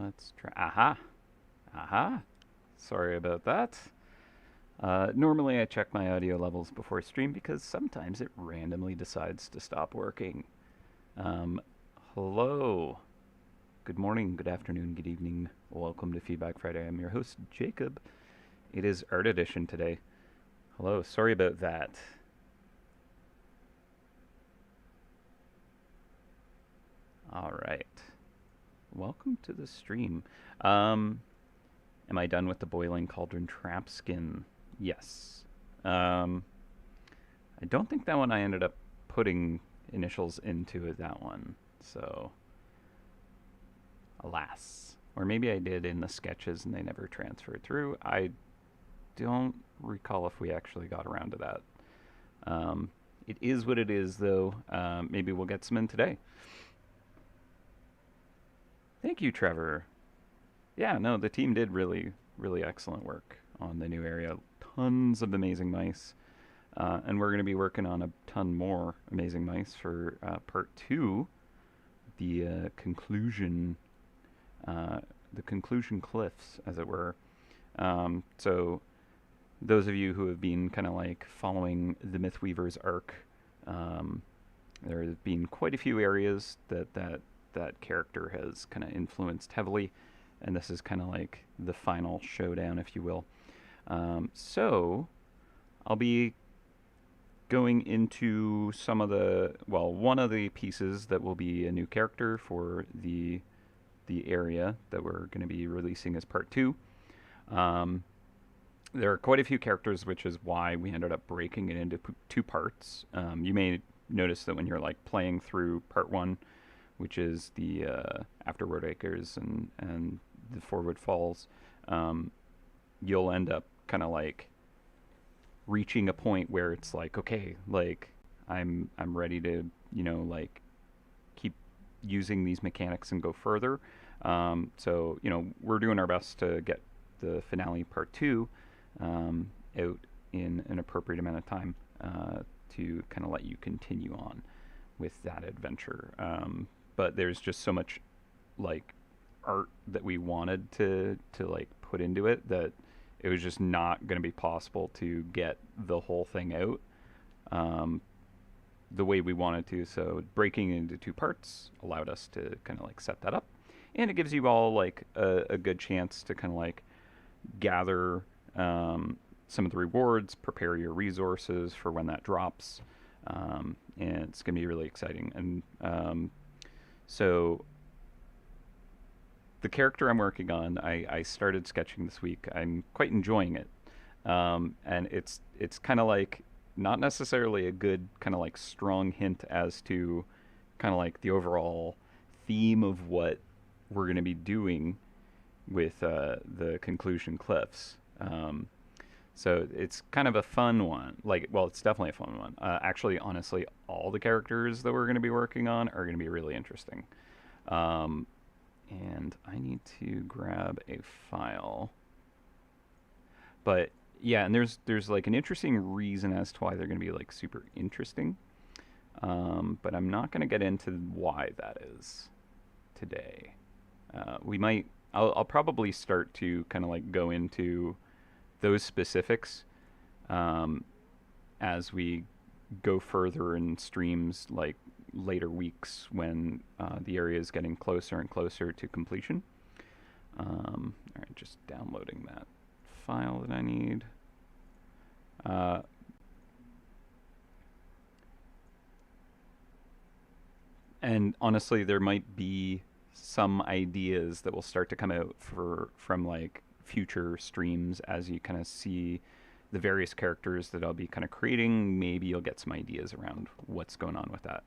Let's try. Aha! Aha! Sorry about that. Normally I check my audio levels before stream because sometimes it randomly decides to stop working. Um, Hello. Good morning, good afternoon, good evening. Welcome to Feedback Friday. I'm your host, Jacob. It is Art Edition today. Hello, sorry about that. All right. Welcome to the stream. Um, am I done with the Boiling Cauldron Trap Skin? Yes. Um, I don't think that one I ended up putting initials into that one. So, alas. Or maybe I did in the sketches and they never transferred through. I don't recall if we actually got around to that. It is what it is, though. Maybe we'll get some in today. Thank you, Trevor. Yeah, no, the team did really, really excellent work on the new area. Tons of amazing mice. And we're going to be working on a ton more amazing mice for part two, conclusion, the conclusion cliffs, as it were. So those of you who have been kind of like following the Mythweaver's arc, um, there have been quite a few areas that character has kind of influenced heavily, and this is kind of like the final showdown, if you will. So I'll be going into one of the pieces that will be a new character for the area that we're going to be releasing as part two. Um, there are quite a few characters, which is why we ended up breaking it into two parts. You may notice that when you're like playing through part one, which is the Afterward Acres and the Forward Falls, you'll end up kind of like reaching a point where it's like, okay, like I'm ready to, like keep using these mechanics and go further. So we're doing our best to get the finale part two out in an appropriate amount of time to kind of let you continue on with that adventure. But there's just so much like art that we wanted to like put into it that it was just not going to be possible to get the whole thing out um, the way we wanted to. So breaking it into two parts allowed us to kind of like set that up, and it gives you all like a good chance to kind of like gather some of the rewards, prepare your resources for when that drops, and it's going to be really exciting. And so the character I'm working on, I started sketching this week. I'm quite enjoying it, and it's kind of like not necessarily a good kind of like strong hint as to kind of like the overall theme of what we're going to be doing with the conclusion cliffs. So it's kind of a fun one. Like, well, it's definitely a fun one. Actually, honestly, all the characters that we're going to be working on are going to be really interesting. Um, and I need to grab a file. But yeah, and there's like an interesting reason as to why they're going to be like super interesting. But I'm not going to get into why that is today. We might. I'll probably start to kind of like go into those specifics as we go further in streams, like later weeks when the area is getting closer and closer to completion. All right, just downloading that file that I need. Uh, and honestly, there might be some ideas that will start to come out from like future streams as you kind of see the various characters that I'll be kind of creating. Maybe you'll get some ideas around what's going on with that.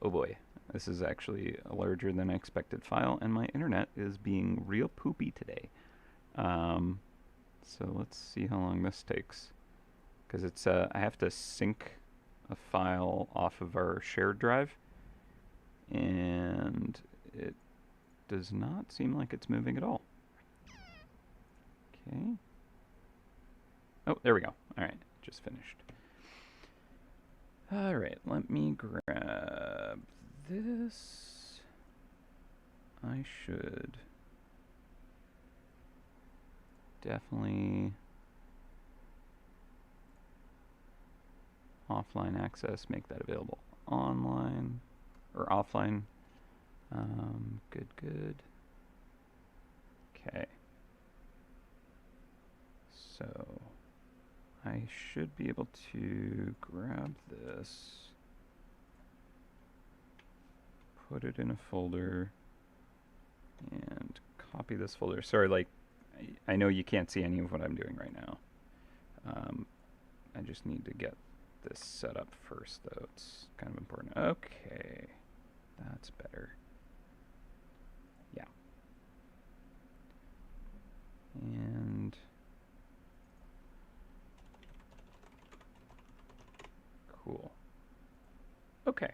Oh boy, this is actually a larger than I expected file, and my internet is being real poopy today. So let's see how long this takes, because it's I have to sync a file off of our shared drive, and it does not seem like it's moving at all. Okay. Oh, there we go. All right, just finished. All right, let me grab this. I should definitely offline access, make that available online or offline. Good, good. Okay. So I should be able to grab this, put it in a folder, and copy this folder. Sorry, like, I know you can't see any of what I'm doing right now. I just need to get this set up first, though. It's kind of important. Okay, that's better. Yeah. And cool. Okay.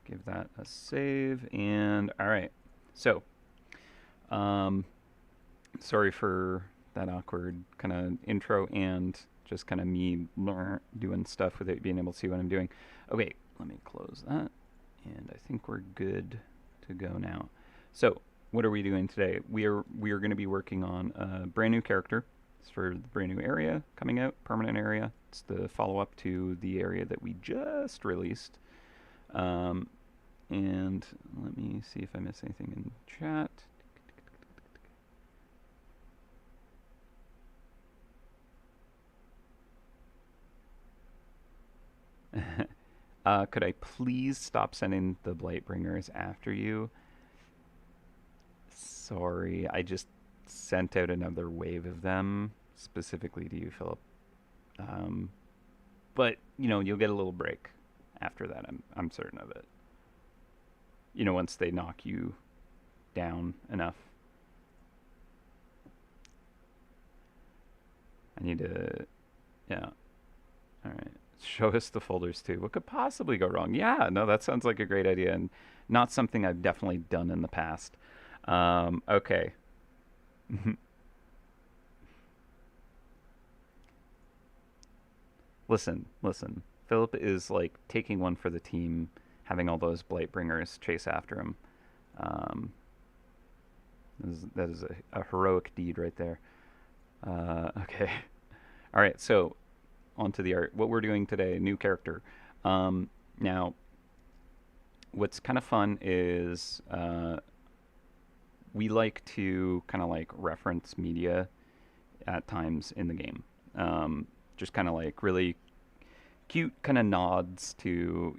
Give that a save. And all right. So, sorry for that awkward kind of intro and just kind of me doing stuff without being able to see what I'm doing. Okay, let me close that. And I think we're good to go now. So, what are we doing today? We are going to be working on a brand new character. It's for the brand new area coming out, permanent area. It's the follow-up to the area that we just released. And let me see if I miss anything in chat. Could I please stop sending the Blightbringers after you? Sorry, I just sent out another wave of them specifically to you, Philip. But you'll get a little break after that. I'm certain of it. Once they knock you down enough. I need to, yeah. All right. Show us the folders too. What could possibly go wrong? Yeah, no, that sounds like a great idea and not something I've definitely done in the past. Okay. Listen. Philip is like taking one for the team, having all those Blightbringers chase after him. Um, that is a heroic deed right there. Okay. All right, so onto the art. What we're doing today, new character. Now, what's kind of fun is we like to kind of like reference media at times in the game. Just kind of like really cute kind of nods to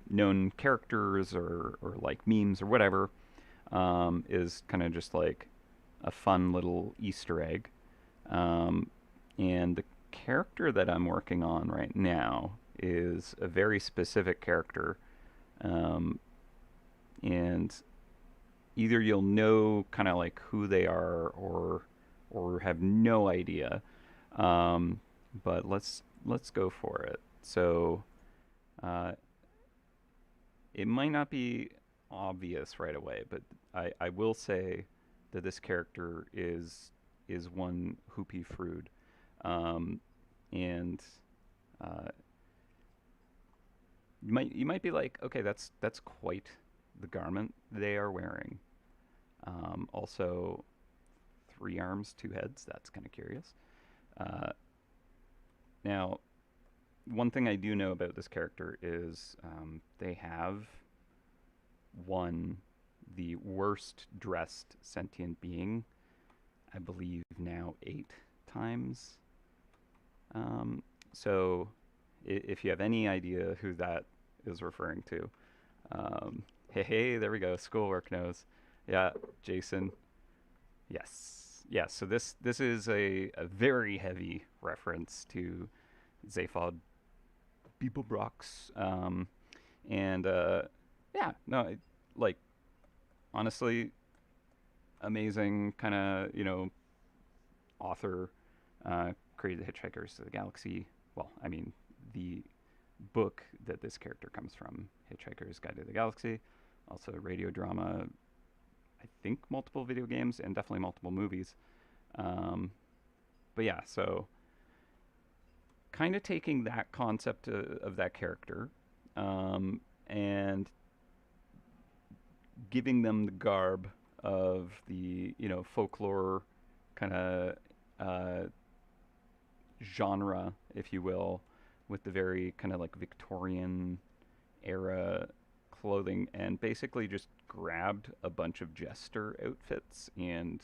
known characters or like memes or whatever, is kind of just like a fun little Easter egg. And the character that I'm working on right now is a very specific character, and either you'll know kind of like who they are or have no idea. But let's go for it. So it might not be obvious right away, but I will say that this character is one Hoopy Frood. And uh, you might be like, okay, that's quite the garment they are wearing. Also, 3 arms, 2 heads. That's kind of curious. Uh, Now, one thing I do know about this character is they have won the worst dressed sentient being, I believe now 8 times. So if you have any idea who that is referring to, hey, there we go. Schoolwork knows. Yeah, Jason. Yes. Yeah, so this is a very heavy reference to Zaphod Beeblebrox. And yeah, no, like honestly, amazing kind of author, created Hitchhikers to the Galaxy. Well, I mean the book that this character comes from, Hitchhiker's Guide to the Galaxy. Also radio drama, I think multiple video games and definitely multiple movies. But yeah, so kind of taking that concept of that character, and giving them the garb of the folklore kind of genre, if you will, with the very kind of like Victorian era clothing, and basically just grabbed a bunch of jester outfits and,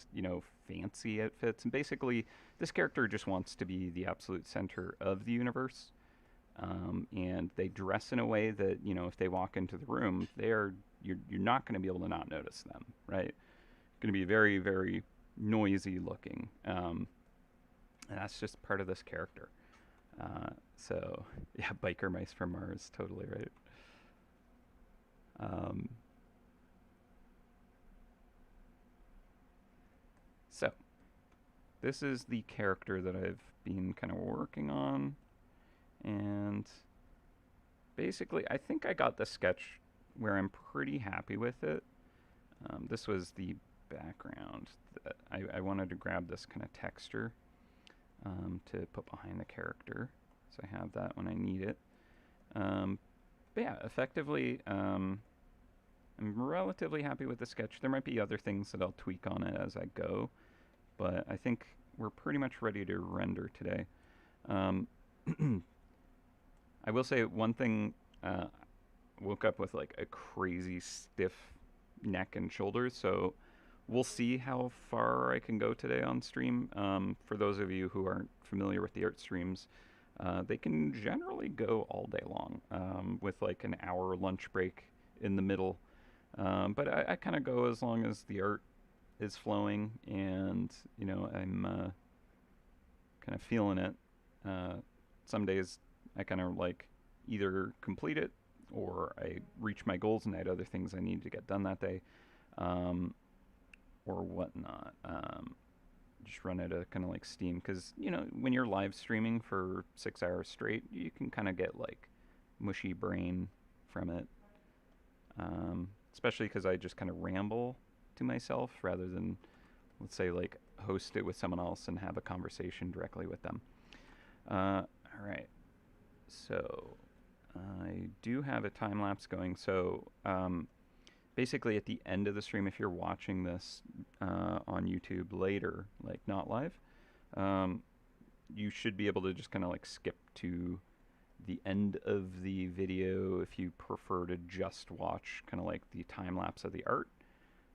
fancy outfits. And basically, this character just wants to be the absolute center of the universe. And they dress in a way that, if they walk into the room, you're not going to be able to not notice them, right? Going to be very, very noisy looking. And that's just part of this character. So, yeah, biker mice from Mars, totally right. Um, so, this is the character that I've been kind of working on. And basically, I think I got the sketch where I'm pretty happy with it. This was the background. That I wanted to grab this kind of texture to put behind the character. So I have that when I need it. But yeah, effectively, I'm relatively happy with the sketch. There might be other things that I'll tweak on it as I go, but I think we're pretty much ready to render today. Um, I will say one thing. Woke up with like a crazy stiff neck and shoulders, so we'll see how far I can go today on stream. For those of you who aren't familiar with the art streams, they can generally go all day long, with like an hour lunch break in the middle. But I kind of go as long as the art is flowing and, I'm kind of feeling it. Some days I kind of like either complete it or I reach my goals and I had other things I need to get done that day, or whatnot. Just run out of kind of like steam because, when you're live streaming for 6 hours straight, you can kind of get like mushy brain from it. Especially because I just kind of ramble to myself rather than, let's say, like host it with someone else and have a conversation directly with them. All right. So I do have a time lapse going. So basically, at the end of the stream, if you're watching this on YouTube later, like not live, you should be able to just kind of like skip to the end of the video if you prefer to just watch kind of like the time lapse of the art.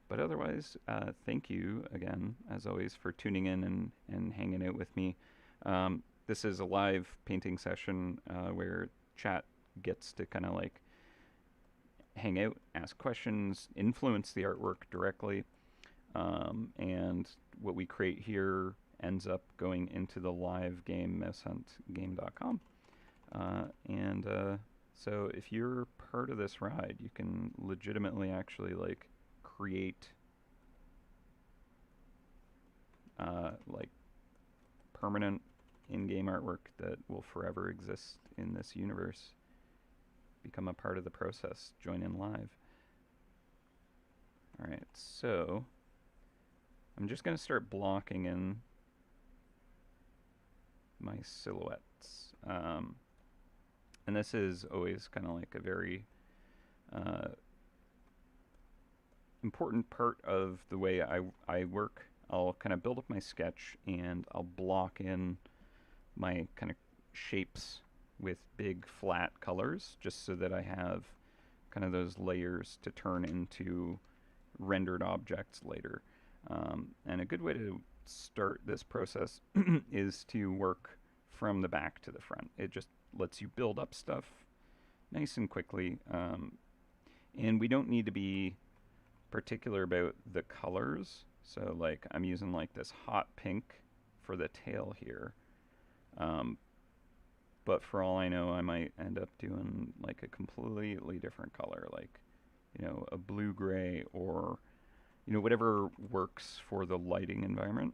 But otherwise, thank you again, as always, for tuning in and hanging out with me. This is a live painting session where chat gets to kind of like hang out, ask questions, influence the artwork directly. And what we create here ends up going into the live game, MouseHuntGame.com. So if you're part of this ride, you can legitimately actually like create like permanent in-game artwork that will forever exist in this universe. Become a part of the process. Join in live. All right, so I'm just going to start blocking in my silhouettes. And this is always kind of like a very important part of the way I work. I'll kind of build up my sketch and I'll block in my kind of shapes with big flat colors just so that I have kind of those layers to turn into rendered objects later. And a good way to start this process is to work from the back to the front. It just lets you build up stuff nice and quickly. And we don't need to be particular about the colors. So like I'm using like this hot pink for the tail here. But for all I know, I might end up doing like a completely different color, like, a blue-gray or, whatever works for the lighting environment.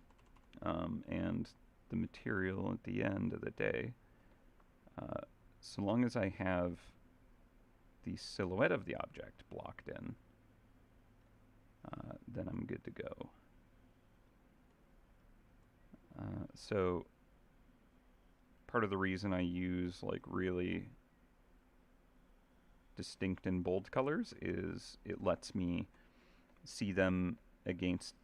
And the material at the end of the day, so long as I have the silhouette of the object blocked in, then I'm good to go. So part of the reason I use like really distinct and bold colors is it lets me see them against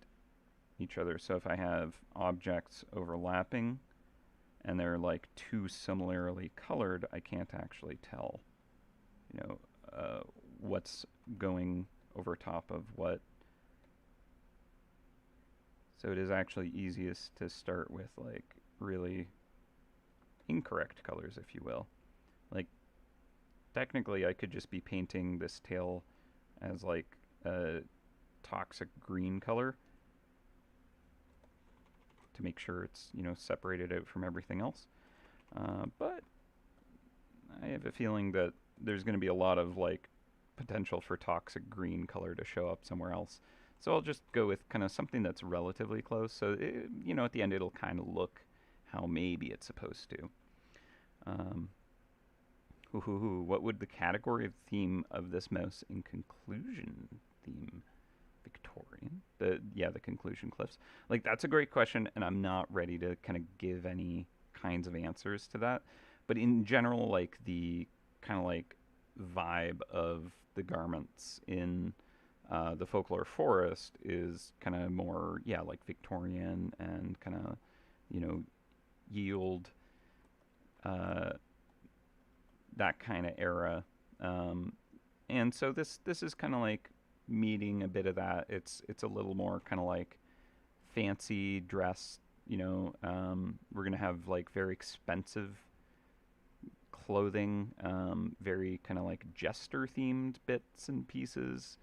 each other. So if I have objects overlapping and they're like too similarly colored, I can't actually tell, you know, what's going over top of what. So it is actually easiest to start with like really incorrect colors, if you will. Like technically I could just be painting this tail as like a toxic green color to make sure it's, you know, separated out from everything else. But I have a feeling that there's going to be a lot of like potential for toxic green color to show up somewhere else. So I'll just go with kind of something that's relatively close. So, you know, at the end it'll kind of look how maybe it's supposed to. Um, what would the category of theme of this mouse in conclusion theme? Victorian? The conclusion cliffs. Like that's a great question, and I'm not ready to kind of give any kinds of answers to that. But in general, like the kind of like vibe of the garments in the folklore forest is kind of more, yeah, like Victorian and kind of, you know, yield, uh, that kind of era. And so this is kind of like meeting a bit of that. It's a little more kind of like fancy dress. You know, we're gonna have like very expensive clothing, very kind of like jester themed bits and pieces,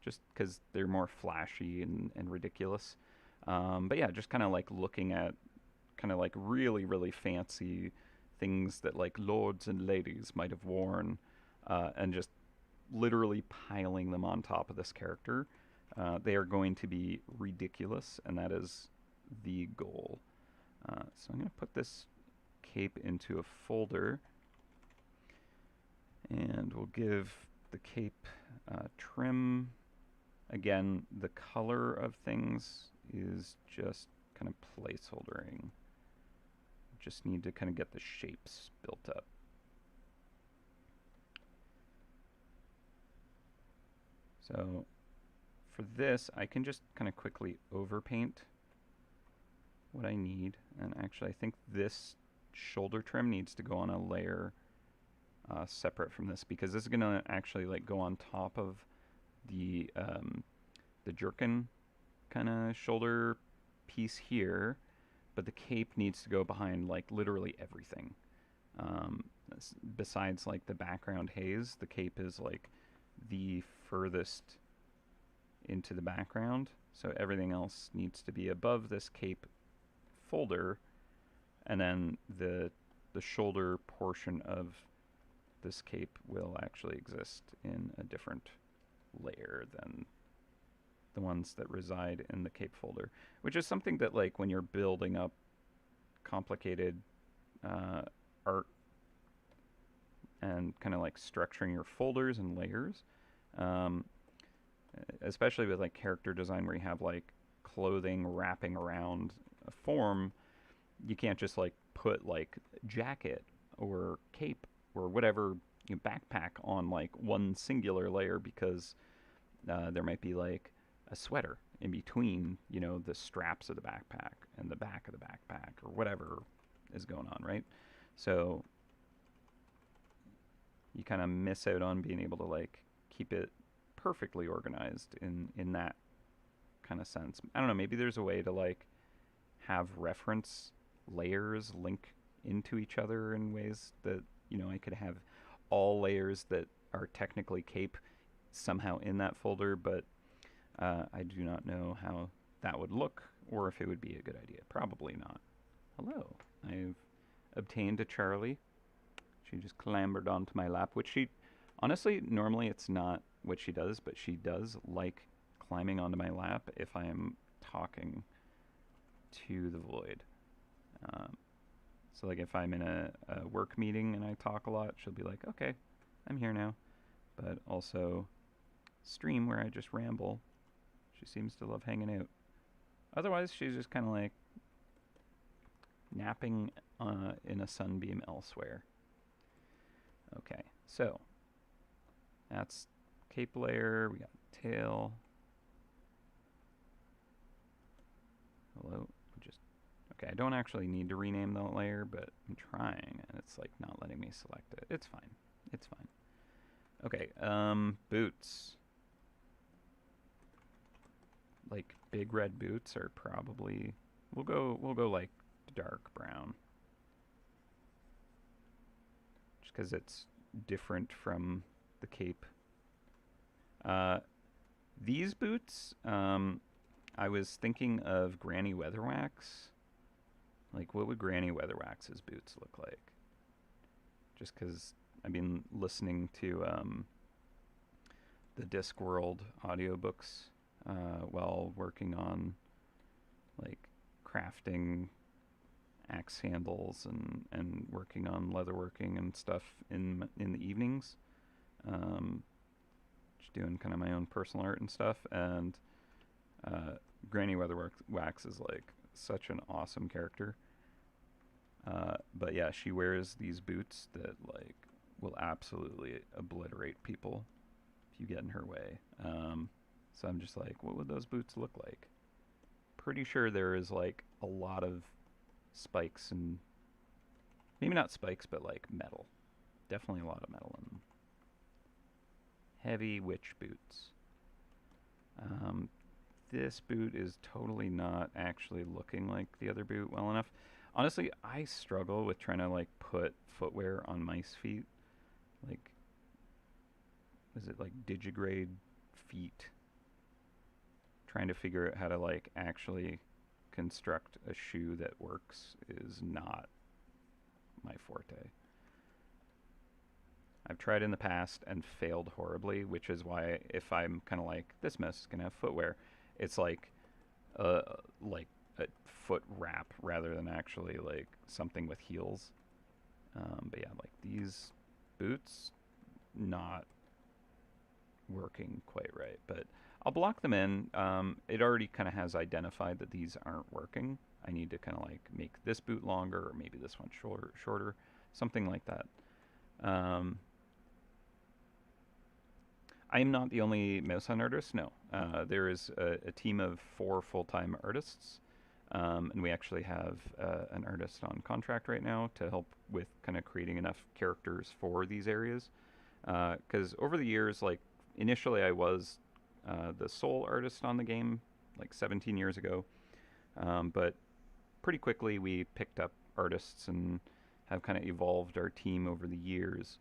just because they're more flashy and ridiculous. But yeah, just kind of like looking at kind of like really fancy things that like lords and ladies might have worn, and just literally piling them on top of this character. They are going to be ridiculous, and that is the goal. So I'm going to put this cape into a folder, and we'll give the cape trim. Again, the color of things is just kind of placeholdering. Just need to kind of get the shapes built up. So for this, I can just kind of quickly overpaint what I need. And actually, I think this shoulder trim needs to go on a layer separate from this, because this is going to actually like go on top of the jerkin kind of shoulder piece here, but the cape needs to go behind like literally everything. Besides like the background haze, the cape is like the furthest into the background, so everything else needs to be above this cape folder, and then the shoulder portion of this cape will actually exist in a different layer than the ones that reside in the cape folder, which is something that like when you're building up complicated art and kind of like structuring your folders and layers, um, especially with like character design where you have like clothing wrapping around a form, you can't just like put like jacket or cape or whatever, you know, backpack on like one singular layer, because there might be like a sweater in between, you know, the straps of the backpack and the back of the backpack or whatever is going on, right? So you kind of miss out on being able to like keep it perfectly organized in that kind of sense. I don't know, maybe there's a way to like have reference layers link into each other in ways that, you know, I could have all layers that are technically cape somehow in that folder, but I do not know how that would look or if it would be a good idea. Probably not. Hello. I've obtained a Charlie. She just clambered onto my lap, which she, honestly, normally it's not what she does, but she does like climbing onto my lap if I am talking to the void. So like if I'm in a work meeting and I talk a lot, she'll be like, okay, I'm here now. But also stream where I just ramble, she seems to love hanging out. Otherwise, she's just kind of like napping in a sunbeam elsewhere. Okay, so that's cape layer. We got tail. Hello? Just okay, I don't actually need to rename the layer, but I'm trying, and it's like not letting me select it. It's fine. It's fine. Okay, boots. Like big red boots are probably we'll go like dark brown. Just because it's different from the cape. Uh, these boots, I was thinking of Granny Weatherwax. Like, what would Granny Weatherwax's boots look like? Just because I've been listening to the Discworld audiobooks while working on like crafting axe handles and working on leatherworking and stuff in the evenings. Um, just doing kind of my own personal art and stuff. And uh, Granny Weatherwax is like such an awesome character. But yeah, she wears these boots that like will absolutely obliterate people if you get in her way. So I'm just like, what would those boots look like? Pretty sure there is like a lot of spikes and maybe not spikes, but like metal. Definitely a lot of metal in them. Heavy witch boots. Um, this boot is totally not actually looking like the other boot well enough. Honestly, I struggle with trying to like put footwear on mice feet. Like, is it like digigrade feet? Trying to figure out how to like actually construct a shoe that works is not my forte. I've tried in the past and failed horribly, which is why if I'm kind of like this mouse is gonna have footwear, it's like a foot wrap rather than actually like something with heels. But yeah, like these boots, not working quite right. But I'll block them in. It already kind of has identified that these aren't working. I need to kind of like make this boot longer, or maybe this one shorter, something like that. Um, I am not the only MouseHunt artist. No, there is a team of 4 full-time artists, and we actually have an artist on contract right now to help with kind of creating enough characters for these areas. Because over the years, like initially, I was the sole artist on the game, like 17 years ago, but pretty quickly we picked up artists and have kind of evolved our team over the years.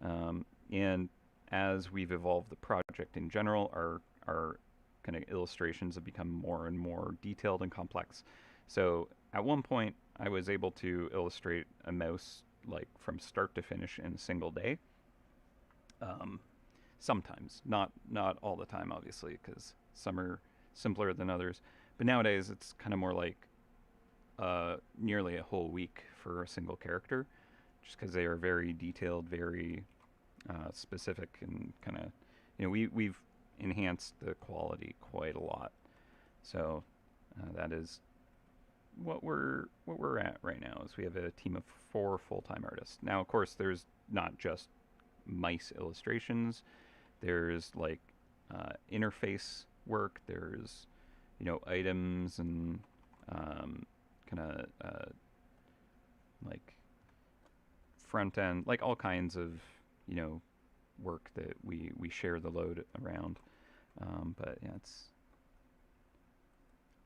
And as we've evolved the project in general, our kind of illustrations have become more and more detailed and complex. So at one point, I was able to illustrate a mouse like from start to finish in a single day. Um, Sometimes, not all the time, obviously, because some are simpler than others. But nowadays, it's kind of more like nearly a whole week for a single character, just because they are very detailed, very specific, and kind of, we've enhanced the quality quite a lot. So that is what we're at right now. Is we have a team of 4 full-time artists. Now, of course, there's not just mice illustrations. There's like interface work. There's items and kind of like front end, like all kinds of work that we share the load around. But yeah, it's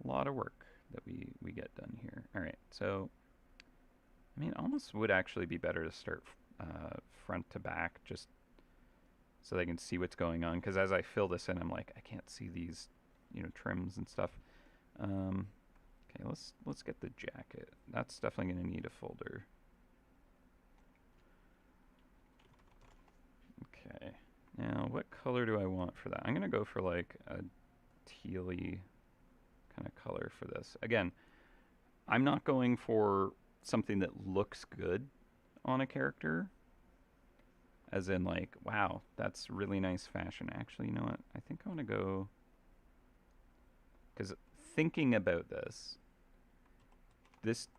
a lot of work that we get done here. All right, so I mean, almost would actually be better to start front to back, just so they can see what's going on. Because as I fill this in, I'm like, I can't see these, trims and stuff. Okay, let's get the jacket. That's definitely going to need a folder. Okay. Now, what color do I want for that? I'm going to go for like a tealy kind of color for this. Again, I'm not going for something that looks good on a character. As in, like, wow, that's really nice fashion. Actually, you know what? I think I want to go. Because thinking about this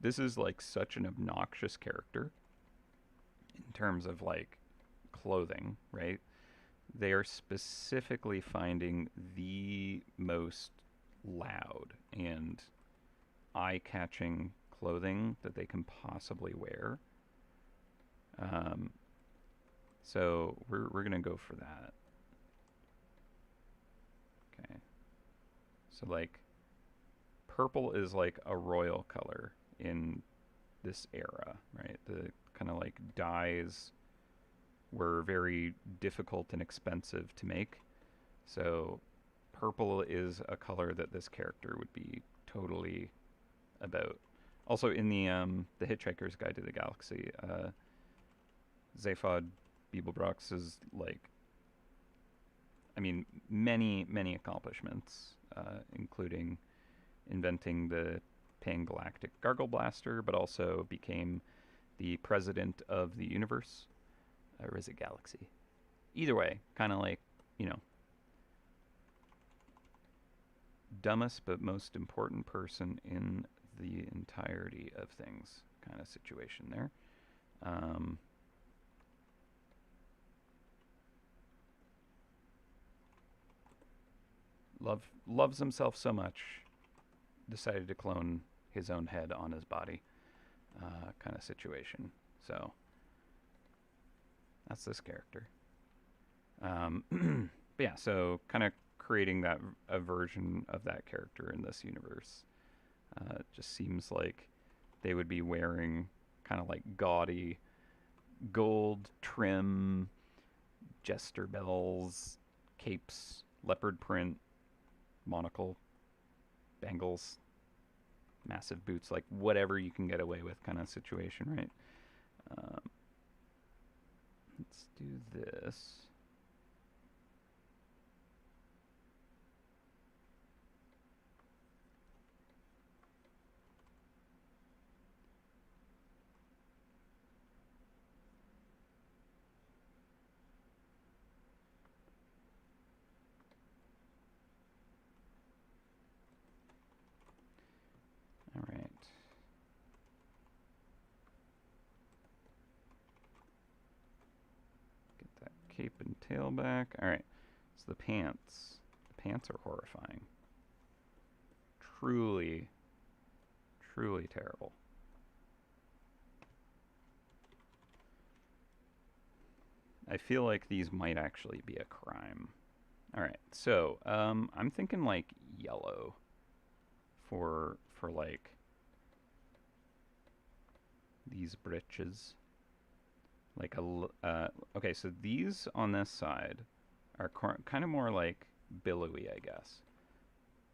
is like such an obnoxious character in terms of like clothing, right? They are specifically finding the most loud and eye-catching clothing that they can possibly wear. Um, so we're gonna go for that. Okay. So like purple is like a royal color in this era, right? The kind of like dyes were very difficult and expensive to make. So purple is a color that this character would be totally about. Also, in the Hitchhiker's Guide to the Galaxy, Zaphod Beeblebrox is like, I mean, many accomplishments, including inventing the Pan-Galactic Gargle Blaster, but also became the president of the universe, or is it galaxy? Either way, kind of like, you know, dumbest but most important person in the entirety of things kind of situation there. Um, loves himself so much, decided to clone his own head on his body, kind of situation. So that's this character. But yeah, so kind of creating that a version of that character in this universe. Just seems like they would be wearing kind of like gaudy gold trim, jester bells, capes, leopard print, monocle, bangles, massive boots, like whatever you can get away with kind of situation, right? Um, let's do this. All right. Get that cape and tail back. All right. So the pants. The pants are horrifying. Truly, truly terrible. I feel like these might actually be a crime. All right. So, I'm thinking like yellow for like these breeches. Like okay, so these on this side are kind of more like billowy, I guess.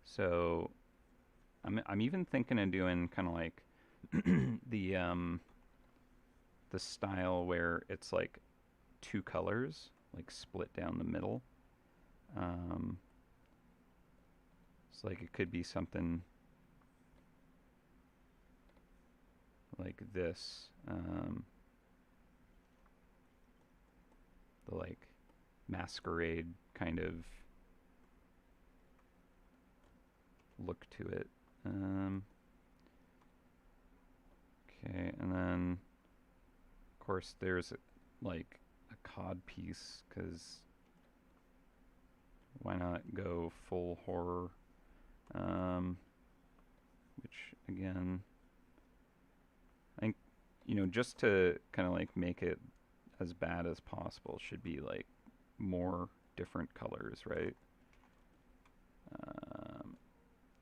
So I'm even thinking of doing kind of like the the style where it's like two colors, like split down the middle. Um, it's like it could be something like this. The like masquerade kind of look to it. Okay, and then of course there's like a cod piece because why not go full horror? Which again, I think just to kind of like make it as bad as possible should be like more different colors, right?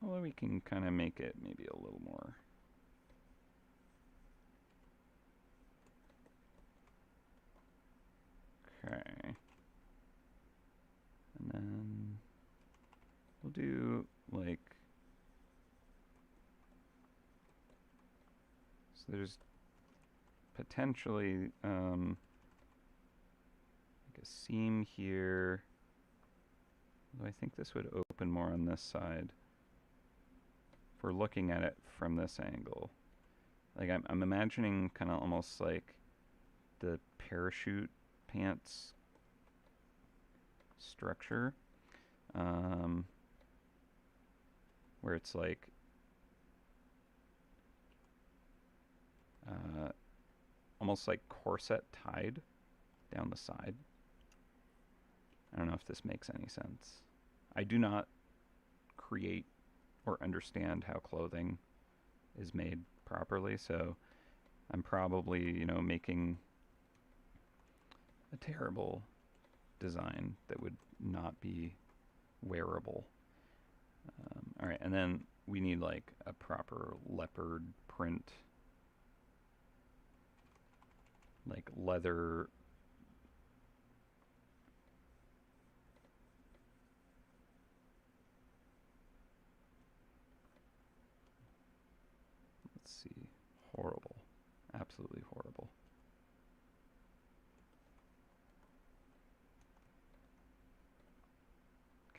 Although we can kind of make it maybe a little more. Okay. And then we'll do like, so there's potentially like a seam here. Though I think this would open more on this side. If we're looking at it from this angle. Like I'm imagining kind of almost like the parachute pants structure. Where it's like almost like corset tied down the side. I don't know if this makes any sense. I do not create or understand how clothing is made properly. So I'm probably, you know, making a terrible design that would not be wearable. All right, and then we need like a proper leopard print, like leather. Let's see, horrible, absolutely horrible.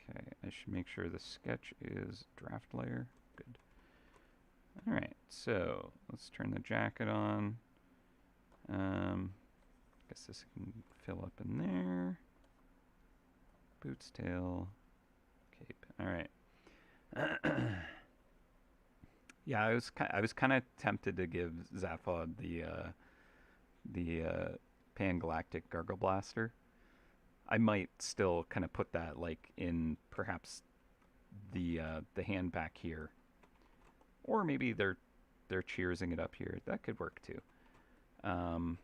Okay, I should make sure the sketch is draft layer. Good. All right, so let's turn the jacket on. Guess this can fill up in there. Boots, tail, cape. All right. Yeah, I was kind of tempted to give Zaphod the Pan Galactic Gargle Blaster. I might still kind of put that like in perhaps the hand back here, or maybe they're cheersing it up here. That could work too. Um,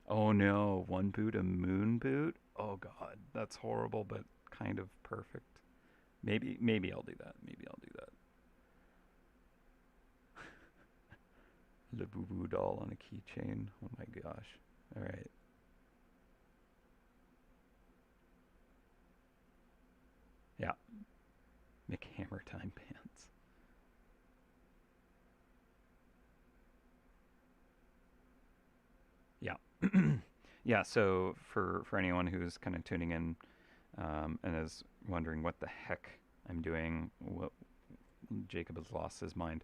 oh no, one boot a moon boot. Oh god, that's horrible, but kind of perfect. Maybe I'll do that. Maybe I'll do that. Le Boo Boo doll on a keychain. Oh my gosh. All right. Yeah. McHammer time pants. Yeah. Yeah. So for anyone who's kind of tuning in and is wondering what the heck I'm doing, what Jacob has lost his mind.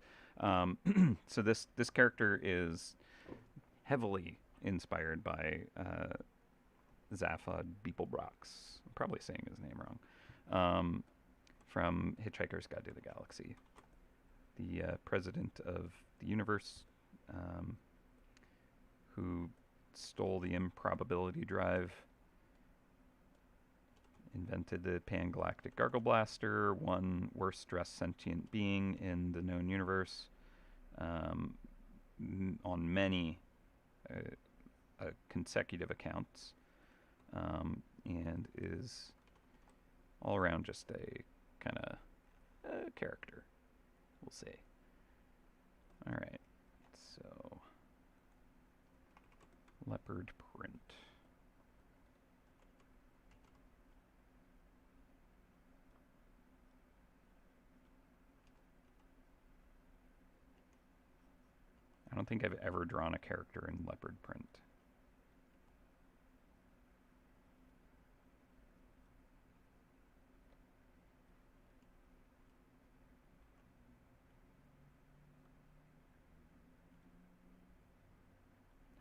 So this character is heavily inspired by Zaphod Beeplebrox. I'm probably saying his name wrong. From Hitchhiker's Guide to the Galaxy, the president of the universe, who stole the improbability drive, invented the Pan-Galactic Gargle Blaster, one worst dressed sentient being in the known universe, um, on many consecutive accounts, and is all around just a kind of character, we'll say. All right, so leopard print. I don't think I've ever drawn a character in leopard print.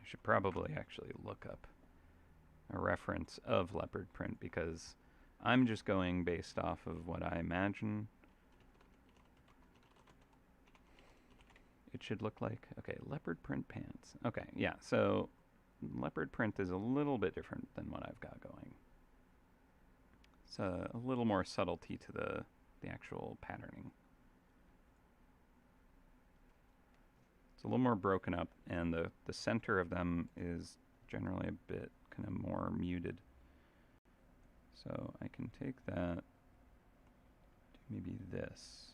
I should probably actually look up a reference of leopard print because I'm just going based off of what I imagine it should look like. Okay, leopard print pants. Okay, yeah, so leopard print is a little bit different than what I've got going. It's a little more subtlety to the actual patterning. It's a little more broken up, and the center of them is generally a bit kind of more muted. So I can take that, do maybe this.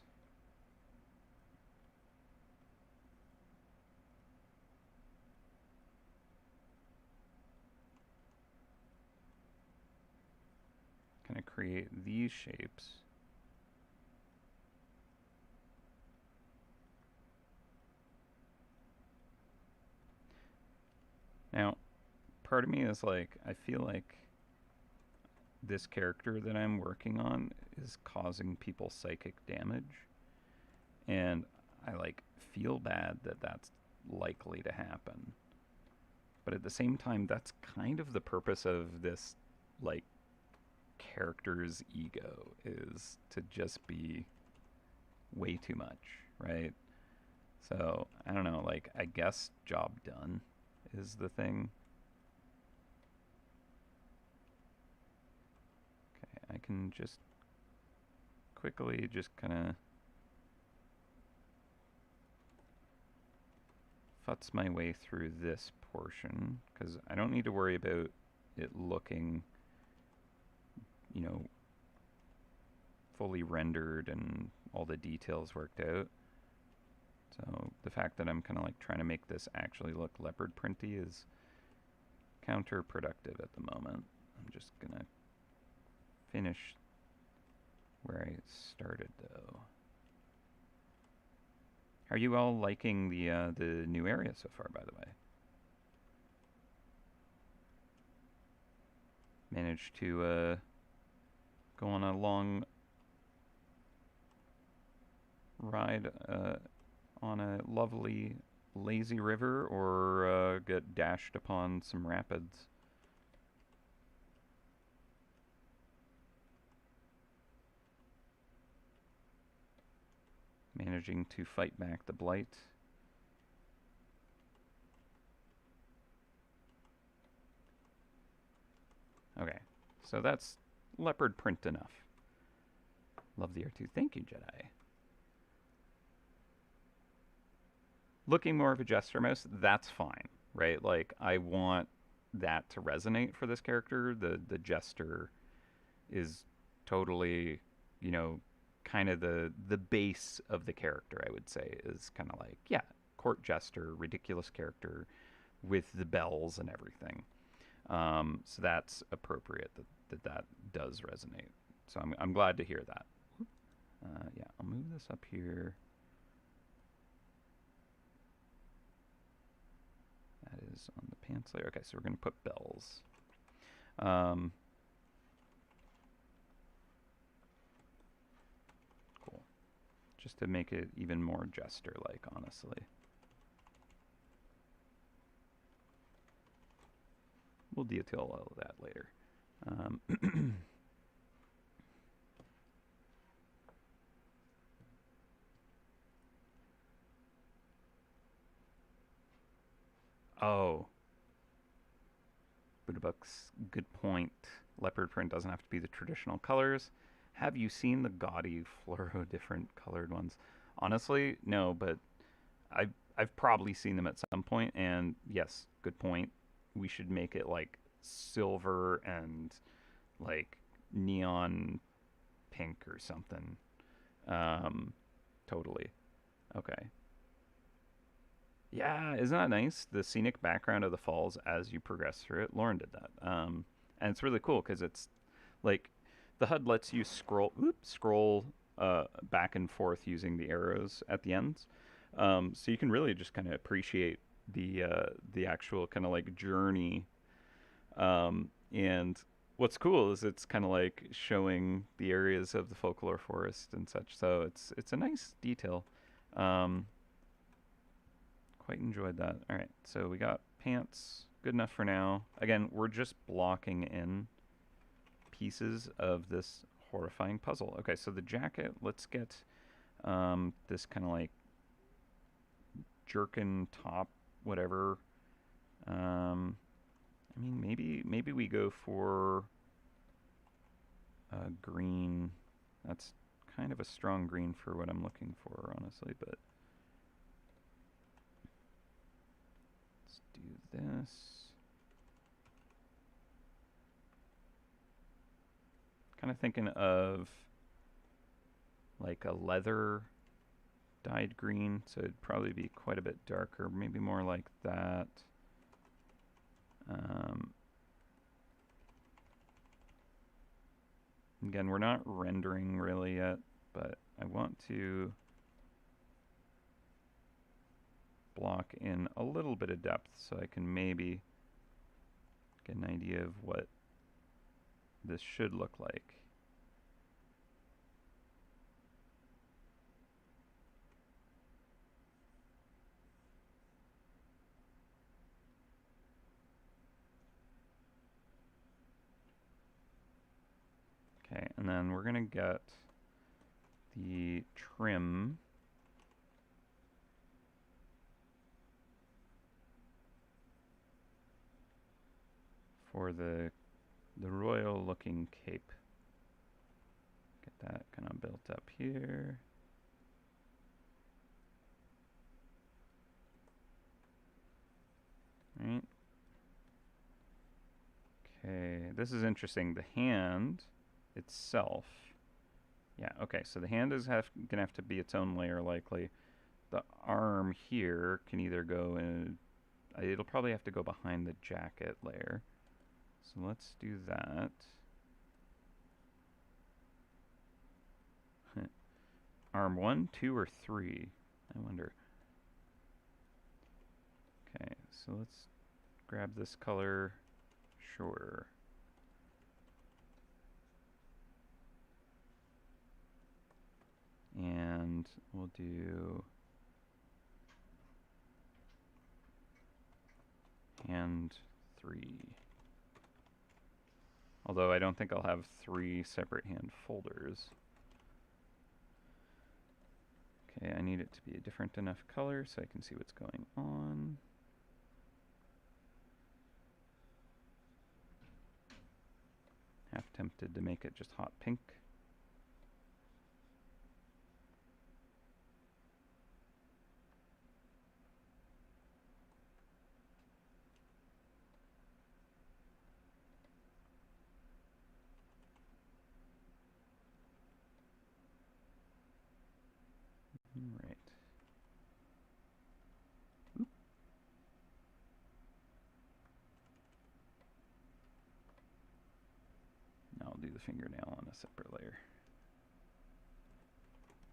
Kind of create these shapes. Now, part of me is like, I feel like this character that I'm working on is causing people psychic damage, and I like feel bad that that's likely to happen. But at the same time, that's kind of the purpose of this, like, character's ego, is to just be way too much, right? So, I don't know, like, I guess job done is the thing. Okay, I can just quickly just kind of futz my way through this portion, because I don't need to worry about it looking, you know, fully rendered and all the details worked out. So the fact that I'm kind of like trying to make this actually look leopard printy is counterproductive at the moment. I'm just gonna finish where I started though. Are you all liking the new area so far, by the way? Managed to go on a long ride on a lovely lazy river, or get dashed upon some rapids? Managing to fight back the blight. Okay, so that's leopard print enough. Love the R2. Thank you, Jedi. Looking more of a jester mouse, that's fine, right? Like, I want that to resonate for this character. The jester is totally, you know, kind of the base of the character, I would say, is kind of like, yeah, court jester, ridiculous character with the bells and everything. So that's appropriate that does resonate. So I'm glad to hear that. Yeah, I'll move this up here. That is on the pants layer. Okay, so we're going to put bells. Cool. Just to make it even more jester-like, honestly. We'll detail all of that later. Oh. Budabuck's good point. Leopard print doesn't have to be the traditional colors. Have you seen the gaudy fluoro different colored ones? Honestly, no, but I've probably seen them at some point, and yes, good point. We should make it like silver and like neon pink or something. Totally. Okay. Yeah, isn't that nice? The scenic background of the falls as you progress through it. Lauren did that, and it's really cool because it's like the HUD lets you scroll back and forth using the arrows at the ends, so you can really just kind of appreciate the actual kind of like journey. And what's cool is it's kind of like showing the areas of the folklore forest and such. So it's a nice detail. Um, Quite enjoyed that. All right, so we got pants. Good enough for now. Again, we're just blocking in pieces of this horrifying puzzle. Okay, so the jacket, let's get this kind of like jerkin top, whatever. I mean, maybe we go for green. That's kind of a strong green for what I'm looking for, honestly, but let's do this. Kind of thinking of like a leather dyed green, so it'd probably be quite a bit darker, maybe more like that. Again, we're not rendering really yet, but I want to block in a little bit of depth so I can maybe get an idea of what this should look like. Okay, and then we're gonna get the trim for the royal looking cape. Get that kind of built up here. right? Okay, this is interesting. The hand itself. Yeah, okay, so the hand is gonna have to be its own layer likely. The arm here can either go in, it'll probably have to go behind the jacket layer. So let's do that. Arm 1, 2, or 3? I wonder. Okay, so let's grab this color. Sure. And we'll do hand 3. Although I don't think I'll have 3 separate hand folders. Okay, I need it to be a different enough color so I can see what's going on. Half tempted to make it just hot pink. Right. Oop. Now I'll do the fingernail on a separate layer.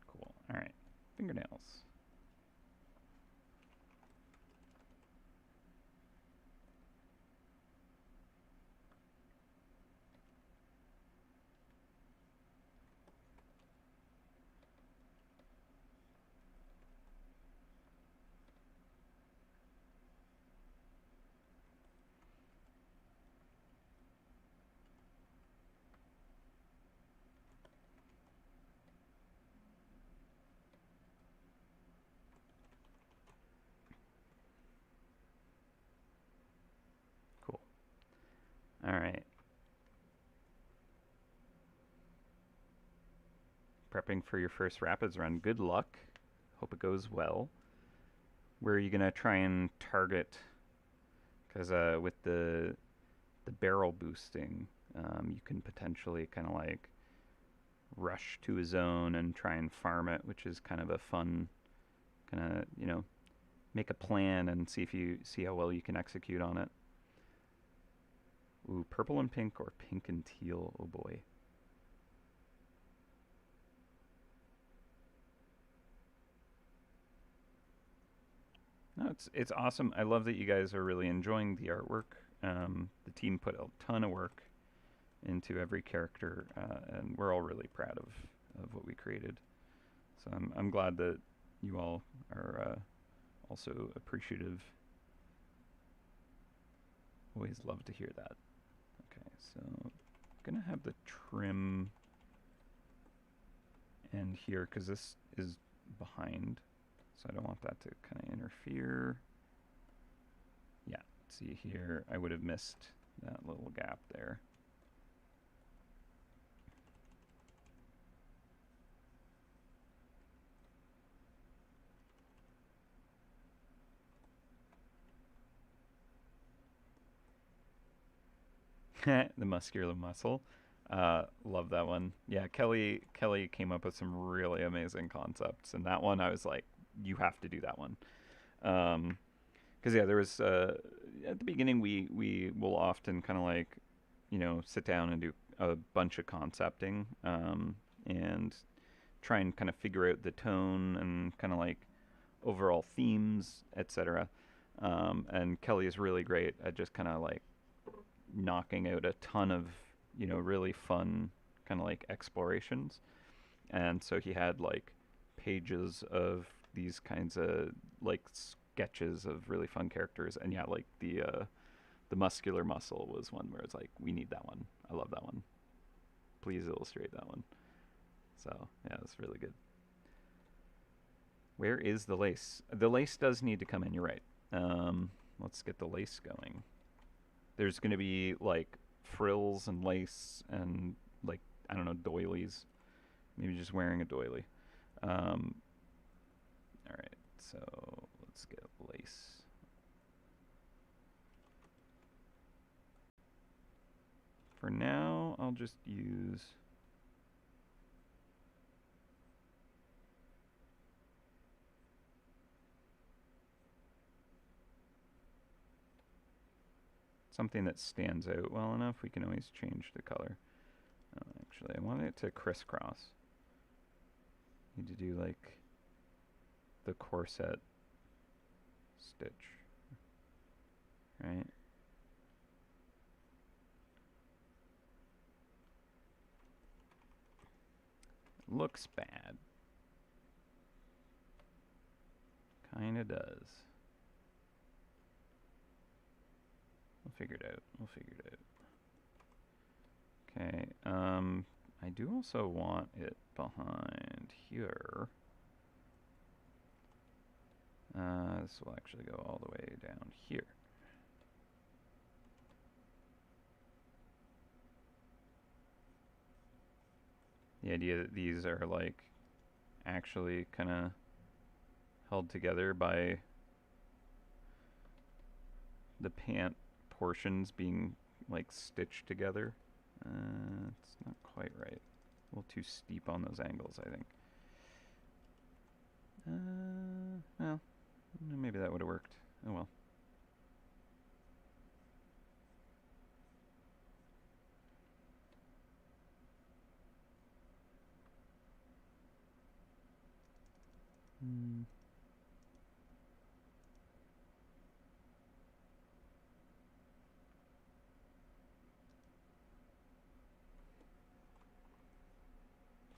Cool. All right. Fingernails. Cool. All right. Prepping for your first rapids run. Good luck. Hope it goes well. Where are you gonna try and target? Because with the barrel boosting, you can potentially kind of like rush to a zone and try and farm it, which is kind of a fun kind of, make a plan and see how well you can execute on it. Ooh, purple and pink or pink and teal. Oh boy. No, it's awesome. I love that you guys are really enjoying the artwork. The team put a ton of work into every character, and we're all really proud of what we created. So I'm glad that you all are also appreciative. Always love to hear that. Okay, so I'm gonna have the trim end here because this is behind, so I don't want that to kind of interfere. Yeah, see here, I would have missed that little gap there. The muscular muscle. Love that one. Yeah, Kelly came up with some really amazing concepts, and that one I was like, you have to do that one. Because yeah, there was at the beginning we will often kind of like, sit down and do a bunch of concepting, and try and kind of figure out the tone and kind of like overall themes, etc. And Kelly is really great at just kind of like knocking out a ton of really fun kind of like explorations. And so he had like pages of these kinds of like sketches of really fun characters. And yeah, like the muscular muscle was one where it's like, we need that one. I love that one. Please illustrate that one. So yeah, it's really good. Where is the lace? The lace does need to come in. You're right. Let's get the lace going. There's going to be like frills and lace and like, I don't know, doilies. Maybe just wearing a doily. All right, so let's get lace. for now, I'll just use something that stands out well enough. We can always change the color. Actually, I want it to crisscross. Need to do like the corset stitch, right? Looks bad. Kinda does. We'll figure it out. We'll figure it out. Okay, I do also want it behind here. This will actually go all the way down here. The idea that these are like actually kind of held together by the pant portions being like stitched together. It's not quite right. A little too steep on those angles, I think. Well, maybe that would have worked. Oh well.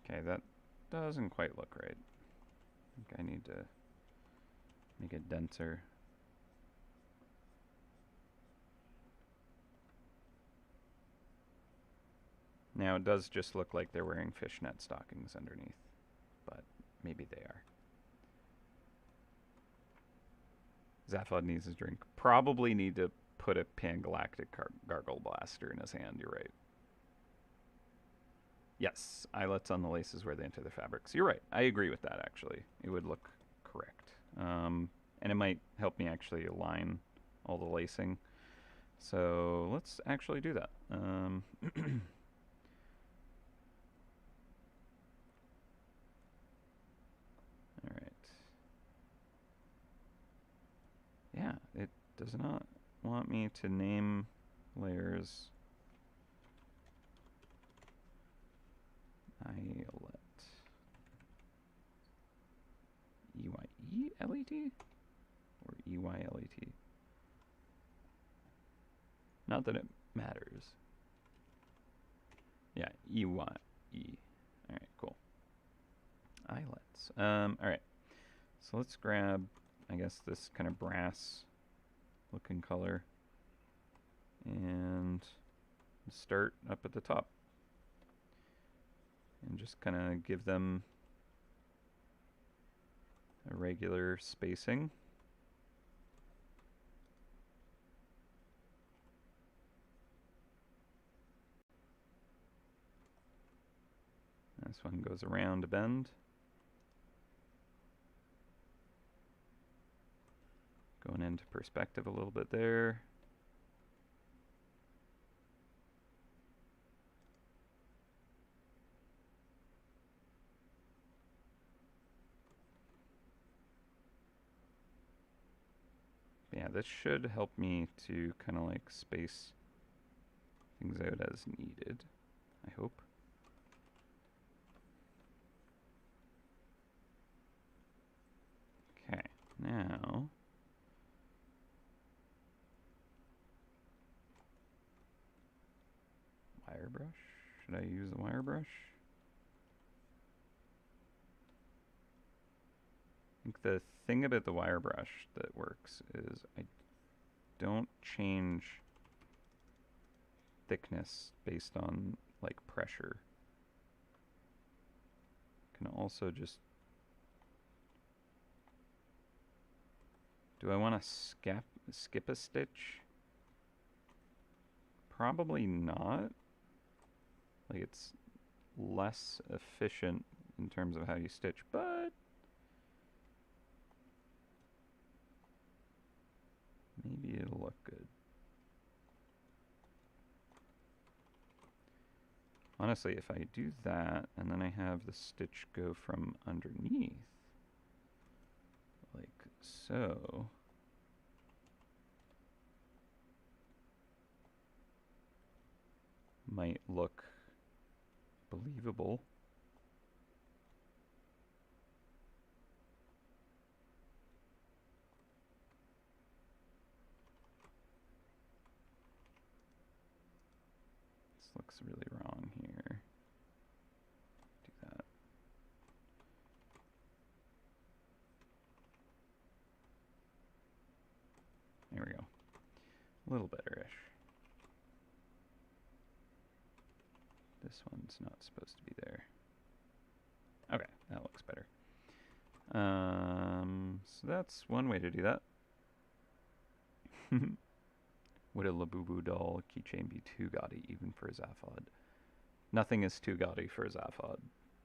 Okay, that doesn't quite look right. I think I need to make it denser. Now it does just look like they're wearing fishnet stockings underneath, but maybe they are. Zaphod needs his drink. Probably need to put a Pangalactic gargle blaster in his hand, you're right. Yes, eyelets on the laces where they enter the fabrics. You're right. I agree with that, actually. It would look correct. And it might help me actually align all the lacing. So let's actually do that. All right. Yeah, it does not want me to name layers. Eyelet. E-Y-E-L-E-T? Or E-Y-L-E-T? Not that it matters. Yeah, E-Y-E. Alright, cool. Eyelets. Alright. So let's grab, I guess, this kind of brass looking color. And start up at the top. And just kind of give them a regular spacing. This one goes around a bend. Going into perspective a little bit there. Yeah, this should help me to kind of like space things out as needed, I hope. Okay, now wire brush. Should I use the wire brush? I think the thing about the wire brush that works is I don't change thickness based on like pressure. Can also just, do I want to skip a stitch? Probably not. Like, it's less efficient in terms of how you stitch, but maybe it'll look good. Honestly, if I do that, and then I have the stitch go from underneath, like so, might look believable. This looks really wrong here. Do that. There we go. A little better-ish. This one's not supposed to be there. Okay, that looks better. So that's one way to do that. Would a Labubu doll keychain be too gaudy even for Zaphod? Nothing is too gaudy for Zaphod.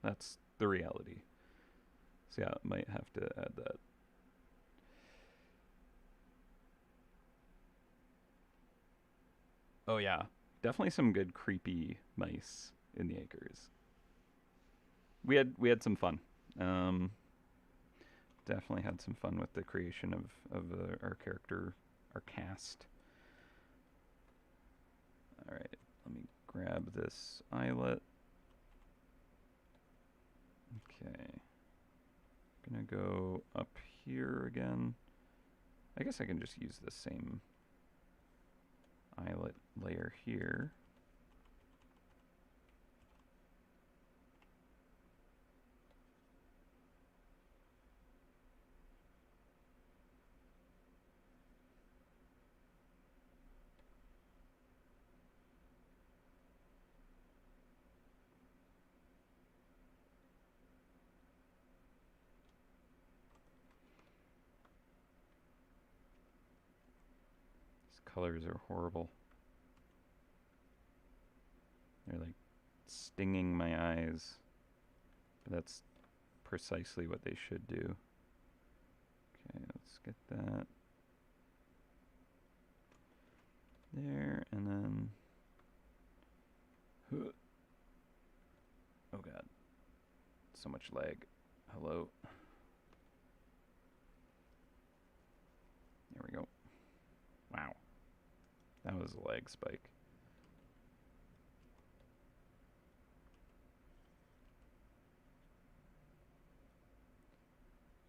That's the reality. So yeah, might have to add that. Oh yeah, definitely some good creepy mice in the acres. We had some fun. Definitely had some fun with the creation of our character, our cast. All right, let me grab this eyelet. Okay, gonna go up here again. I guess I can just use the same eyelet layer here. These colors are horrible. They're like stinging my eyes. But that's precisely what they should do. Okay, let's get that there, and then... Oh god. So much lag. Hello. There we go. Wow. That was a lag spike.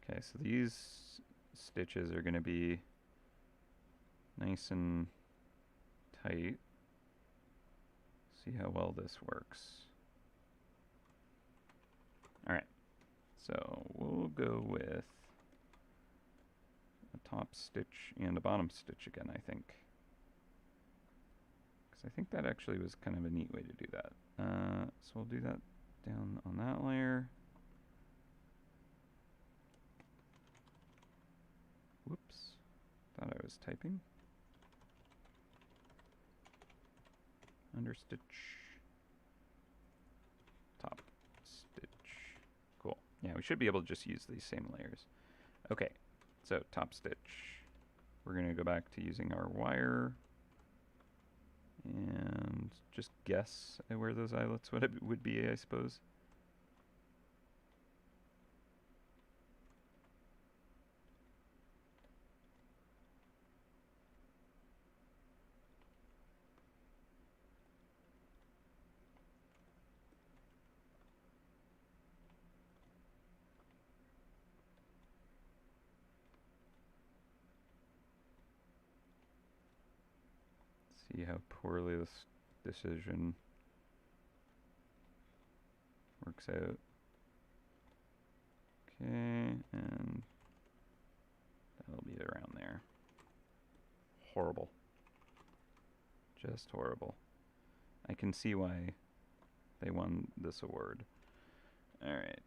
Okay, so these stitches are going to be nice and tight. See how well this works. Alright, so we'll go with a top stitch and a bottom stitch again, I think. Because I think that actually was kind of a neat way to do that. So we'll do that down on that layer. Whoops, thought I was typing. Understitch, top stitch. Cool. Yeah, we should be able to just use these same layers. Okay, so top stitch. We're going to go back to using our wire and just guess at where those eyelets would be, I suppose. See how poorly this decision works out. Okay, and that'll be around there. Horrible. Just horrible. I can see why they won this award. Alright,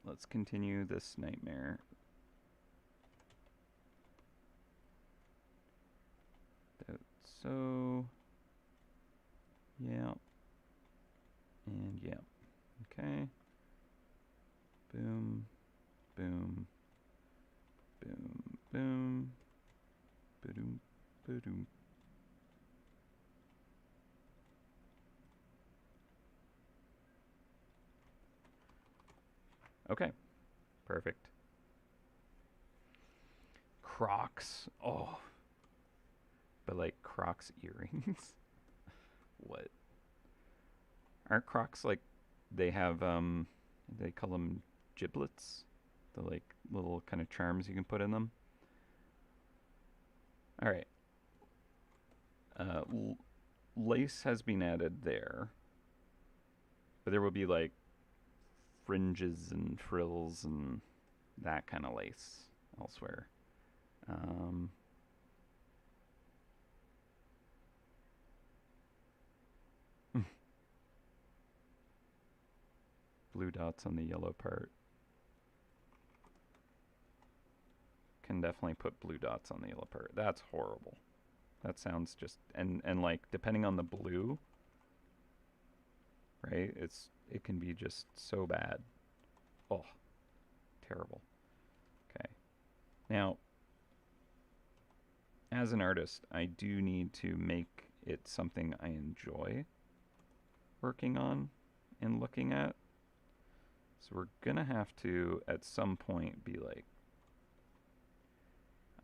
let's continue this nightmare. So, yeah, and yeah, okay, boom, boom, boom, boom, ba-doom, ba-doom. Okay, perfect. Crocs. Oh, but like Crocs earrings. What? Aren't Crocs like they have they call them giblets? The like little kind of charms you can put in them. All right. Uh, l- Lace has been added there, but there will be like fringes and frills and that kind of lace elsewhere. Um, Blue dots on the yellow part. Can definitely put blue dots on the yellow part. That's horrible. That sounds just and like depending on the blue, right? It can be just so bad. Oh, terrible. Okay. Now, as an artist, I do need to make it something I enjoy working on and looking at. So we're gonna have to at some point be like,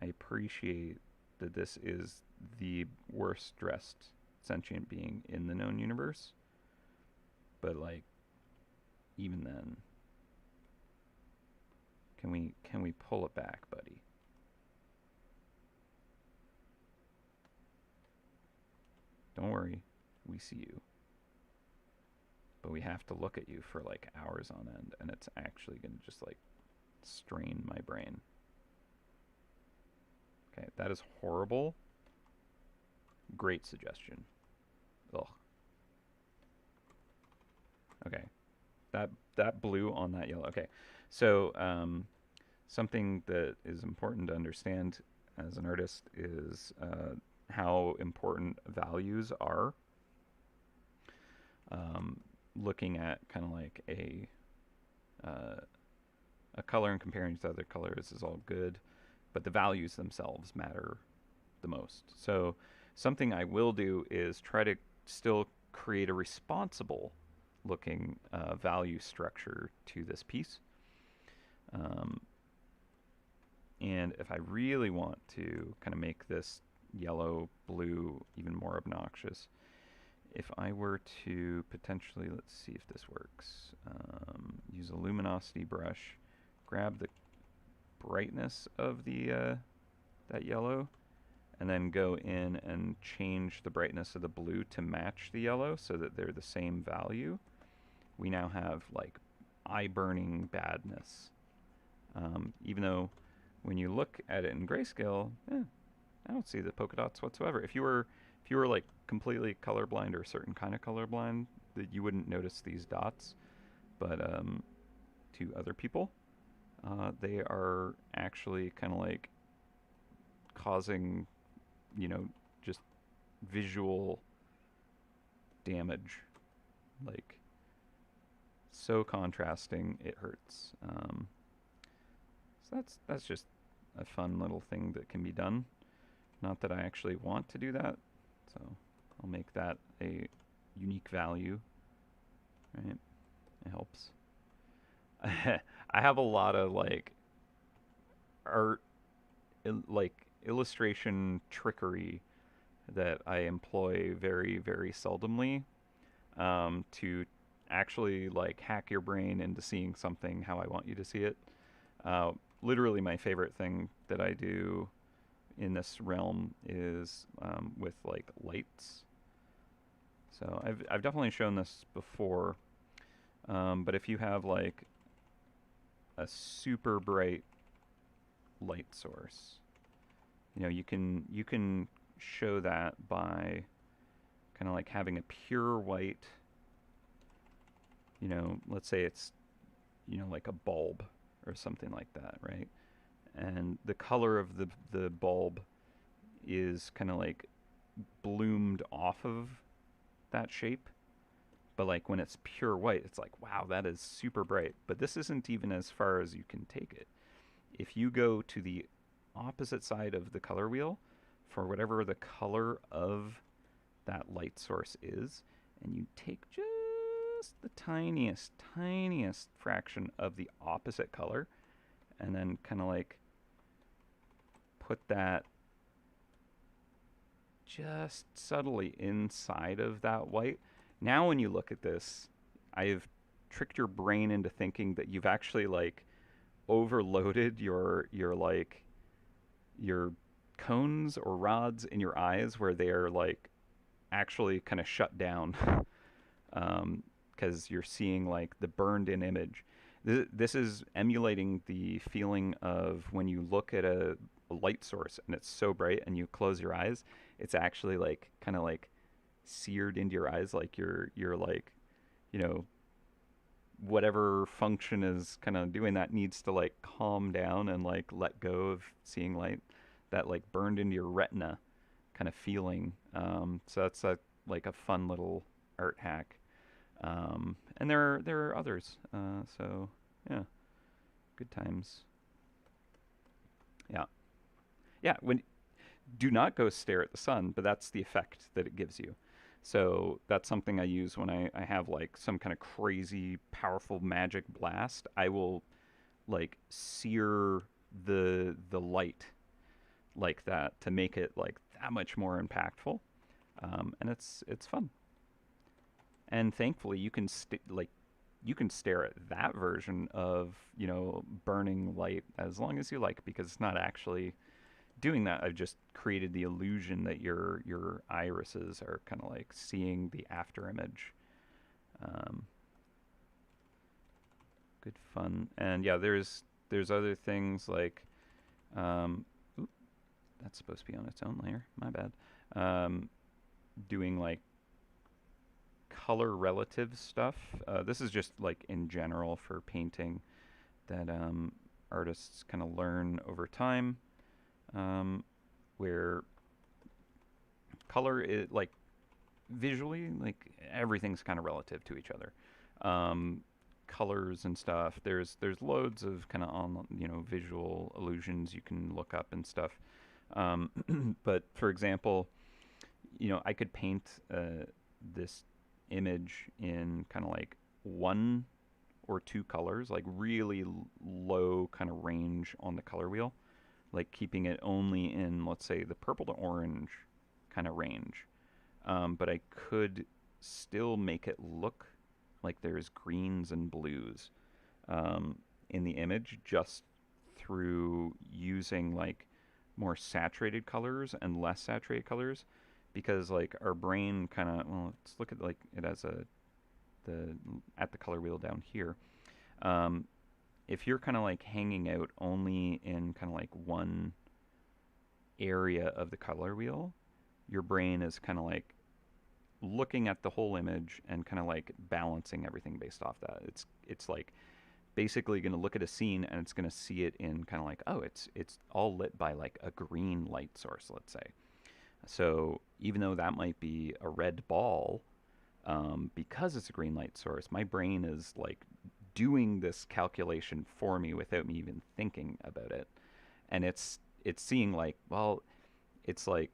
I appreciate that this is the worst dressed sentient being in the known universe, but like even then, can we pull it back, buddy? Don't worry, we see you. But we have to look at you for like hours on end, and it's actually gonna just like strain my brain. Okay, that is horrible. Great suggestion. Ugh. Okay, that blue on that yellow. Okay, so something that is important to understand as an artist is how important values are. Um, Looking at kind of like uh, a color and comparing to other colors is all good, but the values themselves matter the most. So something I will do is try to still create a responsible looking value structure to this piece. Um, and if I really want to kind of make this yellow blue even more obnoxious, if I were to potentially, let's see if this works, use a luminosity brush, grab the brightness of the that yellow, and then go in and change the brightness of the blue to match the yellow so that they're the same value, we now have like eye-burning badness. Even though when you look at it in grayscale, I don't see the polka dots whatsoever. If you were like completely colorblind or a certain kind of colorblind, that you wouldn't notice these dots. But to other people, they are actually kind of like causing, you know, just visual damage. Like so contrasting, it hurts. So that's just a fun little thing that can be done. Not that I actually want to do that, so I'll make that a unique value. Right, it helps. I have a lot of like art, like illustration trickery that I employ very very seldomly to actually like hack your brain into seeing something how I want you to see it. Literally, my favorite thing that I do in this realm is with like lights. So I've definitely shown this before, but if you have like a super bright light source, you can show that by kind of like having a pure white. Let's say it's like a bulb or something like that, right? And the color of the bulb is kind of like bloomed off of that shape. But like when it's pure white, it's like, wow, that is super bright. But this isn't even as far as you can take it. If you go to the opposite side of the color wheel for whatever the color of that light source is, and you take just just the tiniest fraction of the opposite color, and then kind of like put that just subtly inside of that white. Now when you look at this, I've tricked your brain into thinking that you've actually like overloaded your cones or rods in your eyes where they are like actually kind of shut down because you're seeing like the burned in image. This is emulating the feeling of when you look at a light source and it's so bright and you close your eyes, it's actually like kind of like seared into your eyes, like you're like, you know, whatever function is kind of doing that needs to like calm down and like let go of seeing light, that like burned into your retina kind of feeling. So that's like a fun little art hack. And there are others. So yeah, good times. Yeah, yeah. When do not go stare at the sun, but that's the effect that it gives you. So that's something I use when I have like some kind of crazy powerful magic blast. I will like sear the light like that to make it like that much more impactful. And it's fun. And thankfully, you can stare at that version of burning light as long as you like, because it's not actually doing that. I've just created the illusion that your irises are kind of like seeing the after image. Um, Good fun. And yeah, there's other things like oop, that's supposed to be on its own layer. My bad. Um, Doing like color relative stuff. This is just like in general for painting that artists kind of learn over time, where color is like visually, like everything's kind of relative to each other. Um, Colors and stuff. There's loads of kind of on visual illusions you can look up and stuff. But for example, I could paint this image in kind of like one or two colors, like really low kind of range on the color wheel, like keeping it only in, let's say, the purple to orange kind of range. But I could still make it look like there's greens and blues in the image just through using like more saturated colors and less saturated colors, because like our brain kind of, well, let's look at like it as the at the color wheel down here. um, if you're kind of like hanging out only in kind of like one area of the color wheel, your brain is kind of like looking at the whole image and kind of like balancing everything based off that. It's like basically going to look at a scene and it's going to see it in kind of like, oh, it's all lit by like a green light source, let's say. So even though that might be a red ball, because it's a green light source, my brain is like doing this calculation for me without me even thinking about it. And it's seeing like, well, it's like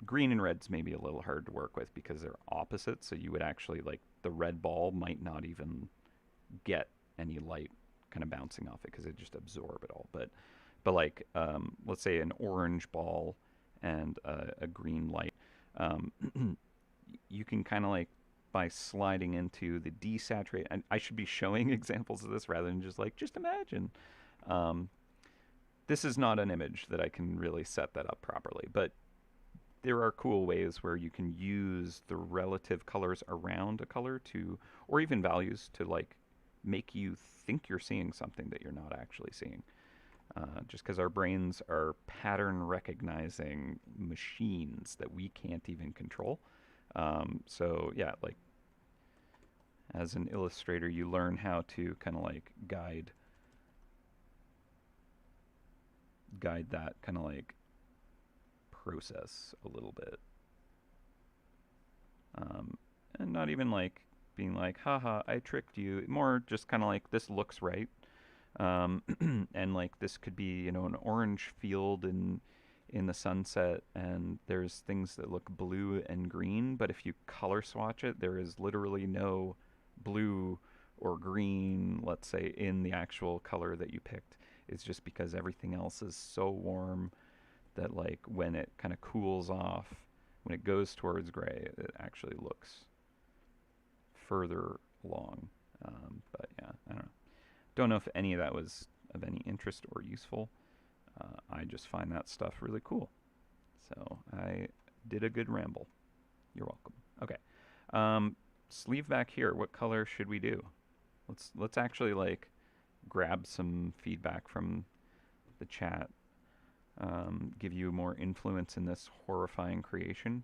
green and red's maybe a little hard to work with because they're opposite. So you would actually like the red ball might not even get any light kind of bouncing off it because it just absorb it all. But like let's say an orange ball and a green light, um, you can kind of like by sliding into the desaturate. And I should be showing examples of this rather than just imagine. Um, this is not an image that I can really set that up properly, but there are cool ways where you can use the relative colors around a color to, or even values to like make you think you're seeing something that you're not actually seeing. Just because our brains are pattern recognizing machines that we can't even control. So yeah, like as an illustrator, you learn how to kind of like guide that kind of like process a little bit, and not even like being like, haha, I tricked you. More just kind of like, this looks right. And like this could be, an orange field in the sunset, and there's things that look blue and green, but if you color swatch it, there is literally no blue or green, let's say, in the actual color that you picked. It's just because everything else is so warm that like when it kind of cools off, when it goes towards gray, it actually looks further along. But yeah, I don't know. Don't know if any of that was of any interest or useful. I just find that stuff really cool. So I did a good ramble. You're welcome. Okay. Sleeve back here. What color should we do? Let's actually like grab some feedback from the chat. Give you more influence in this horrifying creation.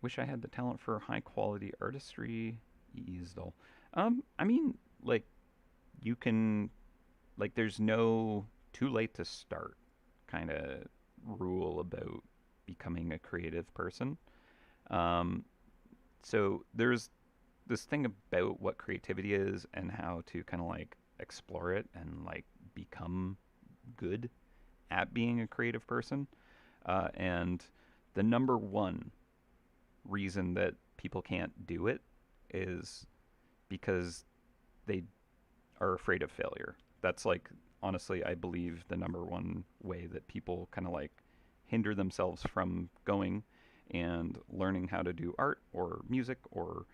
Wish I had the talent for high quality artistry. Easdal. I mean, like you can, like, there's no too late to start kind of rule about becoming a creative person. Um, so there's this thing about what creativity is and how to kind of like explore it and like become good at being a creative person. And the number one reason that people can't do it is because they are afraid of failure. That's like, honestly, I believe the number one way that people kind of like hinder themselves from going and learning how to do art or music or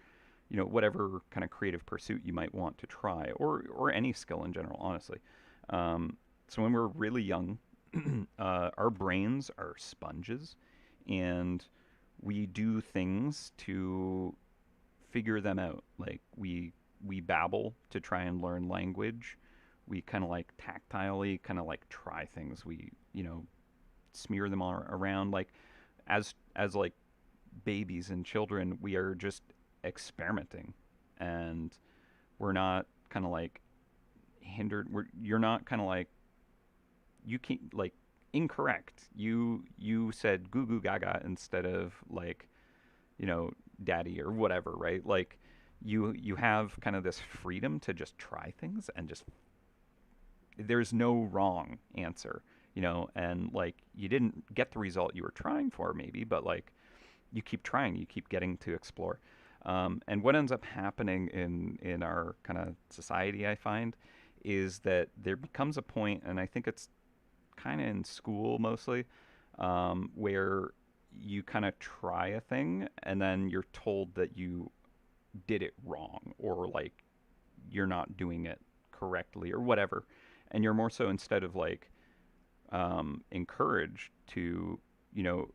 whatever kind of creative pursuit you might want to try, or any skill in general, honestly. um, so when we're really young, our brains are sponges, and we do things to figure them out. Like we babble to try and learn language. We kind of like tactilely kind of like try things. We smear them all around. Like as like babies and children, we are just experimenting, and we're not kind of like hindered. You're not kind of like, you can't like, incorrect. You said goo goo gaga instead of like daddy or whatever, right? Like you have kind of this freedom to just try things, and just there's no wrong answer, and like you didn't get the result you were trying for maybe, but like you keep trying, you keep getting to explore. And what ends up happening in our kind of society, I find, is that there becomes a point, and I think it's kind of in school mostly, where you kind of try a thing and then you're told that you did it wrong, or like you're not doing it correctly or whatever. And you're more so, instead of like encouraged to, you know,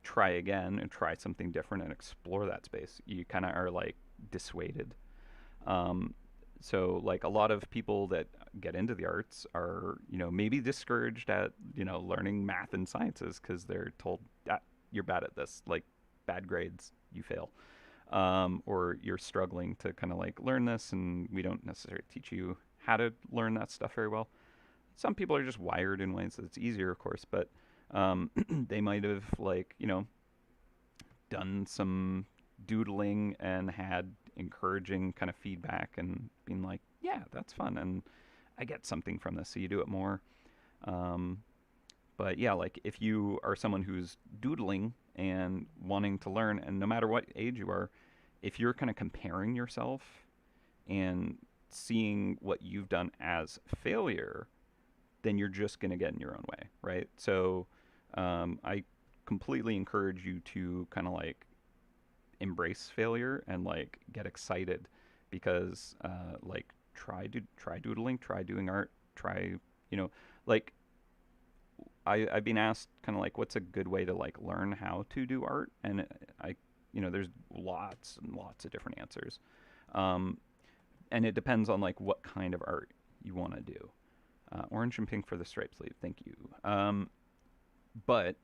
try again and try something different and explore that space, you kind of are like dissuaded. Um, so like a lot of people that get into the arts are, maybe discouraged at, learning math and sciences because they're told that you're bad at this, like bad grades, you fail. Or you're struggling to kind of like learn this, and we don't necessarily teach you how to learn that stuff very well. Some people are just wired in ways that it's easier, of course, but they might have like, done some doodling and had encouraging kind of feedback and being like, yeah, that's fun, and I get something from this, so you do it more. Um, but yeah, like if you are someone who's doodling and wanting to learn, and no matter what age you are, if you're kind of comparing yourself and seeing what you've done as failure, then you're just going to get in your own way, right? So I completely encourage you to kind of like embrace failure and like get excited, because like try doodling, try doing art, try, you know like I've been asked kind of like what's a good way to like learn how to do art, and I there's lots and lots of different answers. um, and it depends on like what kind of art you want to do. Orange and pink for the stripe sleeve, thank you. But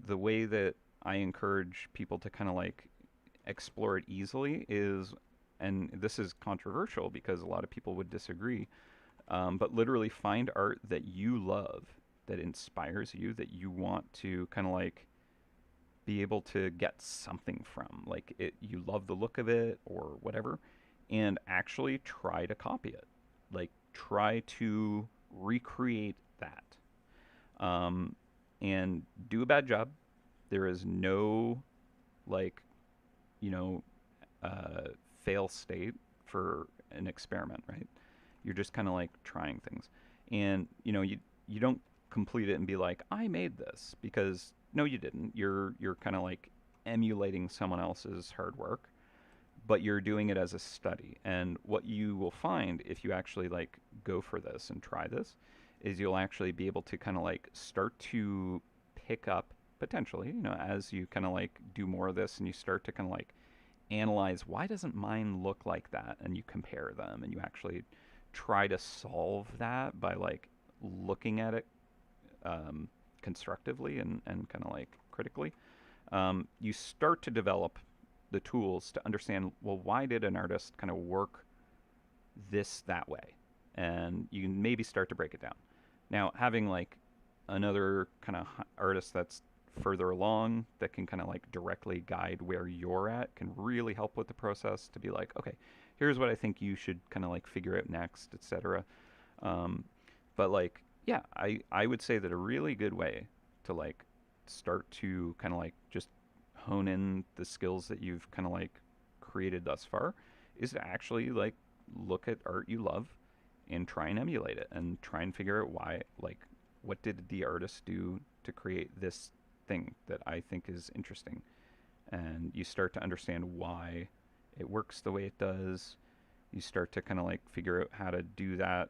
the way that I encourage people to kind of like explore it easily is, and this is controversial because a lot of people would disagree, but literally find art that you love, that inspires you, that you want to kind of like be able to get something from. Like you love the look of it or whatever, and actually try to copy it. Like try to recreate that, um, and do a bad job. There is no like you know uh, fail state for an experiment, right? You're just kind of like trying things, and you don't complete it and be like, I made this, because no, you didn't. You're kind of like emulating someone else's hard work, but you're doing it as a study. And what you will find if you actually like go for this and try this is you'll actually be able to kind of like start to pick up potentially, as you kind of like do more of this and you start to kind of like analyze, why doesn't mine look like that, and you compare them and you actually try to solve that by like looking at it constructively and kind of like critically. You start to develop the tools to understand, well, why did an artist kind of work this that way, and you can maybe start to break it down. Now, having like another kind of artist that's further along that can kind of like directly guide where you're at can really help with the process to be like, okay, here's what I think you should kind of like figure out next, etc. um, but like, yeah, I would say that a really good way to like start to kind of like just hone in the skills that you've kind of like created thus far is to actually like look at art you love and try and emulate it and try and figure out why, like, what did the artist do to create this thing that I think is interesting. And you start to understand why it works the way it does. You start to kind of like figure out how to do that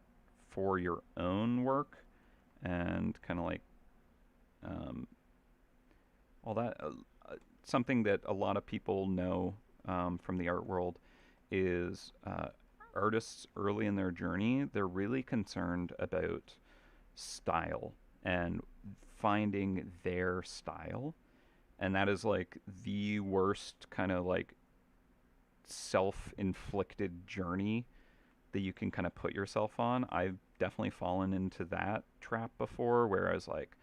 for your own work, and kind of like um, all that. Something that a lot of people know from the art world is artists early in their journey, they're really concerned about style and finding their style. And that is like the worst kind of like self inflicted journey that you can kind of put yourself on. I've definitely fallen into that trap before where I was like,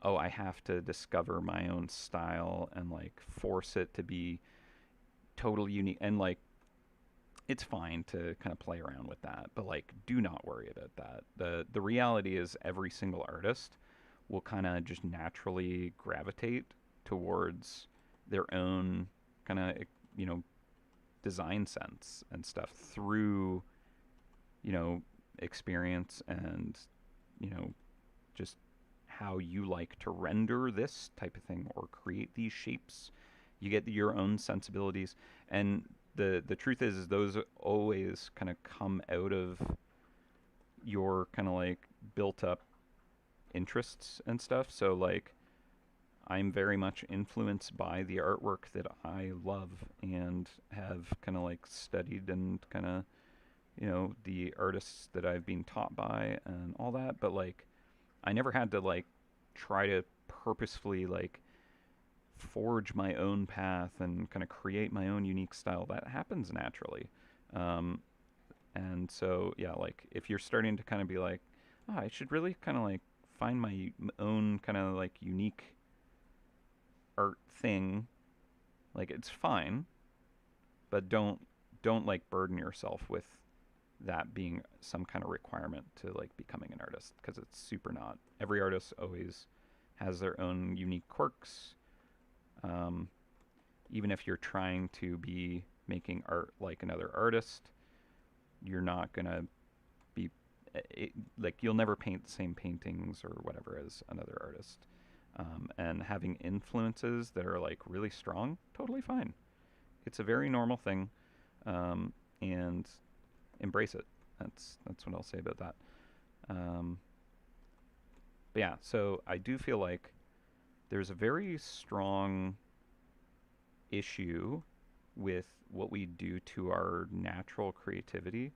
oh, I have to discover my own style and like force it to be totally unique. And like, it's fine to kind of play around with that, but like, do not worry about that. The reality is every single artist will kind of just naturally gravitate towards their own kind of design sense and stuff through experience and you know just how you like to render this type of thing or create these shapes. You get your own sensibilities, and the truth is those always kind of come out of your kind of like built up interests and stuff. So like, I'm very much influenced by the artwork that I love and have kind of like studied, and kind of the artists that I've been taught by and all that. But like, I never had to like try to purposefully like forge my own path and kind of create my own unique style. That happens naturally. Um, and so, yeah, like if you're starting to kind of be like, oh, I should really kind of like find my own kind of like unique art thing, like it's fine, but don't like burden yourself with that being some kind of requirement to like becoming an artist, because it's super not. Every artist always has their own unique quirks. Um, Even if you're trying to be making art like another artist, you're not gonna be like, you'll never paint the same paintings or whatever as another artist. And having influences that are like really strong, totally fine. It's a very normal thing, and embrace it. That's what I'll say about that. Um, but yeah, so I do feel like there's a very strong issue with what we do to our natural creativity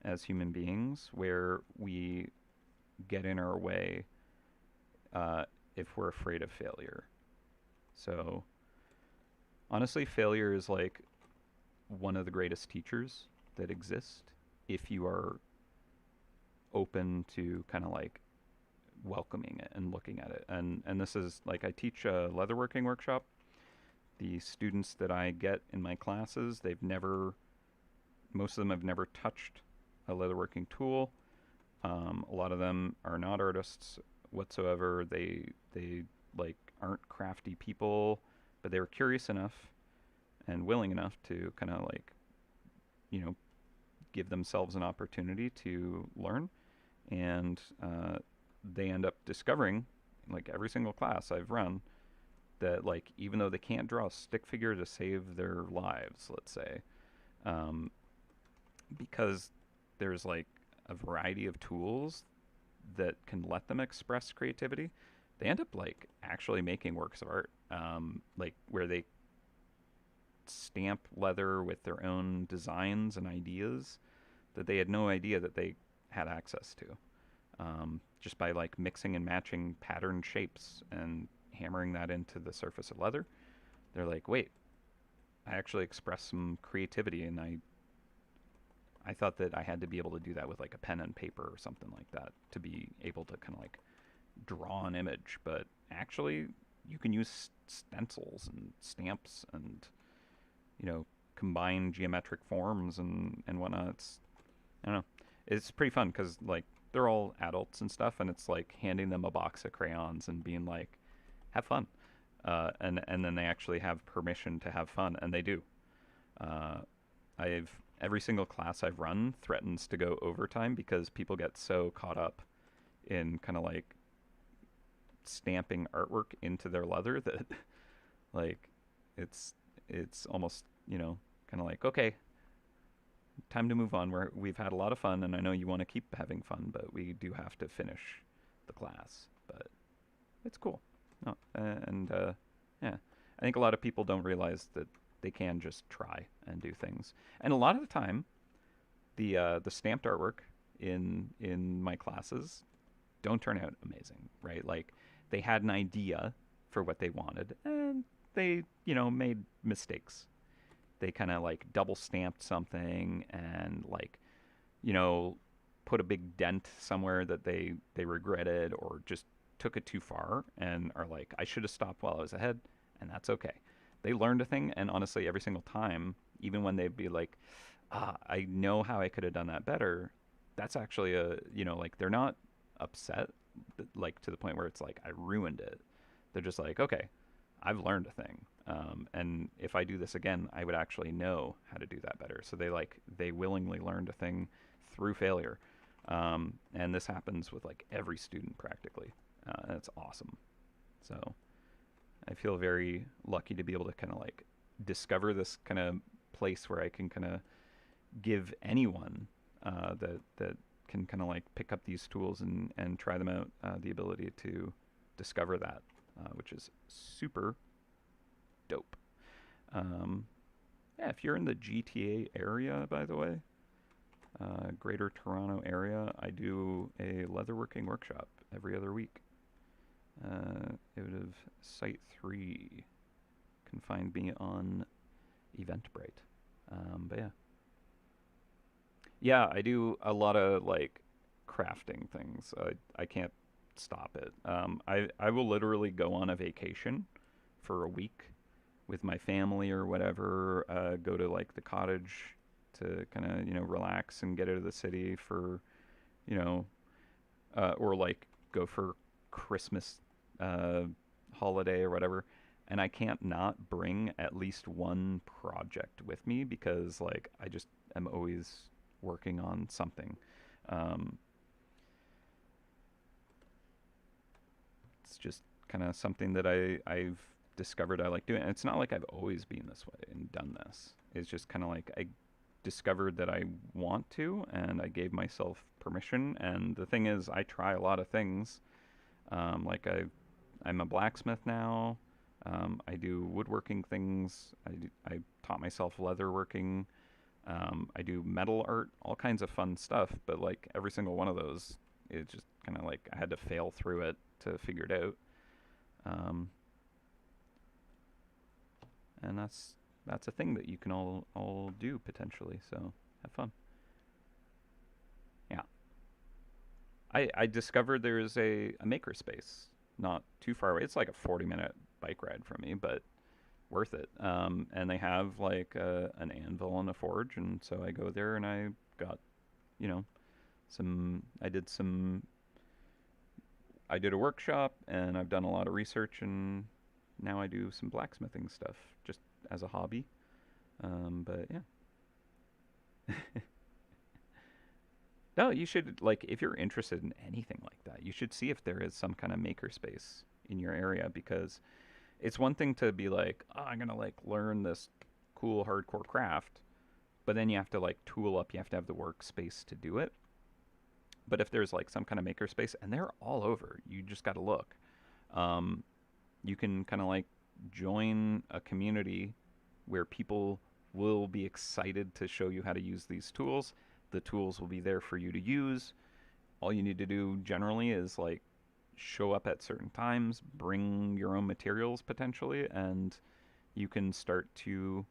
as human beings, where we get in our way if we're afraid of failure. So honestly, failure is like one of the greatest teachers that exist if you are open to kind of like welcoming it and looking at it. And this is like, I teach a leatherworking workshop. The students that I get in my classes, they've never most of them have never touched a leatherworking tool. A lot of them are not artists whatsoever. They like aren't crafty people, but they were curious enough and willing enough to kind of like, you know, give themselves an opportunity to learn. And they end up discovering, like every single class I've run, that like even though they can't draw a stick figure to save their lives, let's say, um, because there's like a variety of tools that can let them express creativity, they end up like actually making works of art, like where they stamp leather with their own designs and ideas that they had no idea that they had access to, just by like mixing and matching pattern shapes and hammering that into the surface of leather. They're like, wait, I actually express some creativity, and I thought that I had to be able to do that with like a pen and paper or something like that to be able to kind of like draw an image, but actually you can use stencils and stamps and, you know, combine geometric forms and whatnot. I don't know. It's pretty fun because like they're all adults and stuff, and it's like handing them a box of crayons and being like, "Have fun," and then they actually have permission to have fun, and they do. Uh, I've every single class I've run threatens to go overtime because people get so caught up in kind of like stamping artwork into their leather that like it's it's almost, you know, kind of like, okay, time to move on. We've had a lot of fun, and I know you want to keep having fun, but we do have to finish the class. But it's cool. No, and yeah, I think a lot of people don't realize that they can just try and do things. And a lot of the time, the stamped artwork in my classes don't turn out amazing, right? Like they had an idea for what they wanted, and they, you know, made mistakes. They kind of like double stamped something and like, you know, put a big dent somewhere that they regretted, or just took it too far and are like, I should have stopped while I was ahead, and that's okay. They learned a thing, and honestly, every single time, even when they'd be like, I know how I could have done that better, that's actually a, you know, like they're not upset, like to the point where it's like I ruined it. They're just like, okay, I've learned a thing, and if I do this again, I would actually know how to do that better. So they willingly learned a thing through failure, and this happens with like every student practically, and it's awesome. So I feel very lucky to be able to kind of like discover this kind of place where I can kind of give anyone that can kind of like pick up these tools and try them out, the ability to discover that, which is super dope. Um, yeah, if you're in the GTA area, by the way, Greater Toronto area, I do a leatherworking workshop every other week. It would have Site 3 can find me on Eventbrite. But yeah. Yeah, I do a lot of like crafting things. I can't stop it. I will literally go on a vacation for a week with my family or whatever. Go to like the cottage to kind of, you know, relax and get out of the city for, you know, or like go for Christmas uh, holiday or whatever. And I can't not bring at least one project with me because like I just am always working on something. Um, it's just kind of something that I've discovered I like doing. And it's not like I've always been this way and done this. It's just kind of like I discovered that I want to, and I gave myself permission. And the thing is, I try a lot of things. Like I'm a blacksmith now. I do woodworking things. I taught myself leatherworking. I do metal art, all kinds of fun stuff. But like every single one of those, it's just kind of like I had to fail through it to figure it out. Um, and that's a thing that you can all do potentially. So have fun. Yeah, I discovered there is a makerspace not too far away. It's like a 40-minute bike ride from me, but worth it. And they have like an anvil and a forge, and so I go there and I got, you know, I did some I did a workshop and I've done a lot of research and now I do some blacksmithing stuff just as a hobby. But yeah. No, you should like if you're interested in anything like that, you should see if there is some kind of makerspace in your area because it's one thing to be like, oh, I'm gonna like learn this cool hardcore craft, but then you have to like tool up, you have to have the workspace to do it. But if there's like some kind of makerspace, and they're all over, you just got to look. Um, you can kind of like join a community where people will be excited to show you how to use these tools. The tools will be there for you to use. All you need to do generally is like show up at certain times, bring your own materials potentially, and you can start to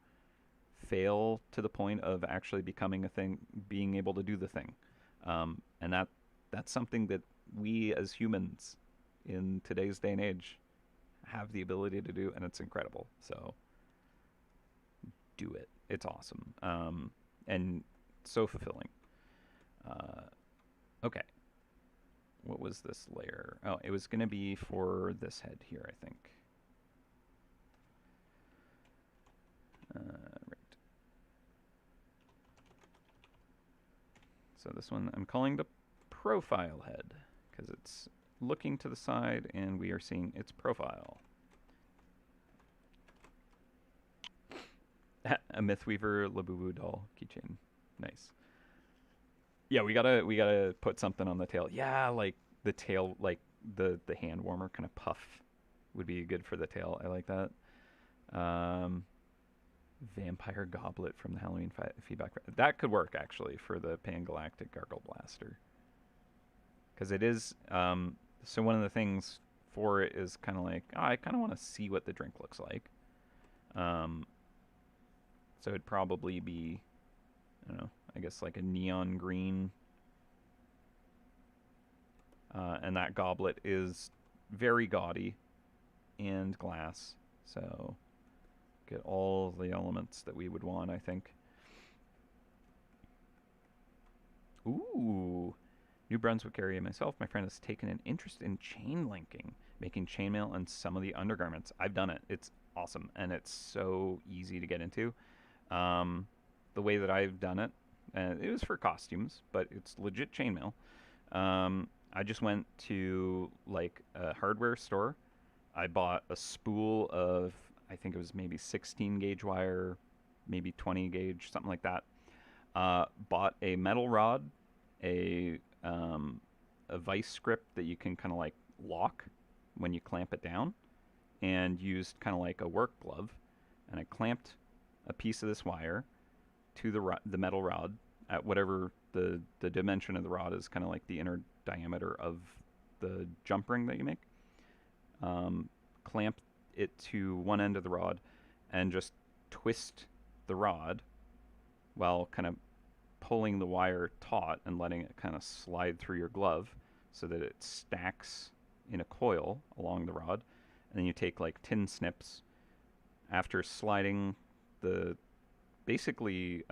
fail to the point of actually becoming a thing, being able to do the thing. And that's something that we as humans in today's day and age have the ability to do, and it's incredible. So do it. It's awesome, and so fulfilling. Uh, okay, what was this layer? Oh, it was going to be for this head here, I think. Right. So this one I'm calling the profile head because it's looking to the side and we are seeing its profile. A Mythweaver Labubu doll keychain. Nice. Yeah, we gotta put something on the tail. Yeah, like the tail, like the hand warmer kind of puff would be good for the tail. I like that. Um, Vampire Goblet from the Halloween feedback. That could work actually for the Pangalactic Gargle Blaster because it is. So one of the things for it is kind of like oh, I kind of want to see what the drink looks like. Um, so it'd probably be I don't know. I guess like a neon green. And that goblet is very gaudy and glass. So get all the elements that we would want, I think. Ooh. New Brunswick area myself, my friend has taken an interest in chain linking, making chainmail and some of the undergarments. I've done it. It's awesome and it's so easy to get into. The way that I've done it, it was for costumes, but it's legit chainmail. I just went to like a hardware store. I bought a spool of, I think it was maybe 16 gauge wire, maybe 20 gauge, something like that. Bought a metal rod, a a vice grip that you can kind of like lock when you clamp it down, and used kind of like a work glove, and I clamped a piece of this wire to the metal rod at whatever the dimension of the rod is, kind of like the inner diameter of the jump ring that you make. Clamp it to one end of the rod and just twist the rod while kind of pulling the wire taut and letting it kind of slide through your glove so that it stacks in a coil along the rod. And then you take like tin snips after sliding the basically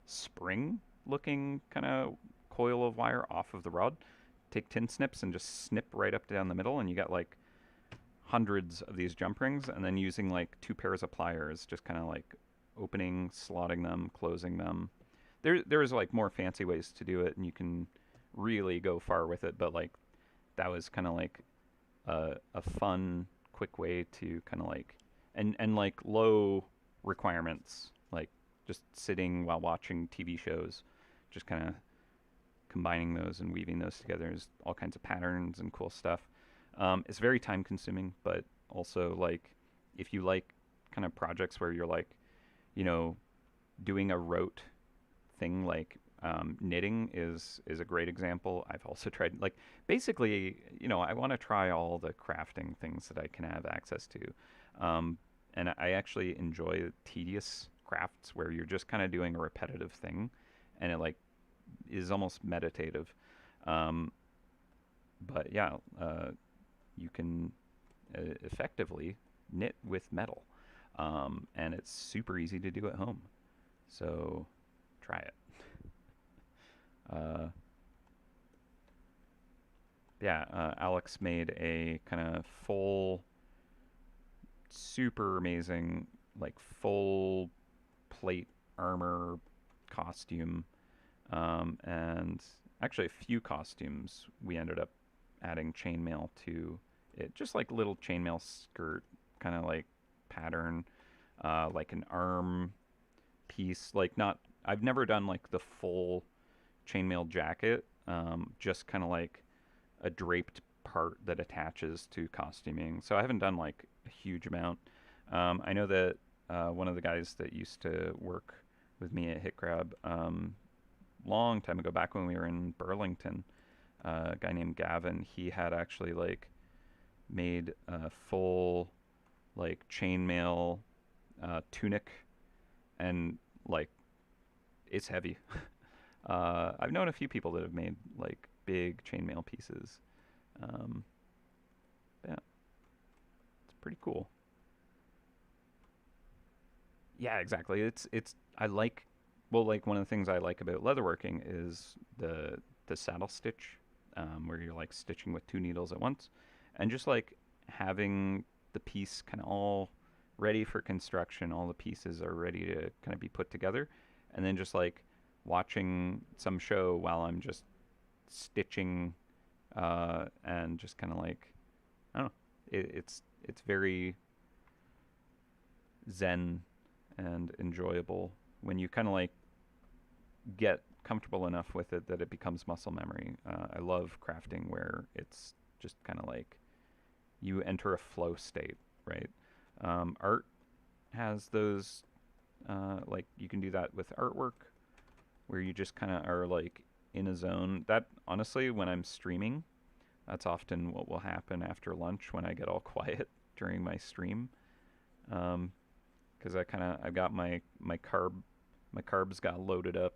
spring looking kind of coil of wire off of the rod. Take tin snips and just snip right up down the middle, and you got like hundreds of these jump rings, and then using like two pairs of pliers, just kind of like opening, slotting them, closing them. There's like more fancy ways to do it, and you can really go far with it. But like that was kind of like a fun, quick way to kind of like and like low requirements, like just sitting while watching TV shows, just kind of combining those and weaving those together. There's all kinds of patterns and cool stuff. It's very time consuming, but also like if you like kind of projects where you're like, you know, doing a rote thing like knitting is a great example. I've also tried like basically, you know, I want to try all the crafting things that I can have access to, and I actually enjoy tedious crafts where you're just kind of doing a repetitive thing, and it like is almost meditative. Um, but yeah, you can effectively knit with metal, and it's super easy to do at home. So try it. Yeah, Alex made a kind of full, super amazing, like full plate armor costume, and actually a few costumes we ended up adding chainmail to it, just like little chainmail skirt kind of like pattern, like an arm piece. Like not, I've never done like the full chainmail jacket, just kind of like a draped part that attaches to costuming. So I haven't done like a huge amount. I know that one of the guys that used to work with me at HitGrab, long time ago, back when we were in Burlington, a guy named Gavin, he had actually like made a full like chainmail tunic, and like it's heavy. I've known a few people that have made like big chainmail pieces. Um, yeah, it's pretty cool. Yeah, exactly. It's I like, well, like one of the things I like about leatherworking is the saddle stitch, where you're like stitching with two needles at once, and just like having the piece kind of all ready for construction. All the pieces are ready to kind of be put together, and then just like watching some show while I'm just stitching, and just kind of like, I don't know. It's very zen and enjoyable when you kind of like get comfortable enough with it that it becomes muscle memory. I love crafting where it's just kind of like you enter a flow state, right? Art has those, like you can do that with artwork where you just kind of are like in a zone. That honestly, when I'm streaming, that's often what will happen after lunch when I get all quiet during my stream. Because I've got my carbs got loaded up,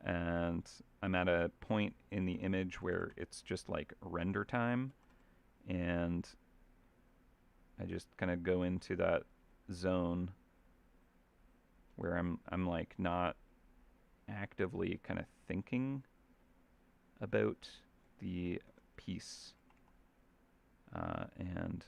and I'm at a point in the image where it's just like render time, and I just kind of go into that zone where I'm like not actively kind of thinking about the piece, and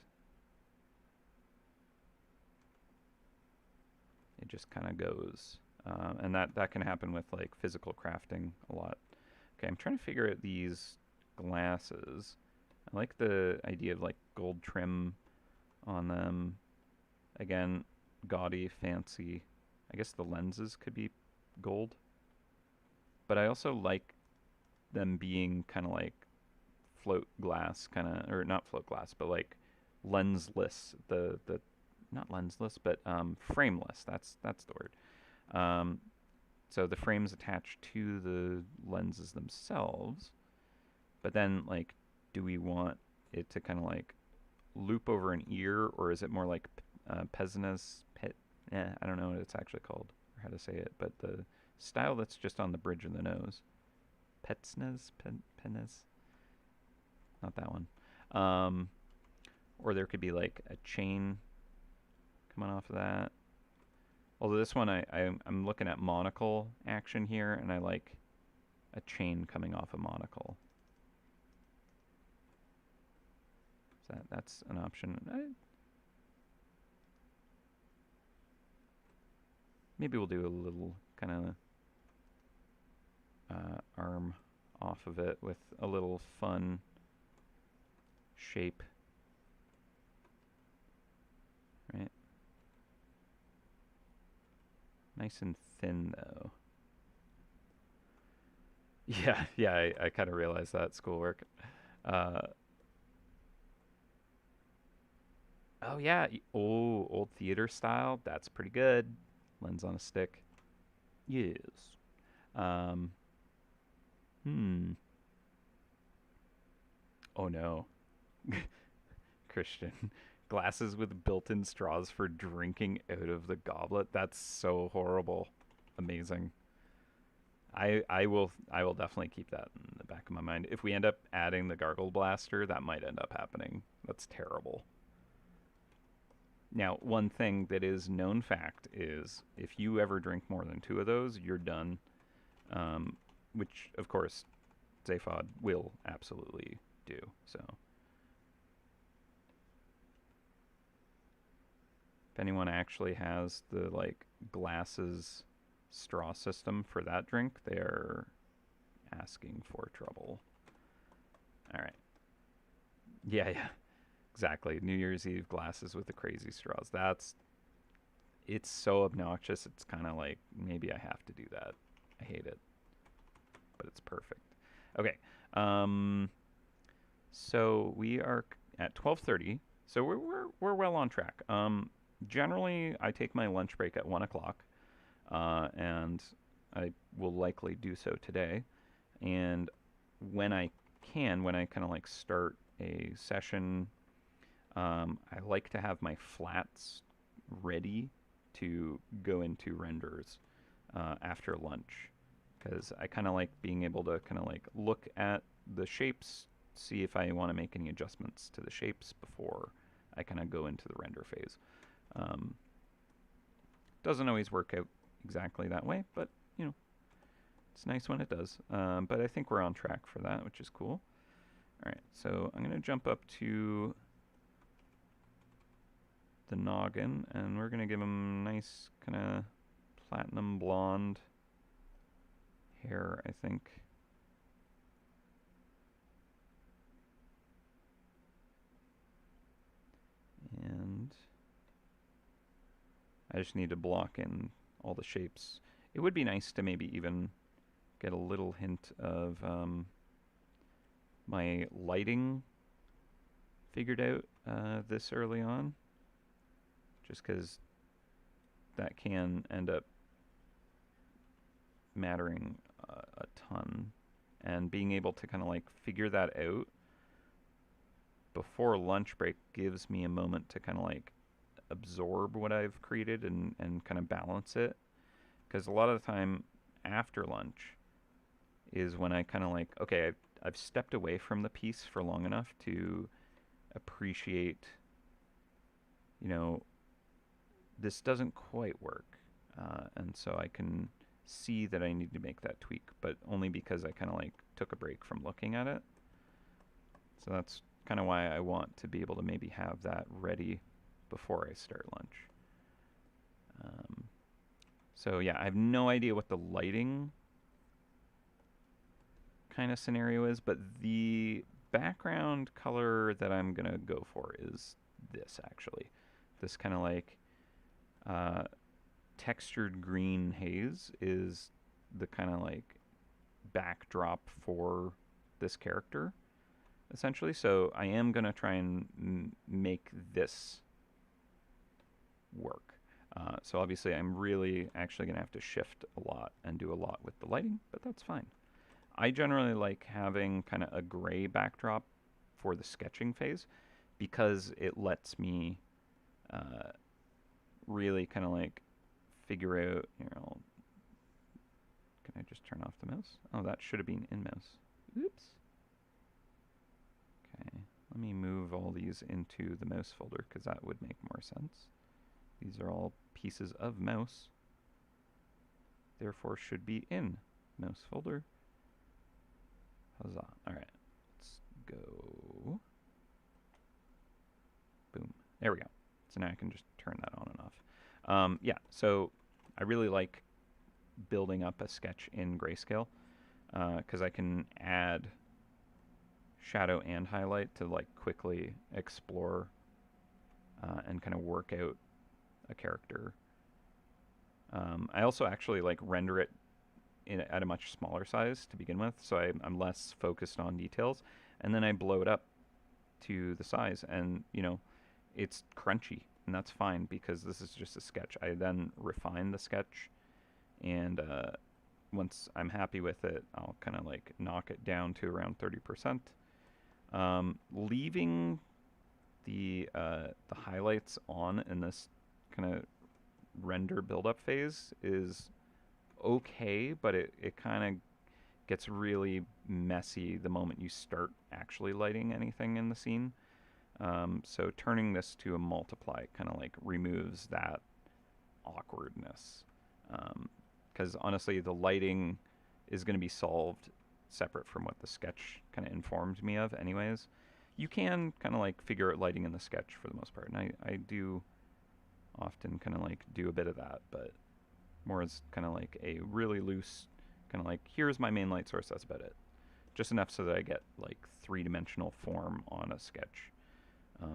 it just kind of goes. And that can happen with like physical crafting a lot. Okay, I'm trying to figure out these glasses. I like the idea of like gold trim on them. Again, gaudy, fancy. I guess the lenses could be gold. But I also like them being kind of like float glass, kind of, or not float glass, but like lensless. The not lensless, but frameless. That's the word. Um, so the frame's attached to the lenses themselves, but then like, do we want it to kind of like loop over an ear, or is it more like Pesna's pet? I don't know what it's actually called or how to say it, but the style that's just on the bridge of the nose, Petsna's, Penas, not that one. Um, or there could be like a chain coming off of that. Although this one, I'm looking at monocle action here, and I like a chain coming off a monocle. So that's an option. Maybe we'll do a little kind of arm off of it with a little fun shape, right? Nice and thin though. Yeah, yeah, I kind of realized that schoolwork. Uh, oh yeah, oh, old theater style. That's pretty good. Lens on a stick. Yes. Um, hmm. Oh no, Christian. Glasses with built-in straws for drinking out of the goblet. That's so horrible. Amazing. I will definitely keep that in the back of my mind. If we end up adding the gargle blaster, that might end up happening. That's terrible. Now, one thing that is known fact is if you ever drink more than two of those, you're done. Which, of course, Zaphod will absolutely do. So if anyone actually has the like glasses straw system for that drink, they're asking for trouble. All right. Yeah, yeah. Exactly. New Year's Eve glasses with the crazy straws. It's so obnoxious. It's kind of like maybe I have to do that. I hate it, but it's perfect. Okay. Um so we are at 12:30. So we're well on track. Generally I take my lunch break at 1 o'clock. And I will likely do so today. And when I when I kind of like start a session, I like to have my flats ready to go into renders after lunch because I kind of like being able to kind of like look at the shapes, see if I want to make any adjustments to the shapes before I kind of go into the render phase. Um, doesn't always work out exactly that way, but you know, it's nice when it does. But I think we're on track for that, which is cool. All right, so I'm going to jump up to the noggin, and we're going to give him nice kind of platinum blonde hair, I think. And I just need to block in all the shapes. It would be nice to maybe even get a little hint of my lighting figured out this early on, just because that can end up mattering a ton. And being able to kind of like figure that out before lunch break gives me a moment to kind of like absorb what I've created and kind of balance it. Because a lot of the time after lunch is when I kind of like, okay, I've stepped away from the piece for long enough to appreciate, you know, this doesn't quite work. And so I can see that I need to make that tweak, but only because I kind of like took a break from looking at it. So that's kind of why I want to be able to maybe have that ready before I start lunch. So yeah, I have no idea what the lighting kind of scenario is, but the background color that I'm gonna go for is this actually. This kind of like textured green haze is the kind of like backdrop for this character essentially. So I am gonna try and make this work. So obviously I'm really actually gonna have to shift a lot and do a lot with the lighting, but that's fine. I generally like having kind of a gray backdrop for the sketching phase because it lets me really kind of like figure out, can I just turn off the mouse? Oh, that should have been in mouse. Oops. Okay, let me move all these into the mouse folder because that would make more sense. These are all pieces of mouse, therefore should be in mouse folder. Huzzah. All right, let's go. Boom. There we go. So now I can just turn that on and off. Yeah, so I really like building up a sketch in grayscale because I can add shadow and highlight to like quickly explore and kind of work out a character. I also actually like render it at a much smaller size to begin with, so I'm less focused on details, and then I blow it up to the size, and it's crunchy, and that's fine because this is just a sketch. I then refine the sketch, and once I'm happy with it, I'll kind of like knock it down to around 30%. Leaving the highlights on in this kind of render build-up phase is okay, but it kind of gets really messy the moment you start actually lighting anything in the scene. So turning this to a multiply kind of like removes that awkwardness. Because honestly, the lighting is going to be solved separate from what the sketch kind of informed me of anyways. You can kind of like figure out lighting in the sketch for the most part, and I do often kind of like do a bit of that, but more as kind of like a really loose, kind of like, here's my main light source, that's about it. Just enough so that I get like three-dimensional form on a sketch.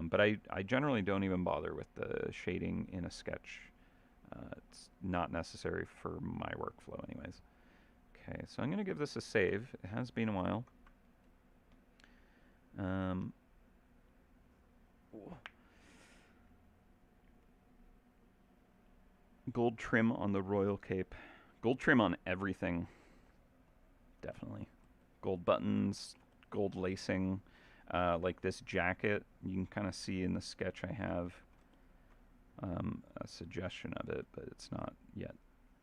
But I generally don't even bother with the shading in a sketch. It's not necessary for my workflow anyways. Okay, so I'm going to give this a save. It has been a while. Gold trim on the royal cape. Gold trim on everything. Definitely. Gold buttons, gold lacing. Like this jacket, you can kind of see in the sketch I have a suggestion of it, but it's not yet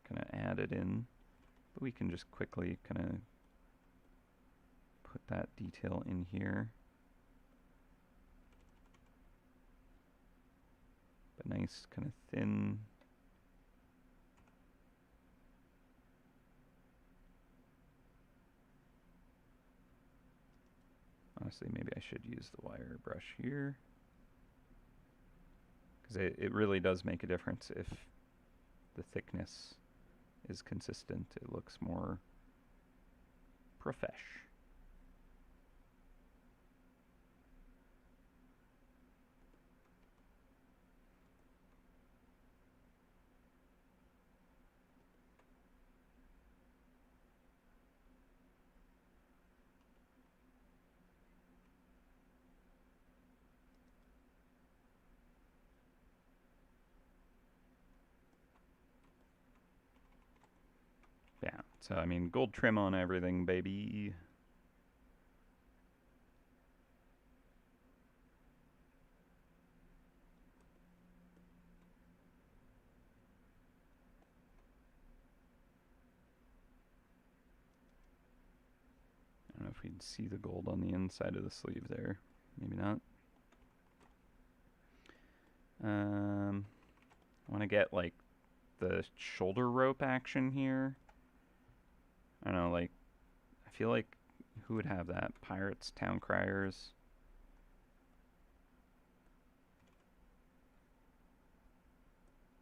kind of added in. But we can just quickly kind of put that detail in here. But nice kind of thin. Honestly, maybe I should use the wire brush here, because it really does make a difference if the thickness is consistent. It looks more profesh. Yeah, so I mean, gold trim on everything, baby. I don't know if we'd see the gold on the inside of the sleeve there. Maybe not. I want to get like the shoulder rope action here. I don't know, like, I feel like who would have that? Pirates, Town Criers.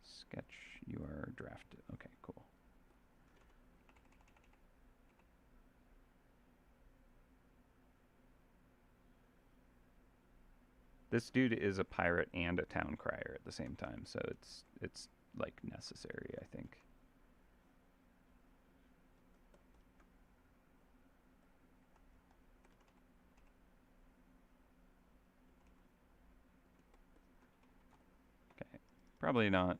Sketch, you are drafted. Okay, cool. This dude is a pirate and a town crier at the same time, so it's like necessary, I think. Okay, probably not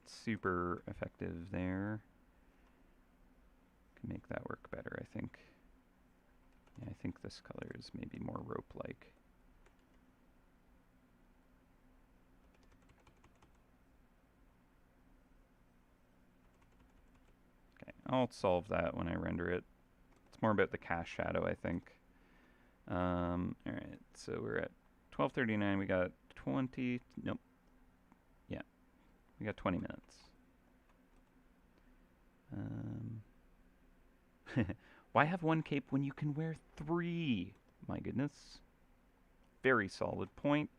super effective there. Can make that work better, I think. Yeah, I think this color is maybe more rope-like. Okay, I'll solve that when I render it. It's more about the cast shadow, I think. Alright, so we're at 12:39. We got 20. Nope. Yeah, we got 20 minutes. Why have one cape when you can wear 3? My goodness. Very solid point.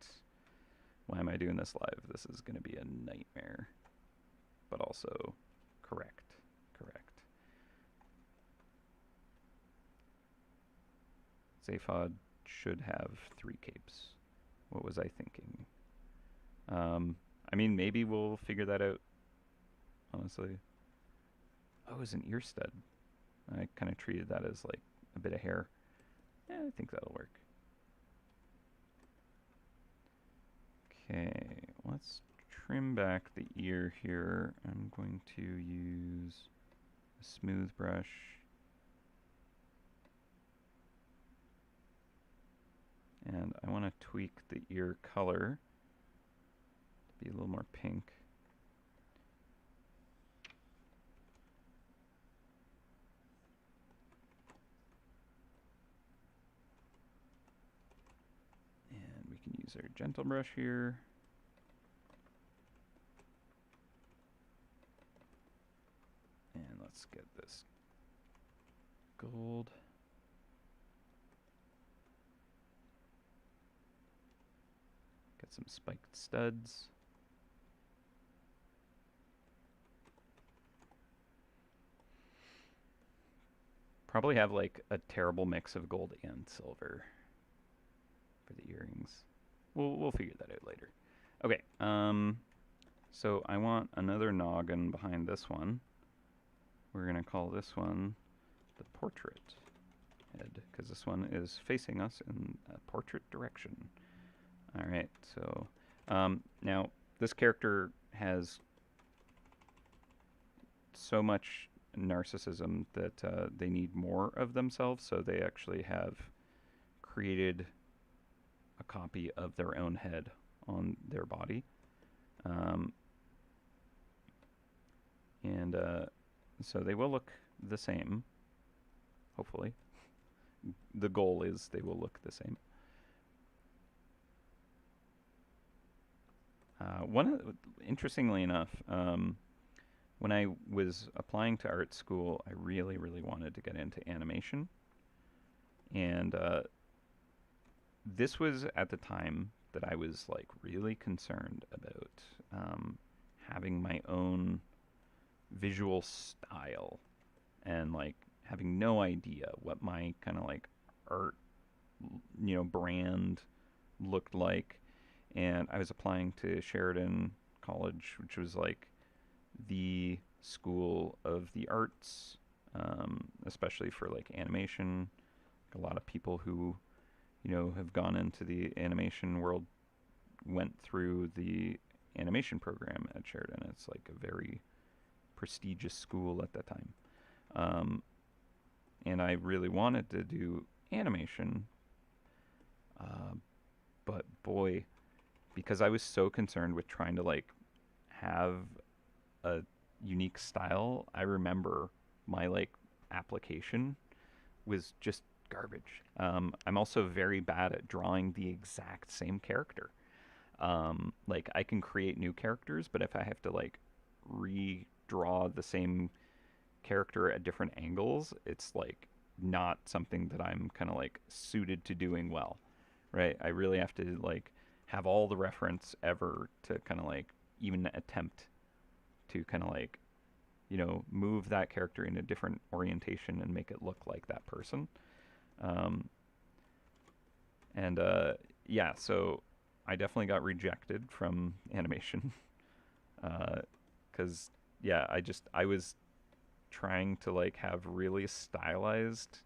Why am I doing this live? This is going to be a nightmare. But also correct. Correct. Zaphod should have 3 capes. What was I thinking? I mean, maybe we'll figure that out, honestly. Oh, it was an ear stud. I kind of treated that as like a bit of hair. Yeah, I think that'll work. Okay, let's trim back the ear here. I'm going to use a smooth brush. And I want to tweak the ear color to be a little more pink. And we can use our gentle brush here. And let's get this gold. Get some spiked studs. Probably have like a terrible mix of gold and silver for the earrings. We'll figure that out later. Okay. So I want another noggin behind this one. We're gonna call this one the portrait head because this one is facing us in a portrait direction. All right. So now this character has so much narcissism that they need more of themselves, so they actually have created a copy of their own head on their body. And so they will look the same, hopefully. The goal is they will look the same. Interestingly enough, when I was applying to art school, I really, really wanted to get into animation. And this was at the time that I was like really concerned about having my own visual style and like having no idea what my kind of like art, brand looked like. And I was applying to Sheridan College, which was like the school of the arts, especially for like animation. A lot of people who, have gone into the animation world went through the animation program at Sheridan. It's like a very prestigious school at that time. And I really wanted to do animation, but boy, because I was so concerned with trying to like have a unique style, I remember my like application was just garbage. I'm also very bad at drawing the exact same character. Like I can create new characters, but if I have to like redraw the same character at different angles, it's like not something that I'm kind of like suited to doing well, right? I really have to like have all the reference ever to kind of like even attempt to kind of like move that character in a different orientation and make it look like that person. Um, and yeah, so I definitely got rejected from animation because yeah, I was trying to like have really stylized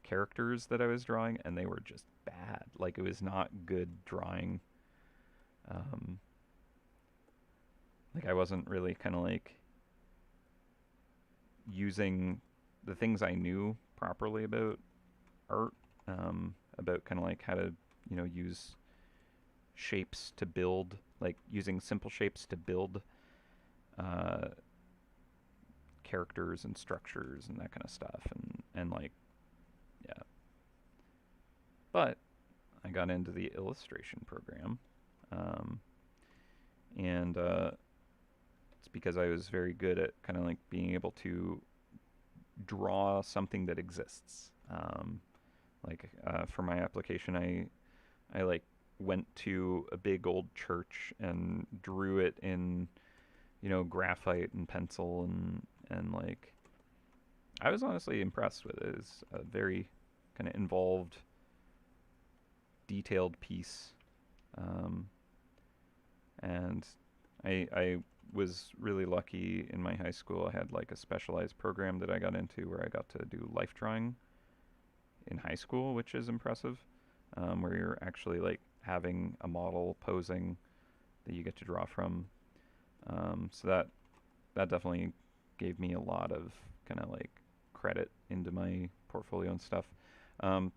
characters that I was drawing, and they were just bad. Like it was not good drawing. Um, like I wasn't really kind of like using the things I knew properly about art, about kind of like how to use shapes to build, like using simple shapes to build uh, characters and structures and that kind of stuff, and like yeah. But I got into the illustration program, um, and it's because I was very good at kind of like being able to draw something that exists. For my application, I like went to a big old church and drew it in graphite and pencil, and like I was honestly impressed with it. It's a very kind of involved, detailed piece, and I was really lucky in my high school. I had like a specialized program that I got into where I got to do life drawing in high school, which is impressive. Where you're actually like having a model posing that you get to draw from. So that definitely gave me a lot of kind of like credit into my portfolio and stuff.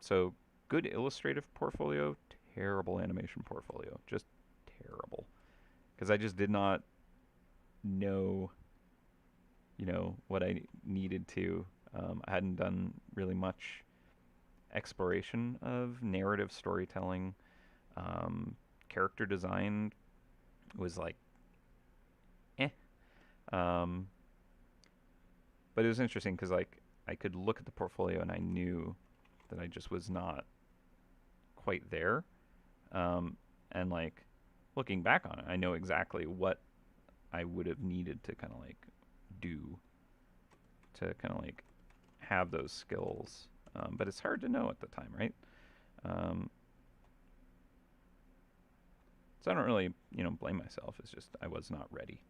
So good illustrative portfolio, terrible animation portfolio, just terrible. Because I just did not know, what I needed to. I hadn't done really much exploration of narrative storytelling. Character design was like, eh. Um, but it was interesting because like I could look at the portfolio and I knew that I just was not quite there. And like looking back on it, I know exactly what I would have needed to kind of like do to kind of like have those skills. But it's hard to know at the time, right? Um, so I don't really, blame myself. It's just I was not ready.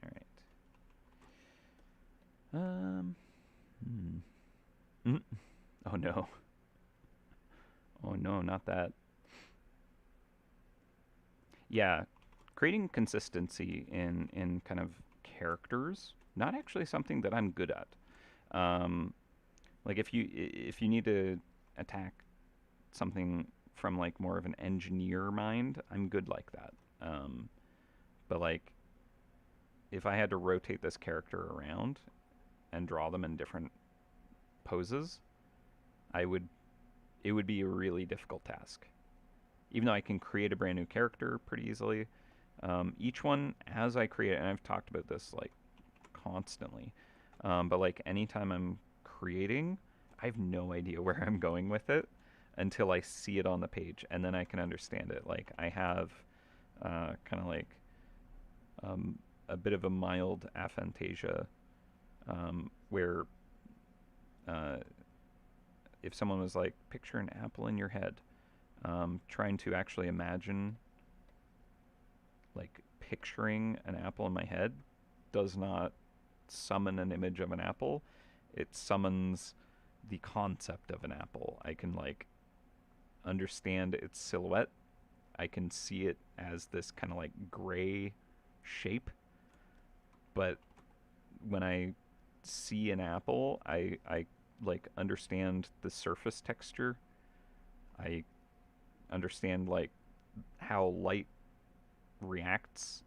All right. Hmm. Mm. Oh no. Oh no, not that. Yeah, creating consistency in kind of characters, not actually something that I'm good at. Um, like if you need to attack something from like more of an engineer mind, I'm good like that. But like if I had to rotate this character around and draw them in different poses, I would it would be a really difficult task. Even though I can create a brand new character pretty easily, each one as I create it, and I've talked about this like constantly, but like anytime I'm creating, I have no idea where I'm going with it until I see it on the page, and then I can understand it. Like I have kind of like a bit of a mild aphantasia, where uh, if someone was like, picture an apple in your head, trying to actually imagine, like picturing an apple in my head does not summon an image of an apple. It summons the concept of an apple. I can like understand its silhouette. I can see it as this kind of like gray shape. But when I see an apple, I like understand the surface texture. I understand like how light reacts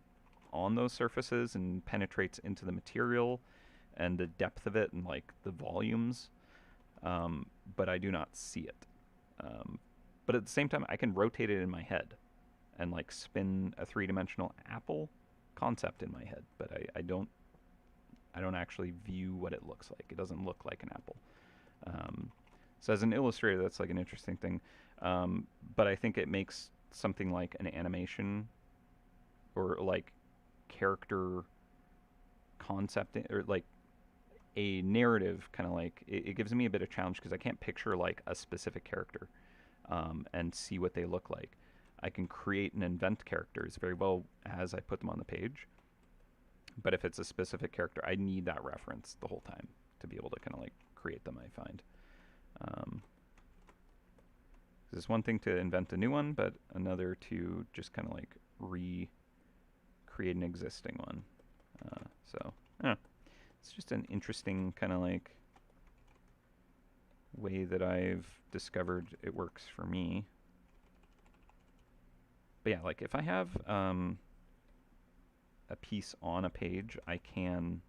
on those surfaces and penetrates into the material and the depth of it and like the volumes. But I do not see it. Um, but at the same time, I can rotate it in my head and like spin a three-dimensional apple concept in my head. But I don't actually view what it looks like. It doesn't look like an apple. Um, so as an illustrator, that's like an interesting thing. But I think it makes something like an animation or like character concept or like a narrative kind of like it gives me a bit of challenge because I can't picture like a specific character and see what they look like. I can create and invent characters very well as I put them on the page, but if it's a specific character, I need that reference the whole time to be able to kind of like create them. I find it's one thing to invent a new one, but another to just kind of like recreate an existing one. So yeah, it's just an interesting kind of like way that I've discovered it works for me. But yeah, like if I have a piece on a page, I can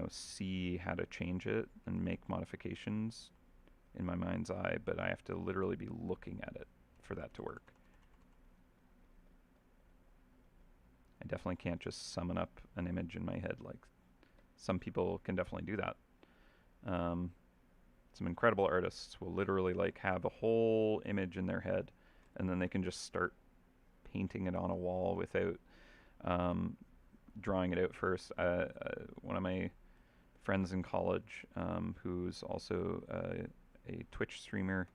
see how to change it and make modifications in my mind's eye, but I have to literally be looking at it for that to work. I definitely can't just summon up an image in my head. Like some people can definitely do that. Some incredible artists will literally like have a whole image in their head, and then they can just start painting it on a wall without drawing it out first. One of my friends in college, who's also a Twitch streamer,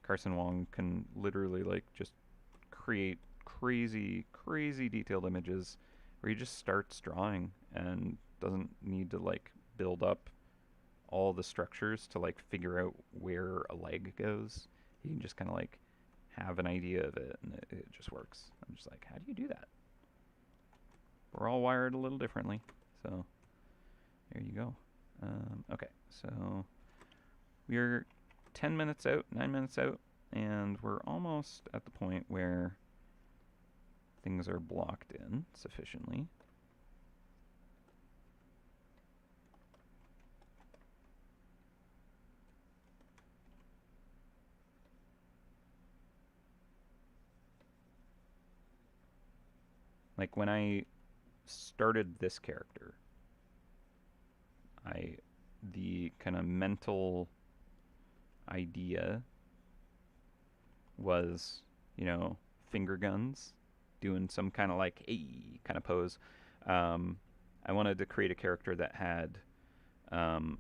Carson Wong, can literally like just create crazy detailed images where he just starts drawing and doesn't need to like build up all the structures to like figure out where a leg goes. He can just kind of like have an idea of it, and it just works. I'm just like, how do you do that? We're all wired a little differently, so there you go. Okay, so we're 10 minutes out, 9 minutes out, and we're almost at the point where things are blocked in sufficiently. Like when I started this character, I the kind of mental idea was, finger guns, doing some kind of like hey kind of pose. Um, I wanted to create a character that had um,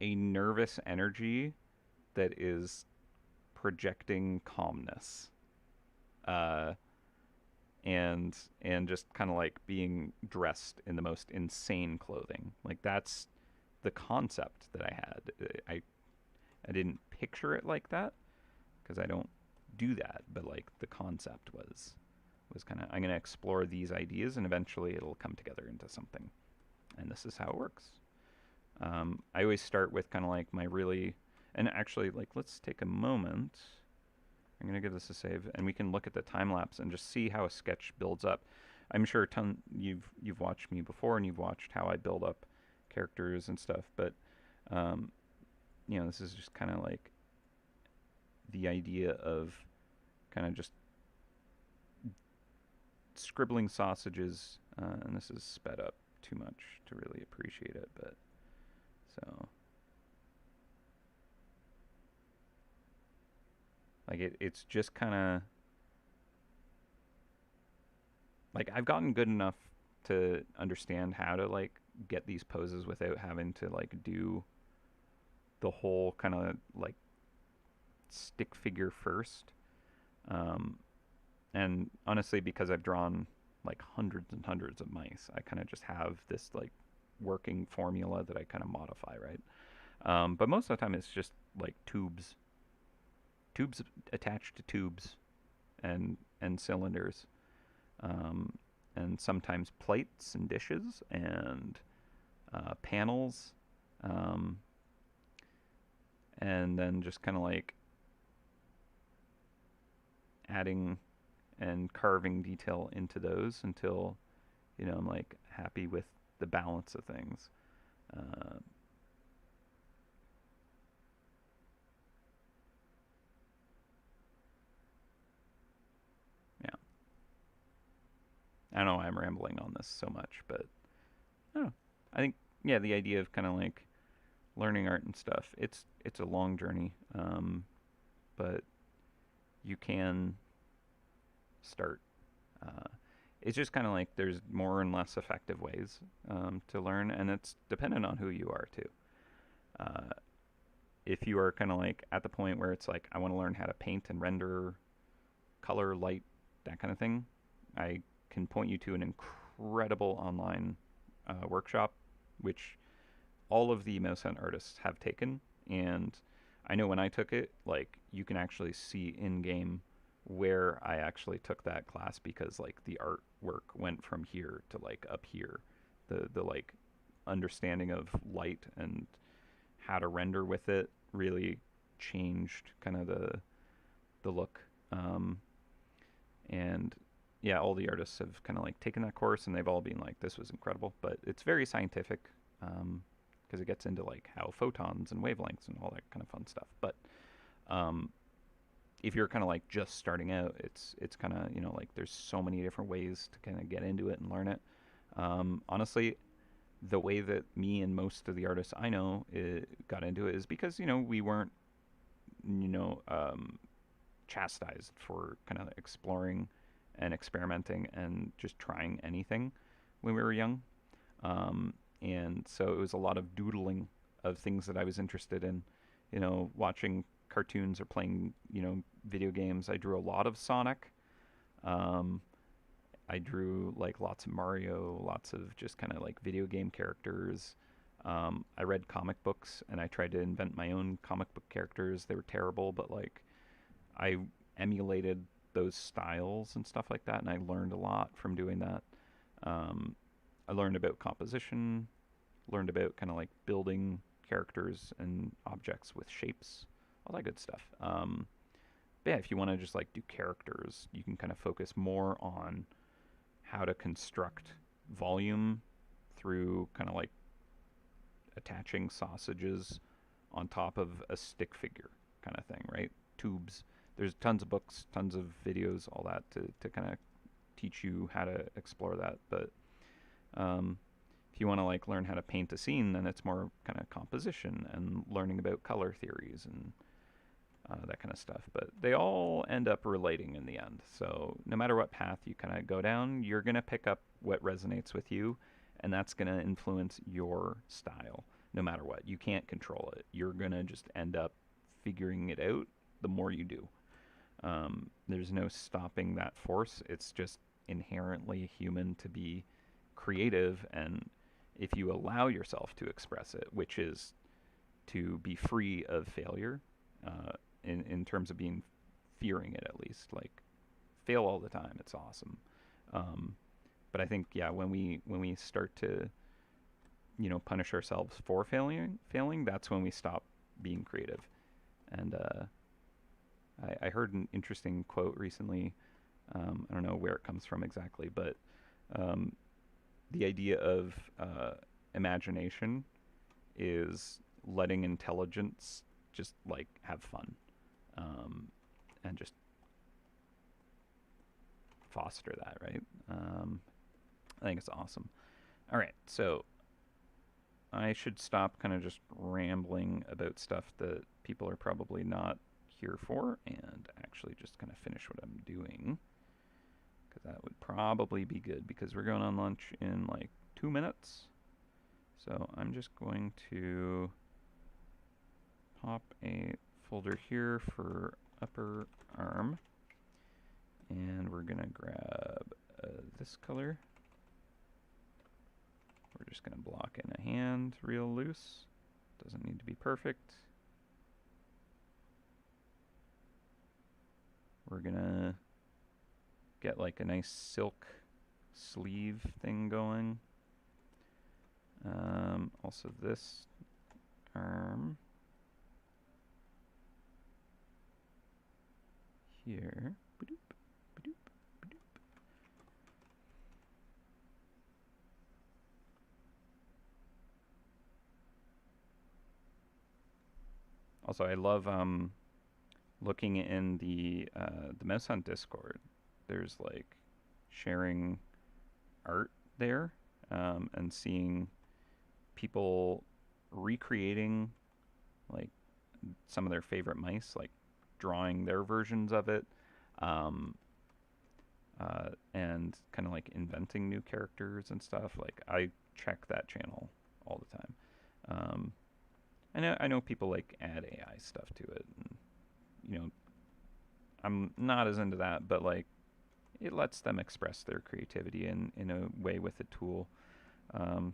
a nervous energy that is projecting calmness, uh, and just kind of like being dressed in the most insane clothing. Like that's the concept that I had. I didn't picture it like that because I don't do that, but like the concept was kind of I'm going to explore these ideas and eventually it'll come together into something. And this is how it works. I always start with kind of like my really, and actually like let's take a moment. I'm going to give this a save and we can look at the time lapse and just see how a sketch builds up. I'm sure you've watched me before and you've watched how I build up characters and stuff, but um, this is just kind of like the idea of kind of just scribbling sausages, and this is sped up too much to really appreciate it, but so like it's just kind of like I've gotten good enough to understand how to like get these poses without having to like do the whole kind of like stick figure first. Um, and honestly, because I've drawn like hundreds and hundreds of mice, I kind of just have this like working formula that I kind of modify, right? But most of the time, it's just like tubes attached to tubes and cylinders, um, and sometimes plates and dishes and panels, um, and then just kind of like adding and carving detail into those until I'm like happy with the balance of things. Uh, yeah, I don't know why I'm rambling on this so much, but I don't know. I think yeah, the idea of kind of like learning art and stuff. It's a long journey, but you can start. Uh, it's just kind of like there's more and less effective ways to learn, and it's dependent on who you are too. Uh, if you are kind of like at the point where it's like I want to learn how to paint and render, color, light, that kind of thing, I can point you to an incredible online workshop, which all of the MouseHunt artists have taken, and I know when I took it, like you can actually see in game where I actually took that class because like the artwork went from here to like up here. The like understanding of light and how to render with it really changed kind of the look. And yeah, all the artists have kind of like taken that course and they've all been like, this was incredible. But it's very scientific because it gets into like how photons and wavelengths and all that kind of fun stuff. But um, if you're kind of like just starting out, it's kind of like there's so many different ways to kind of get into it and learn it. Honestly, the way that me and most of the artists I know got into it is because we weren't you know um, chastised for kind of exploring and experimenting and just trying anything when we were young. And so it was a lot of doodling of things that I was interested in, watching cartoons or playing, video games. I drew a lot of Sonic. Um, I drew like lots of Mario, lots of just kind of like video game characters. I read comic books and I tried to invent my own comic book characters. They were terrible, but like I emulated those styles and stuff like that, and I learned a lot from doing that. Um, I learned about composition, learned about kind of like building characters and objects with shapes, all that good stuff. But yeah, if you want to just like do characters, you can kind of focus more on how to construct volume through kind of like attaching sausages on top of a stick figure kind of thing, right? Tubes. There's tons of books, tons of videos, all that to kind of teach you how to explore that. But um, If you want to like learn how to paint a scene, then it's more kind of composition and learning about color theories and that kind of stuff. But they all end up relating in the end. So no matter what path you kind of go down, you're going to pick up what resonates with you, and that's going to influence your style no matter what. You can't control it. You're going to just end up figuring it out the more you do. There's no stopping that force. It's just inherently human to be creative, and if you allow yourself to express it, which is to be free of failure, in terms of being fearing it at least, like fail all the time. It's awesome. But I think yeah, when we start to punish ourselves for failing, that's when we stop being creative. And I heard an interesting quote recently. I don't know where it comes from exactly, but the idea of imagination is letting intelligence just like have fun, and just foster that, right? I think it's awesome. All right, so I should stop kind of just rambling about stuff that people are probably not here for and actually just kind of finish what I'm doing, because that would probably be good because we're going on lunch in like 2 minutes. So I'm just going to pop a folder here for upper arm, and we're gonna grab this color. We're just gonna block in a hand real loose. Doesn't need to be perfect. We're gonna get like a nice silk sleeve thing going. Also this arm here. Ba-doop, ba-doop, ba-doop. Also, I love looking in the MouseHunt Discord. There's like sharing art there, and seeing people recreating like some of their favorite mice, like drawing their versions of it, um, and kind of like inventing new characters and stuff. Like I check that channel all the time. I know people like add AI stuff to it, and I'm not as into that, but like it lets them express their creativity in a way with a tool.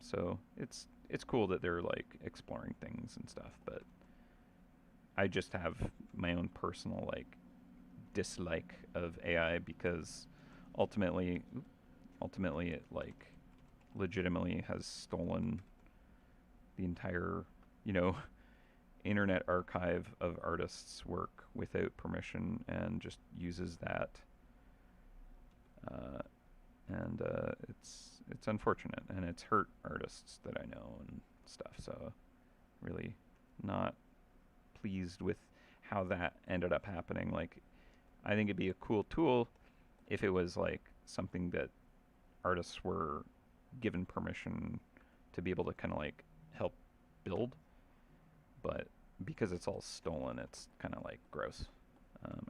So it's cool that they're like exploring things and stuff, but I just have my own personal like dislike of AI because ultimately ultimately it like legitimately has stolen the entire, you know, internet archive of artists' work without permission and just uses that. Uh, and it's unfortunate, and it's hurt artists that I know and stuff. So really not pleased with how that ended up happening. Like, I think it'd be a cool tool if it was like something that artists were given permission to be able to kind of like help build, but because it's all stolen, it's kind of like gross.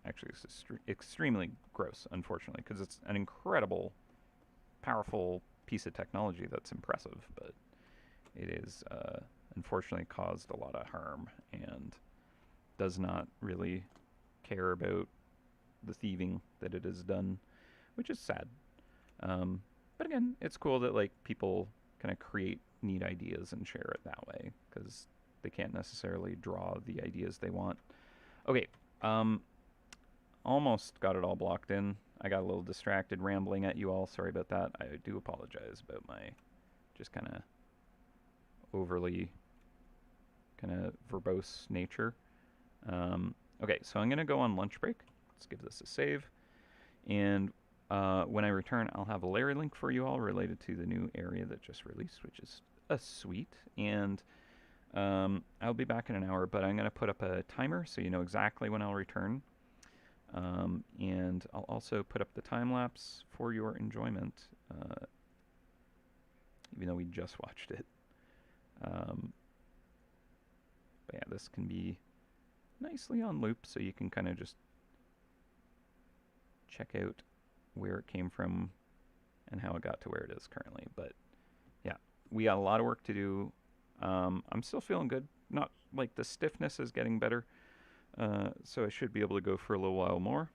Actually, it's extremely gross, unfortunately, because it's an incredible, powerful piece of technology that's impressive, but it is unfortunately caused a lot of harm and does not really care about the thieving that it has done, which is sad. But again, it's cool that like people kind of create neat ideas and share it that way because they can't necessarily draw the ideas they want. Okay, almost got it all blocked in. I got a little distracted rambling at you all. Sorry about that. I do apologize about my just kind of overly kind of verbose nature. Okay, so I'm going to go on lunch break. Let's give this a save. And when I return, I'll have a Larry link for you all related to the new area that just released, which is a sweet. And I'll be back in an hour, but I'm going to put up a timer so you know exactly when I'll return. And I'll also put up the time lapse for your enjoyment. even though we just watched it. Um, but yeah, this can be nicely on loop, so you can kind of just check out where it came from and how it got to where it is currently. But yeah, we got a lot of work to do. I'm still feeling good. Not like the stiffness is getting better, so I should be able to go for a little while more.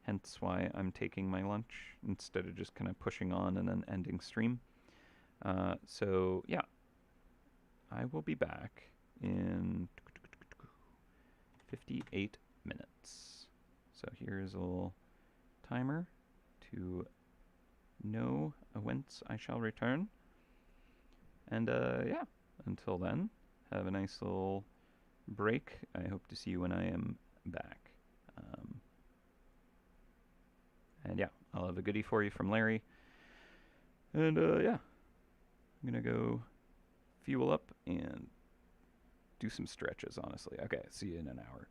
Hence why I'm taking my lunch instead of just kind of pushing on and then ending stream. So yeah, I will be back in 58 minutes. So here's a little timer to know whence I shall return. And yeah, until then, have a nice little break. I hope to see you when I am back. And yeah, I'll have a goodie for you from Larry. And yeah, I'm going to go fuel up and do some stretches, honestly. Okay, see you in an hour.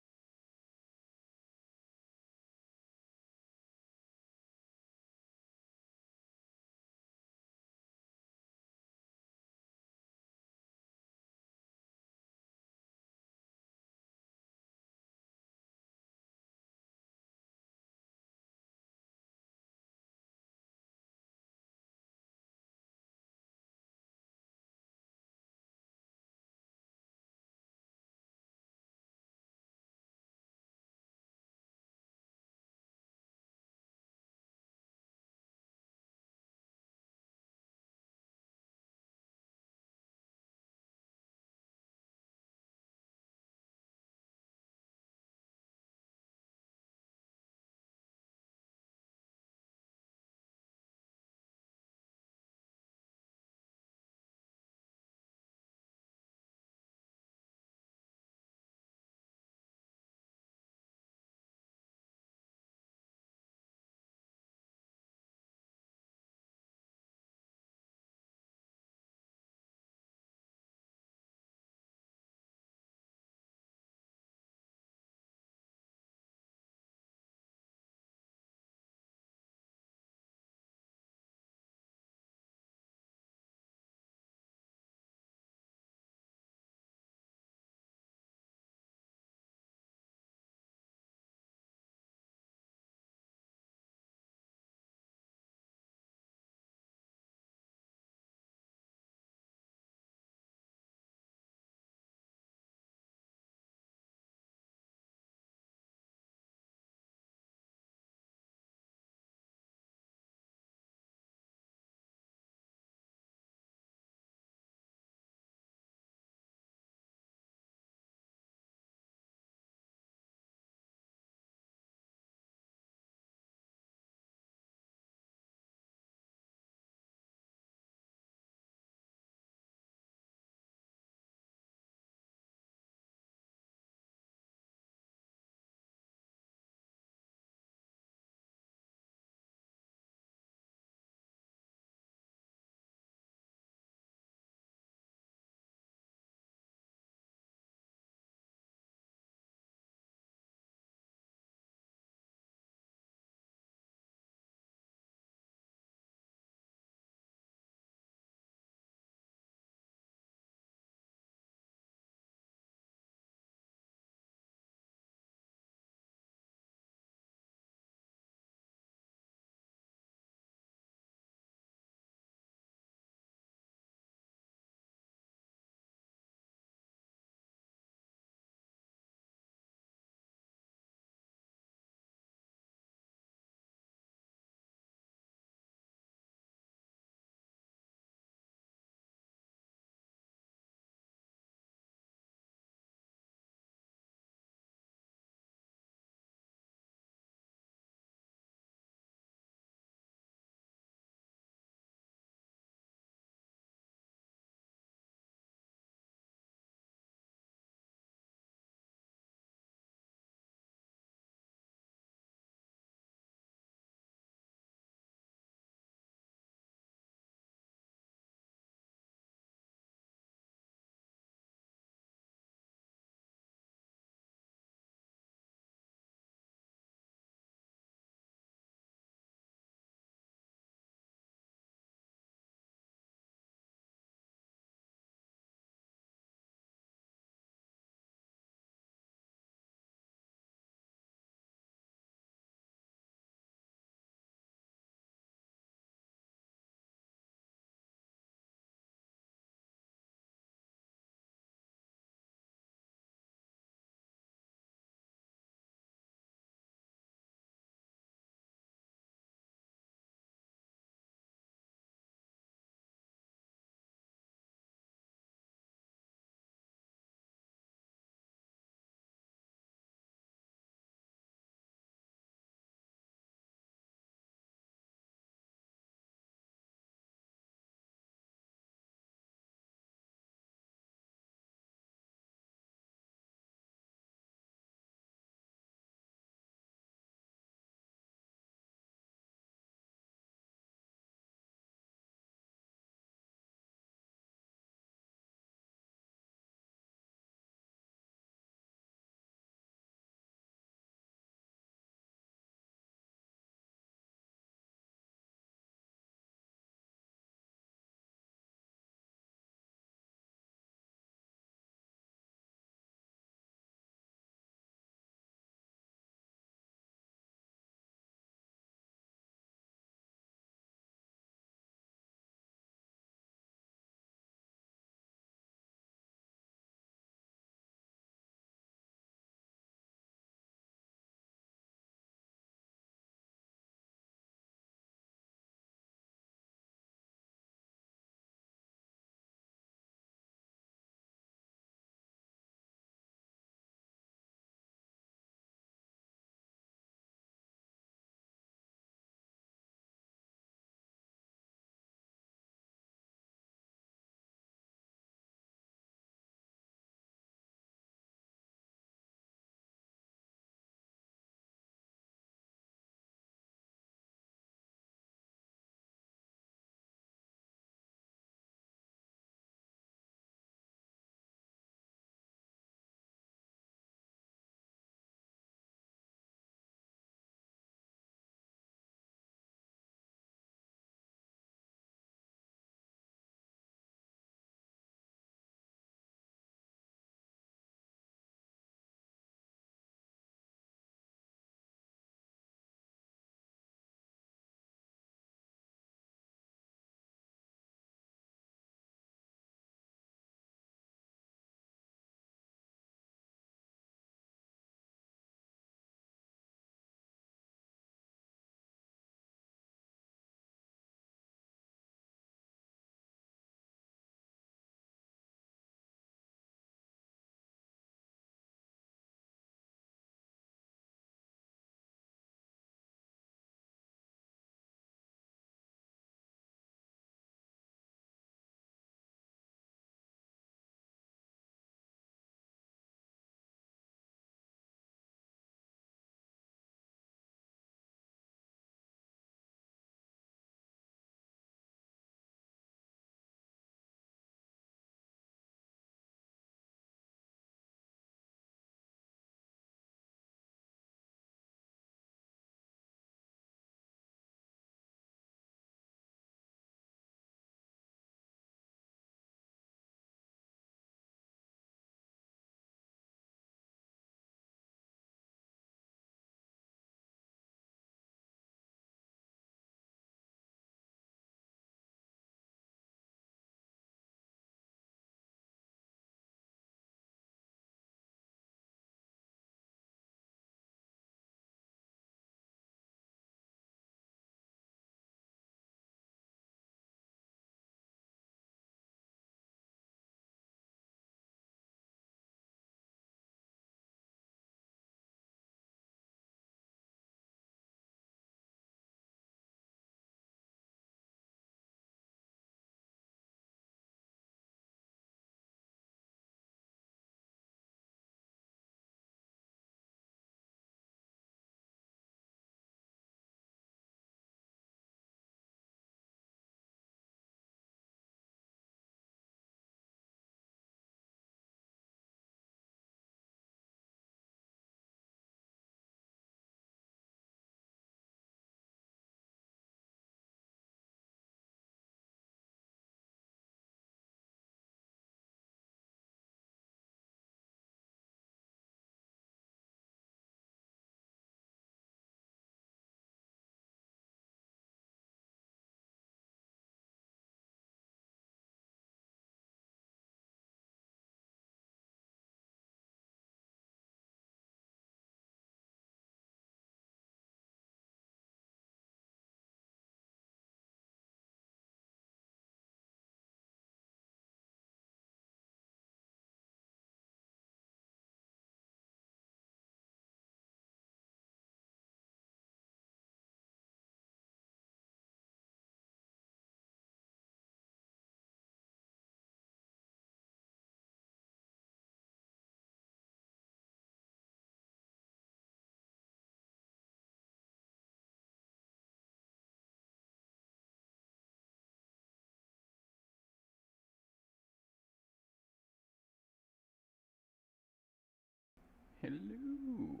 Hello.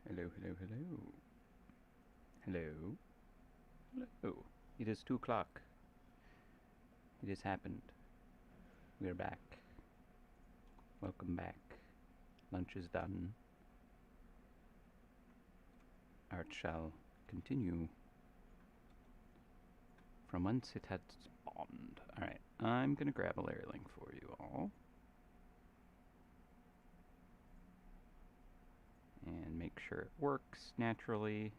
Hello, hello, hello. Hello. Hello. It is 2 o'clock. It has happened. We're back. Welcome back. Lunch is done. Art shall continue from whence it had spawned. Alright, I'm gonna grab a layer link for you all. And make sure it works naturally.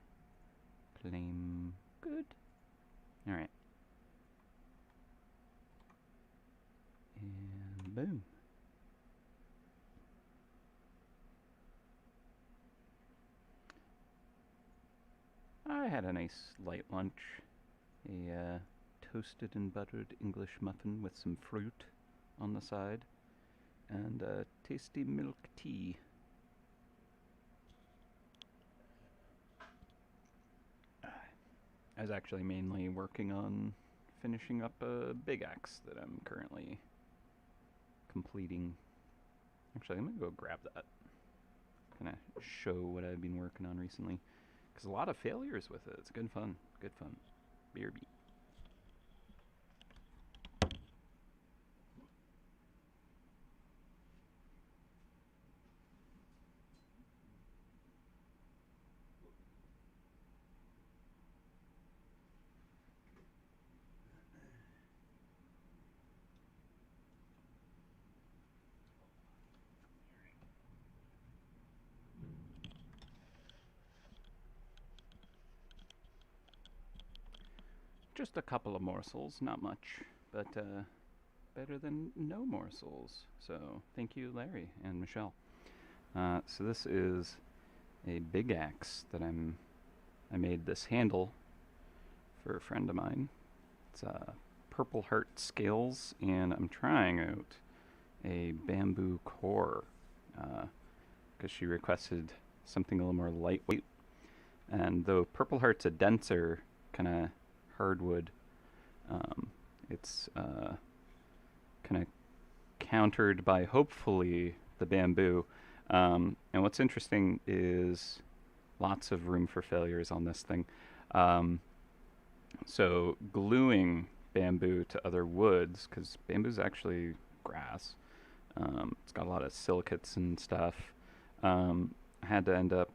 Claim good. Alright. And boom. I had a nice light lunch. A toasted and buttered English muffin with some fruit on the side. And a tasty milk tea. I was actually mainly working on finishing up a big axe that I'm currently completing. Actually, I'm gonna go grab that. Kind of show what I've been working on recently. Because a lot of failures with it. It's good fun. Good fun. BRB. Just a couple of morsels, not much, but better than no morsels. So thank you, Larry and Michelle. So this is a big axe that I made this handle for a friend of mine. It's Purple Heart scales, and I'm trying out a bamboo core because she requested something a little more lightweight. And though Purple Heart's a denser kind of hardwood, it's kind of countered by hopefully the bamboo. And what's interesting is lots of room for failures on this thing. So gluing bamboo to other woods, because bamboo's actually grass, it's got a lot of silicates and stuff. I had to end up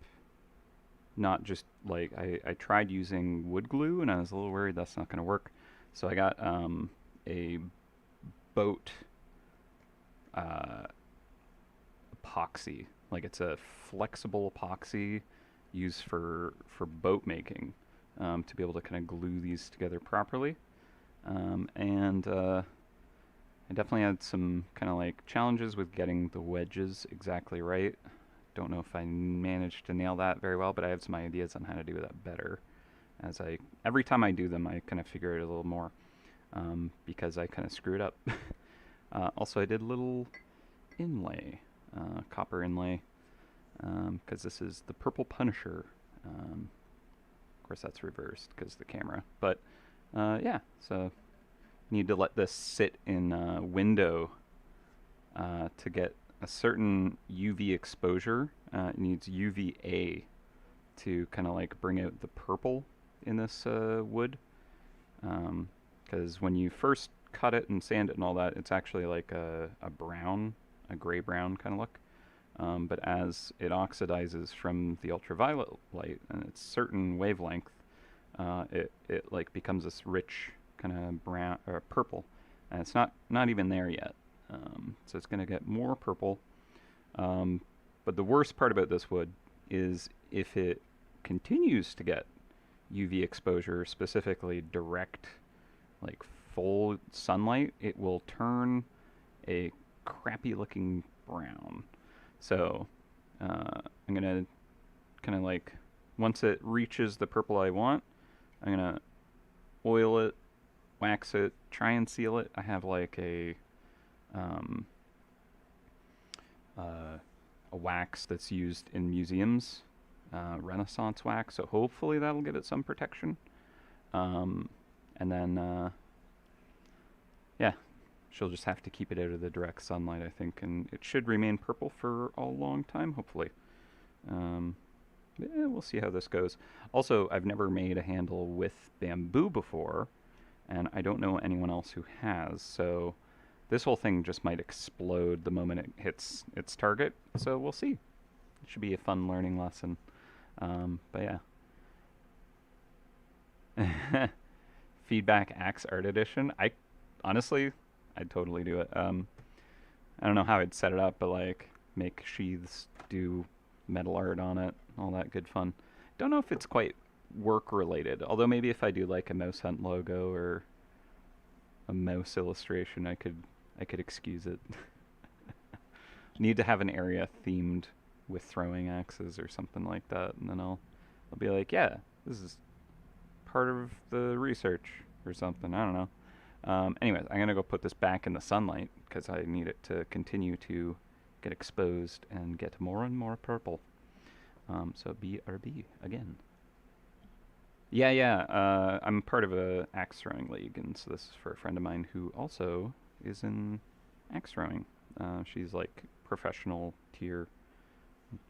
not just like I tried using wood glue, and I was a little worried that's not going to work. So I got a boat epoxy, like it's a flexible epoxy used for boat making, to be able to kind of glue these together properly. And I definitely had some kind of like challenges with getting the wedges exactly right. Don't know if I managed to nail that very well, but I have some ideas on how to do that better. As every time I do them, I kind of figure it a little more, because I kind of screwed up. Also, I did a little inlay, copper inlay, because this is the Purple Punisher. Of course, that's reversed because the camera. But yeah, so need to let this sit in a window to get a certain UV exposure. It needs UVA to kind of like bring out the purple in this wood. Because when you first cut it and sand it and all that, it's actually like a brown, a gray brown kind of look. But as it oxidizes from the ultraviolet light and its certain wavelength, it like becomes this rich kind of brown or purple, and it's not even there yet. So it's going to get more purple. But the worst part about this wood is if it continues to get UV exposure, specifically direct, like full sunlight, it will turn a crappy looking brown. So I'm going to kind of like, once it reaches the purple I want, I'm going to oil it, wax it, try and seal it. I have like a wax that's used in museums, Renaissance wax, so hopefully that'll give it some protection. And then, yeah, She'll just have to keep it out of the direct sunlight, I think, and it should remain purple for a long time, hopefully. Um, yeah, we'll see how this goes. Also, I've never made a handle with bamboo before, and I don't know anyone else who has, so this whole thing just might explode the moment it hits its target, so we'll see. It should be a fun learning lesson. But yeah. Feedback Axe Art Edition. I honestly, I'd totally do it. I don't know how I'd set it up, but like make sheaths, do metal art on it, all that good fun. Don't know if it's quite work related. Although maybe if I do like a MouseHunt logo or a mouse illustration, I could excuse it. Need to have an area themed with throwing axes or something like that, and then I'll be like, yeah, this is part of the research or something. I don't know. Anyways, I'm gonna go put this back in the sunlight because I need it to continue to get exposed and get more and more purple. So BRB again. Yeah, yeah. I'm part of a axe throwing league, and so this is for a friend of mine who also is in axe throwing. She's like professional tier,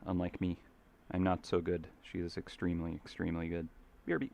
unlike me. I'm not so good. She is extremely, extremely good. BRB.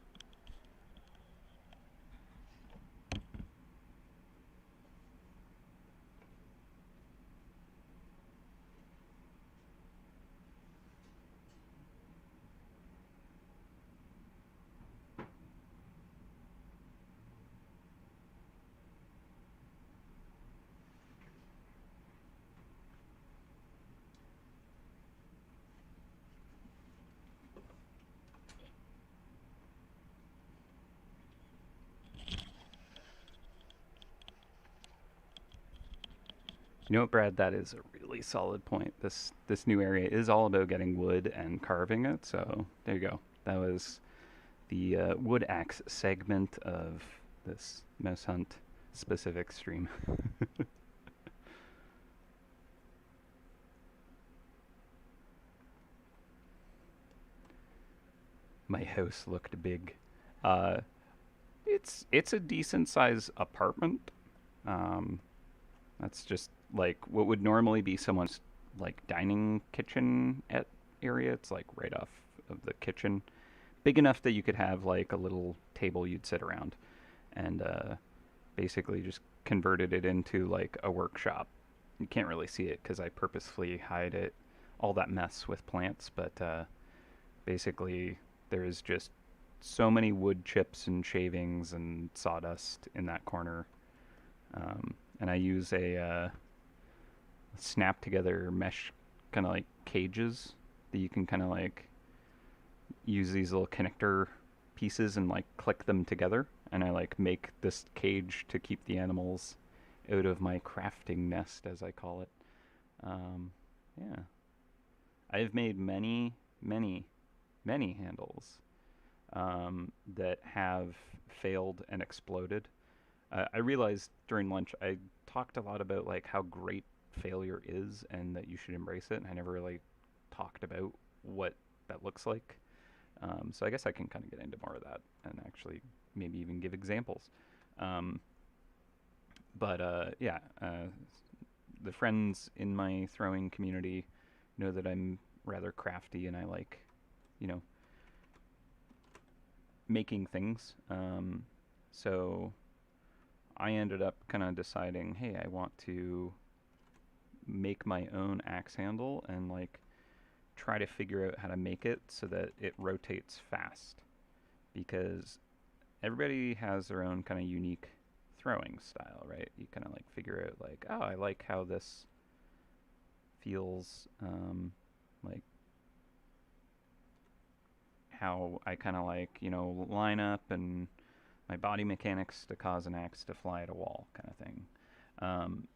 You know what, Brad? That is a really solid point. This new area is all about getting wood and carving it. So there you go. That was the wood axe segment of this MouseHunt specific stream. My house looked big. Uh, it's a decent size apartment. Um, that's just like what would normally be someone's like dining kitchen at area. It's like right off of the kitchen, big enough that you could have like a little table you'd sit around, and basically just converted it into like a workshop. You can't really see it because I purposefully hide it, all that mess with plants, but basically there is just so many wood chips and shavings and sawdust in that corner. And I use a snap together mesh kind of like cages that you can kind of like use these little connector pieces and like click them together. And I like make this cage to keep the animals out of my crafting nest, as I call it. Um, yeah. I've made many, many, many handles that have failed and exploded. I realized during lunch I talked a lot about like how great failure is and that you should embrace it. And I never really talked about what that looks like. So I guess I can kind of get into more of that and actually maybe even give examples. Um, but yeah, the friends in my throwing community know that I'm rather crafty and I like, you know, making things. So I ended up kind of deciding, hey, I want to make my own axe handle and like try to figure out how to make it so that it rotates fast because everybody has their own kind of unique throwing style, right? You kind of like figure out like, oh, I like how this feels, like how I kind of like, line up and my body mechanics to cause an axe to fly at a wall kind of thing. Um,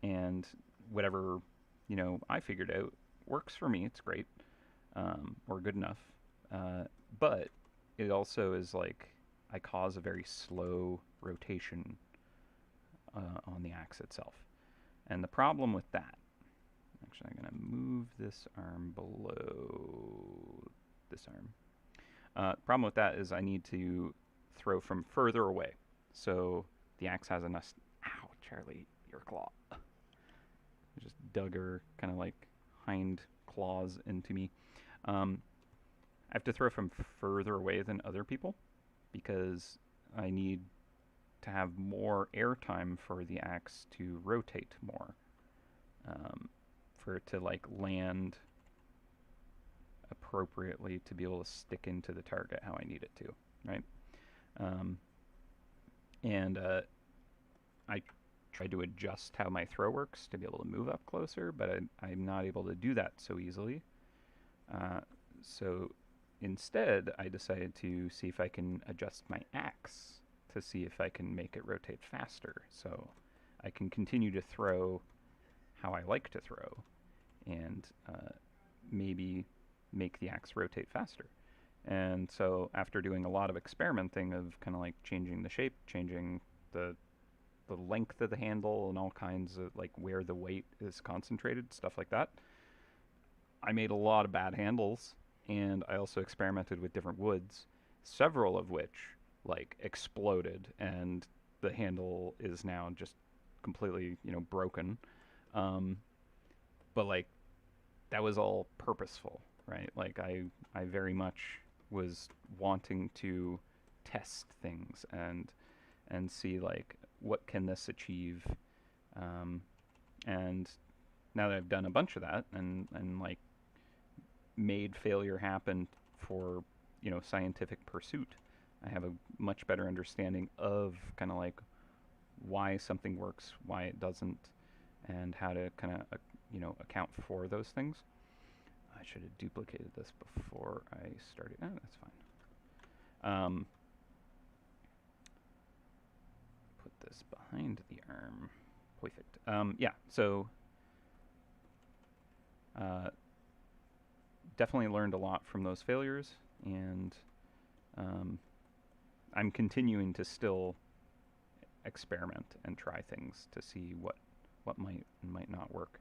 and whatever, I figured out works for me. It's great, or good enough. But it also is like I cause a very slow rotation on the axe itself. And the problem with that, actually, I'm going to move this arm below this arm. The problem with that is I need to throw from further away. So the axe has enough. Ow, Charlie. your claw. Just dug her kind of like hind claws into me. Um, I have to throw from further away than other people because I need to have more airtime for the axe to rotate more, for it to like land appropriately to be able to stick into the target how I need it to, right? Um, and I tried to adjust how my throw works to be able to move up closer, but I'm not able to do that so easily. Uh, so instead, I decided to see if I can adjust my axe to see if I can make it rotate faster. So I can continue to throw how I like to throw and maybe make the axe rotate faster. And so after doing a lot of experimenting of kind of like changing the shape, changing the the length of the handle and all kinds of like where the weight is concentrated, stuff like that, I made a lot of bad handles, and I also experimented with different woods, several of which like exploded, and the handle is now just completely, broken. Um, but like that was all purposeful, right? Like I very much was wanting to test things and see like what can this achieve, um, and now that I've done a bunch of that and like made failure happen for scientific pursuit, I have a much better understanding of kind of like why something works, why it doesn't, and how to kind of account for those things. I should have duplicated this before I started. Oh, that's fine. Um, put this behind the arm. Perfect. Yeah, so uh, definitely learned a lot from those failures, and um, I'm continuing to still experiment and try things to see what might and might not work,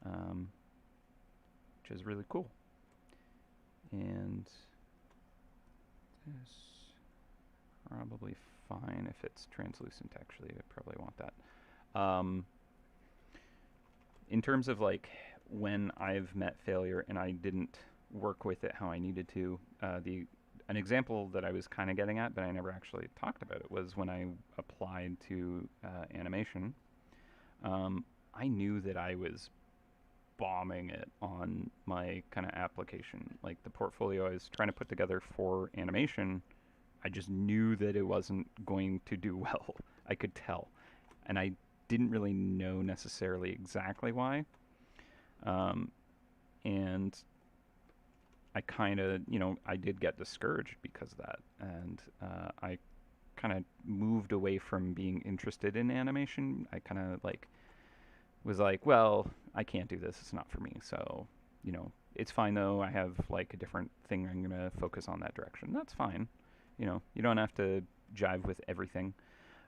um, which is really cool. And this probably fine if it's translucent. Actually, I probably want that. Um, in terms of like when I've met failure and I didn't work with it how I needed to, the an example that I was kind of getting at, but I never actually talked about it, was when I applied to animation. Um, I knew that I was bombing it on my kind of application. Like the portfolio I was trying to put together for animation, I just knew that it wasn't going to do well. I could tell. And I didn't really know necessarily exactly why. Um, and I kind of, I did get discouraged because of that. And I kind of moved away from being interested in animation. I kind of like was like, well, I can't do this. It's not for me. So, it's fine though. I have like a different thing I'm going to focus on that direction. That's fine. You don't have to jive with everything.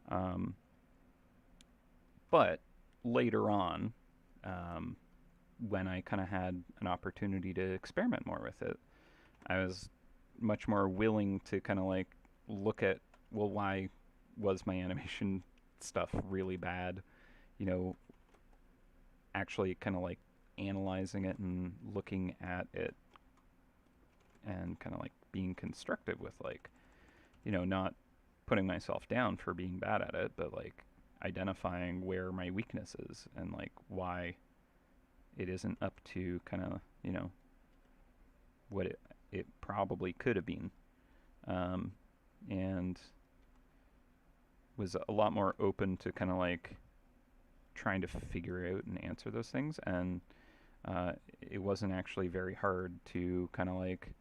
Um, but later on, um, when I kind of had an opportunity to experiment more with it, I was much more willing to kind of like look at, well, why was my animation stuff really bad? You know, actually kind of like analyzing it and looking at it and kind of like being constructive with like, not putting myself down for being bad at it, but like identifying where my weakness is and like why it isn't up to kind of, what it probably could have been. Um, and was a lot more open to kind of like trying to figure out and answer those things. And it wasn't actually very hard to kind of like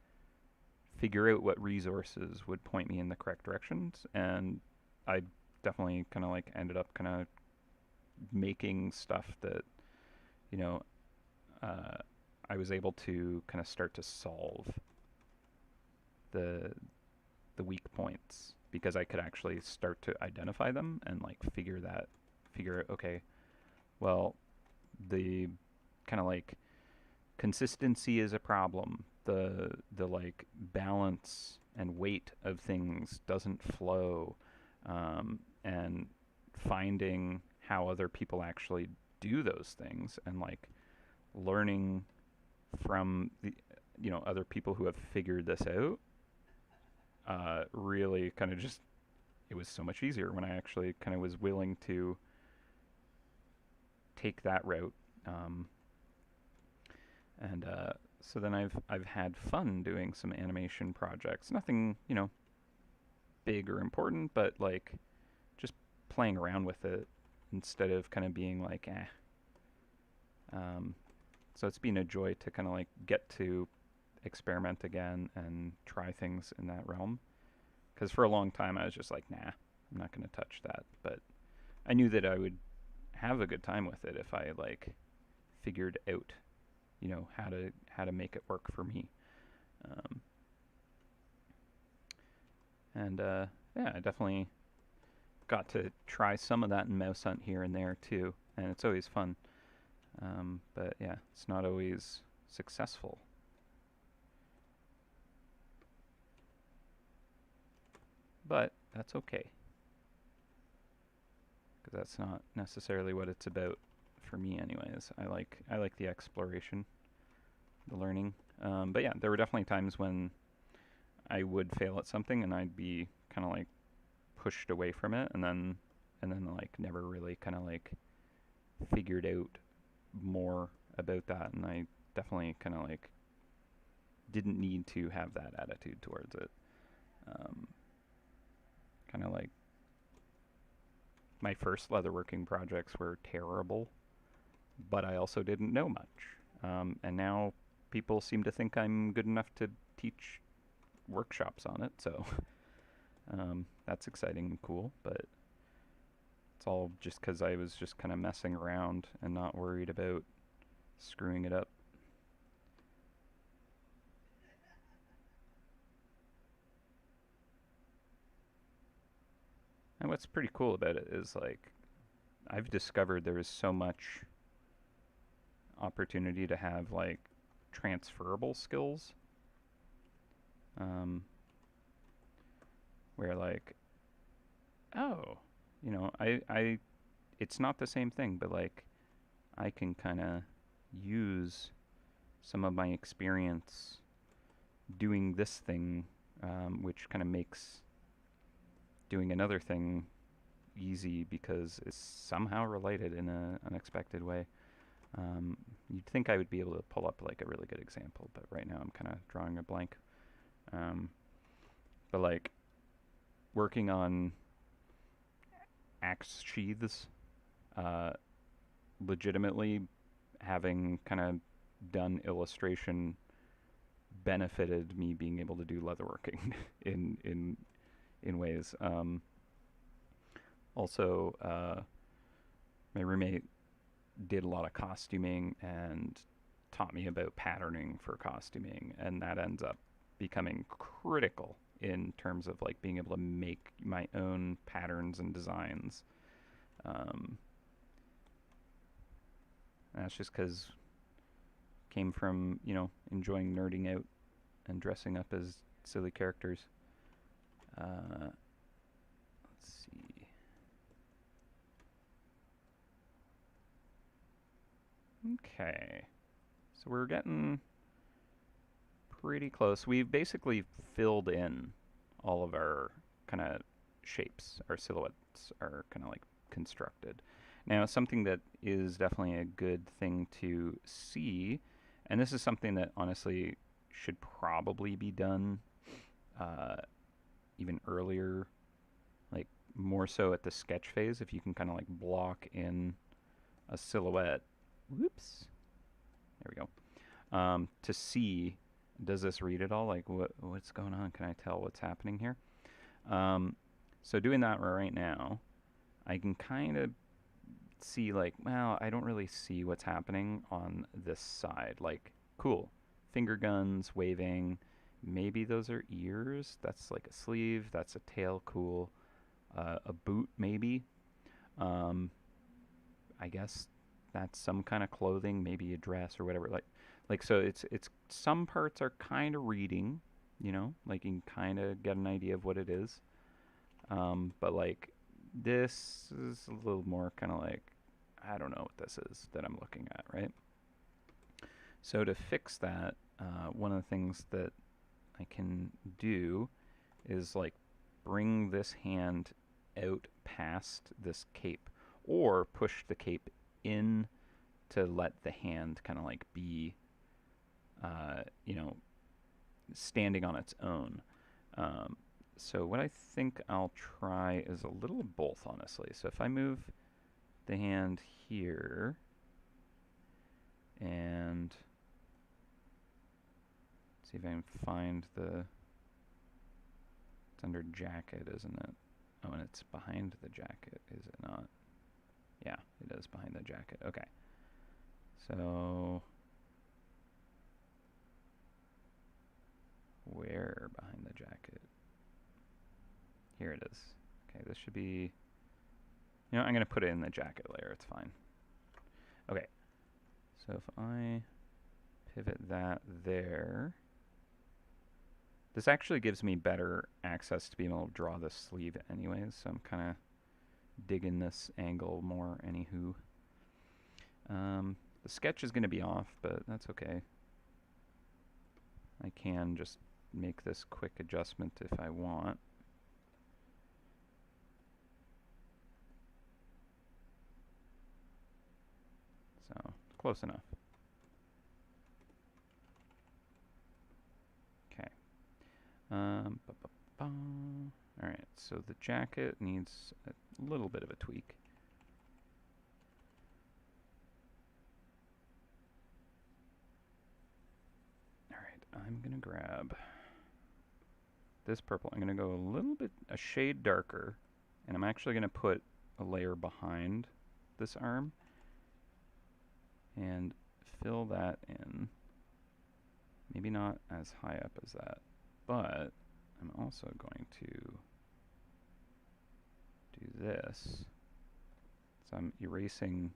figure out what resources would point me in the correct directions. And I definitely kind of like ended up kind of making stuff that, you know, I was able to kind of start to solve the the weak points because I could actually start to identify them and like figure out, okay, well, the kind of like consistency is a problem. The like balance and weight of things doesn't flow, and finding how other people actually do those things, and like learning from the other people who have figured this out, really kind of just, it was so much easier when I actually kind of was willing to take that route. Um, and so then I've had fun doing some animation projects. Nothing big or important, but like just playing around with it instead of kind of being like eh. Um, so it's been a joy to kind of like get to experiment again and try things in that realm. Because for a long time I was just like, nah, I'm not going to touch that. But I knew that I would have a good time with it if I like figured out, how to make it work for me. Um, and yeah, I definitely got to try some of that in MouseHunt here and there too, and it's always fun. But yeah, it's not always successful. But that's okay, because that's not necessarily what it's about for me, anyways. I like the exploration, the learning. But yeah, there were definitely times when I would fail at something and I'd be kind of like pushed away from it, and then like never really kind of like figured out more about that, and I definitely kind of like didn't need to have that attitude towards it. Um, kind of like my first leatherworking projects were terrible, but I also didn't know much. And now people seem to think I'm good enough to teach workshops on it, so that's exciting and cool, but it's all just because I was just kind of messing around and not worried about screwing it up. And what's pretty cool about it is like I've discovered there is so much opportunity to have like transferable skills, um, where like, oh, I it's not the same thing, but like I can kind of use some of my experience doing this thing, which kind of makes doing another thing easy because it's somehow related in an unexpected way. You'd think I would be able to pull up like a really good example, but right now I'm kind of drawing a blank. Um, but like working on axe sheaths, uh, legitimately having kind of done illustration benefited me being able to do leatherworking in ways. Also, my roommate did a lot of costuming and taught me about patterning for costuming, and that ends up becoming critical in terms of like being able to make my own patterns and designs. Um, that's just because came from enjoying nerding out and dressing up as silly characters. Let's see. Okay, so we're getting pretty close. We've basically filled in all of our kind of shapes. Our silhouettes are kind of like constructed. Now, something that is definitely a good thing to see, and this is something that honestly should probably be done uh, even earlier, like more so at the sketch phase, if you can kind of like block in a silhouette. Whoops. There we go. To see, does this read at all? Like, what's going on? Can I tell what's happening here? Um, so doing that right now, I can kind of see like, well, I don't really see what's happening on this side. Like, cool, finger guns waving. Maybe those are ears. That's like a sleeve. That's a tail. Cool. A boot, maybe. Um, I guess that's some kind of clothing, maybe a dress or whatever. Like so, it's some parts are kind of reading, like you can kind of get an idea of what it is. But like this is a little more kind of like, I don't know what this is that I'm looking at, right? So to fix that, one of the things that I can do is like bring this hand out past this cape, or push the cape in to let the hand kind of like be, you know, standing on its own. Um, so what I think I'll try is a little of both, honestly. So if I move the hand here and see if I can find the, it's under jacket, isn't it? Oh, and it's behind the jacket, is it not? Yeah, it is behind the jacket. Okay. So where behind the jacket? Here it is. Okay, this should be, you know, I'm going to put it in the jacket layer. It's fine. Okay. So if I pivot that there, this actually gives me better access to being able to draw this sleeve anyways, so I'm kind of digging this angle more anywho. The sketch is going to be off, but that's okay. I can just make this quick adjustment if I want. So, close enough. Okay. Alright, so the jacket needs a little bit of a tweak. Alright, I'm going to grab this purple. I'm going to go a little bit, a shade darker, and I'm actually going to put a layer behind this arm and fill that in. Maybe not as high up as that, but I'm also going to do this. So I'm erasing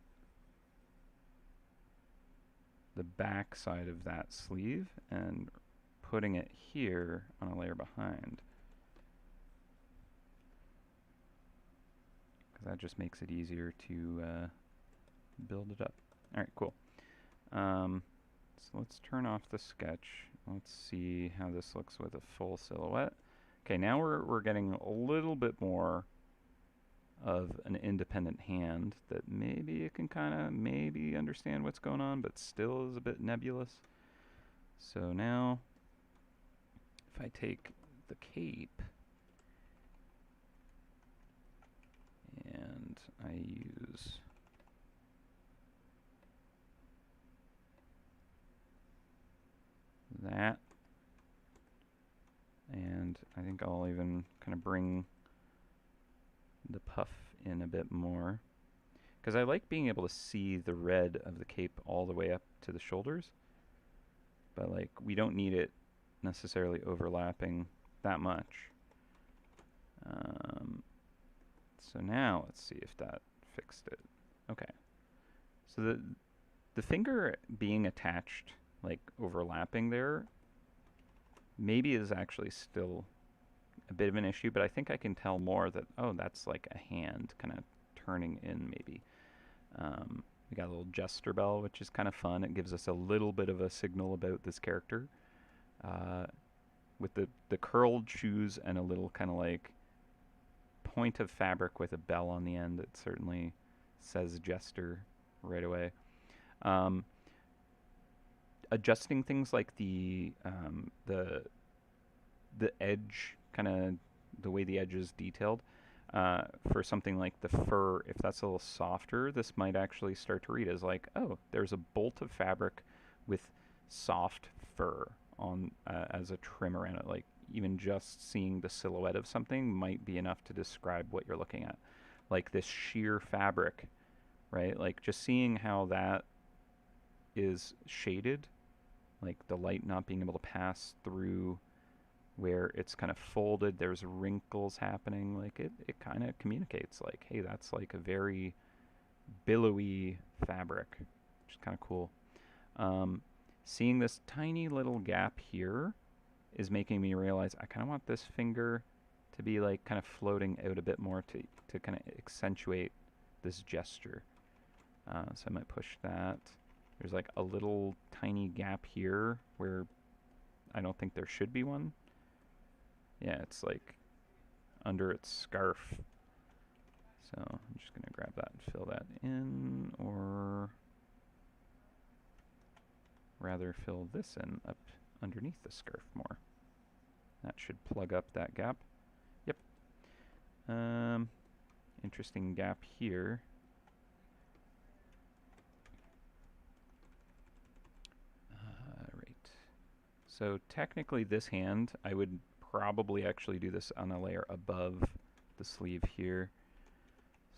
the back side of that sleeve and putting it here on a layer behind, because that just makes it easier to build it up. All right, cool. So let's turn off the sketch. Let's see how this looks with a full silhouette. Okay, now we're getting a little bit more of an independent hand that maybe you can kind of maybe understand what's going on, but still is a bit nebulous. So now, if I take the cape and I use that, and I think I'll even kind of bring the puff in a bit more, because I like being able to see the red of the cape all the way up to the shoulders, but like we don't need it necessarily overlapping that much. So now let's see if that fixed it. Okay, so the finger being attached, like overlapping there, maybe is actually still a bit of an issue, but I think I can tell more that, oh, that's like a hand kind of turning in maybe. We got a little jester bell, which is kind of fun. It gives us a little bit of a signal about this character. With the curled shoes and a little kind of like point of fabric with a bell on the end, it certainly says jester right away. Adjusting things like the edge, kind of the way the edge is detailed, for something like the fur, if that's a little softer, this might actually start to read as like, oh, there's a bolt of fabric with soft fur on as a trim around it. Like even just seeing the silhouette of something might be enough to describe what you're looking at. Like this sheer fabric, right? Like just seeing how that is shaded, like the light not being able to pass through where it's kind of folded, there's wrinkles happening, like it kind of communicates like, hey, that's like a very billowy fabric, which is kind of cool. Seeing this tiny little gap here is making me realize I kind of want this finger to be like kind of floating out a bit more to kind of accentuate this gesture. So I might push that. There's like a little tiny gap here where I don't think there should be one. Yeah, it's like under its scarf. So I'm just going to grab that and fill that in, or rather fill this in up underneath the scarf more. That should plug up that gap. Yep. Interesting gap here. Right. So technically this hand, I would probably actually do this on a layer above the sleeve here.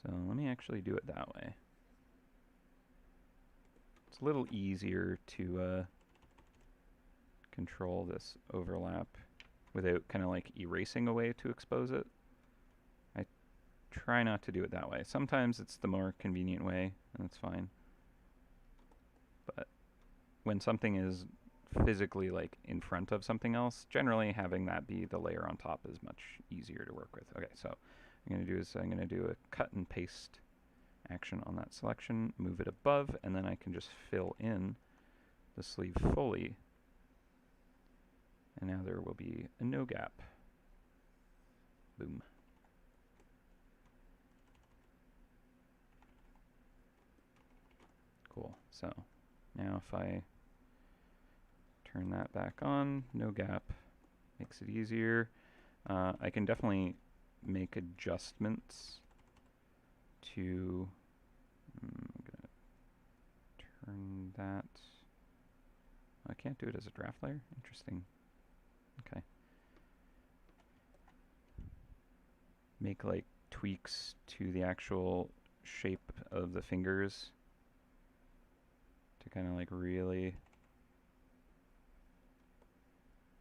So let me actually do it that way. It's a little easier to control this overlap without kind of like erasing away to expose it. I try not to do it that way. Sometimes it's the more convenient way, and that's fine. But when something is physically like in front of something else, generally having that be the layer on top is much easier to work with. Okay, so I'm going to do is I'm going to do a cut and paste action on that selection, move it above, and then I can just fill in the sleeve fully. And now there will be a no gap. Boom. Cool. So now if I turn that back on, no gap, makes it easier. I can definitely make adjustments to, I'm gonna turn that, I can't do it as a draft layer? Interesting. Okay. Make like tweaks to the actual shape of the fingers to kind of like really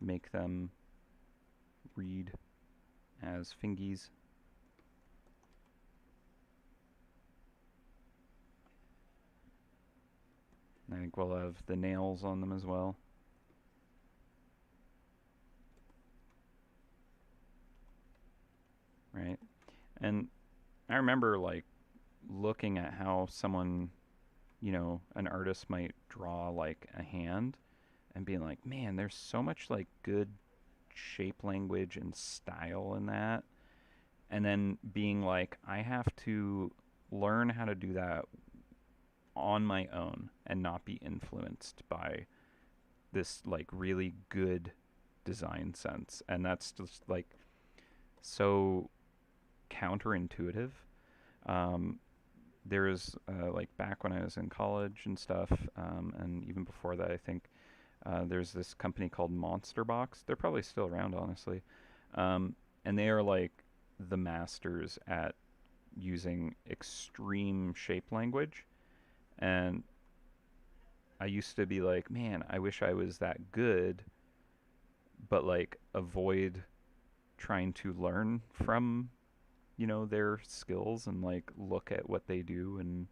make them read as fingies. I think we'll have the nails on them as well. Right? And I remember like looking at how someone, you know, an artist might draw like a hand and being like, man, there's so much like good shape language and style in that. And then being like, I have to learn how to do that on my own and not be influenced by this like really good design sense. And that's just like so counterintuitive. There's like back when I was in college and stuff, and even before that, I think there's this company called Monster Box. They're probably still around, honestly, and they are like the masters at using extreme shape language. And I used to be like, man, I wish I was that good, but like avoid trying to learn from, you know, their skills and like look at what they do and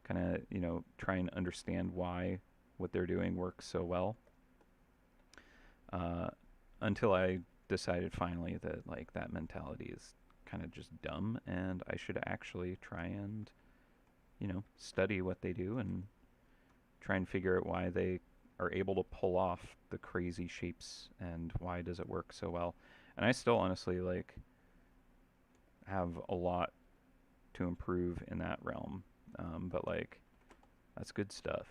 kind of, you know, try and understand why what they're doing works so well. Until I decided finally that like that mentality is kind of just dumb and I should actually try and, you know, study what they do and try and figure out why they are able to pull off the crazy shapes and why does it work so well. And I still honestly like have a lot to improve in that realm, but like that's good stuff.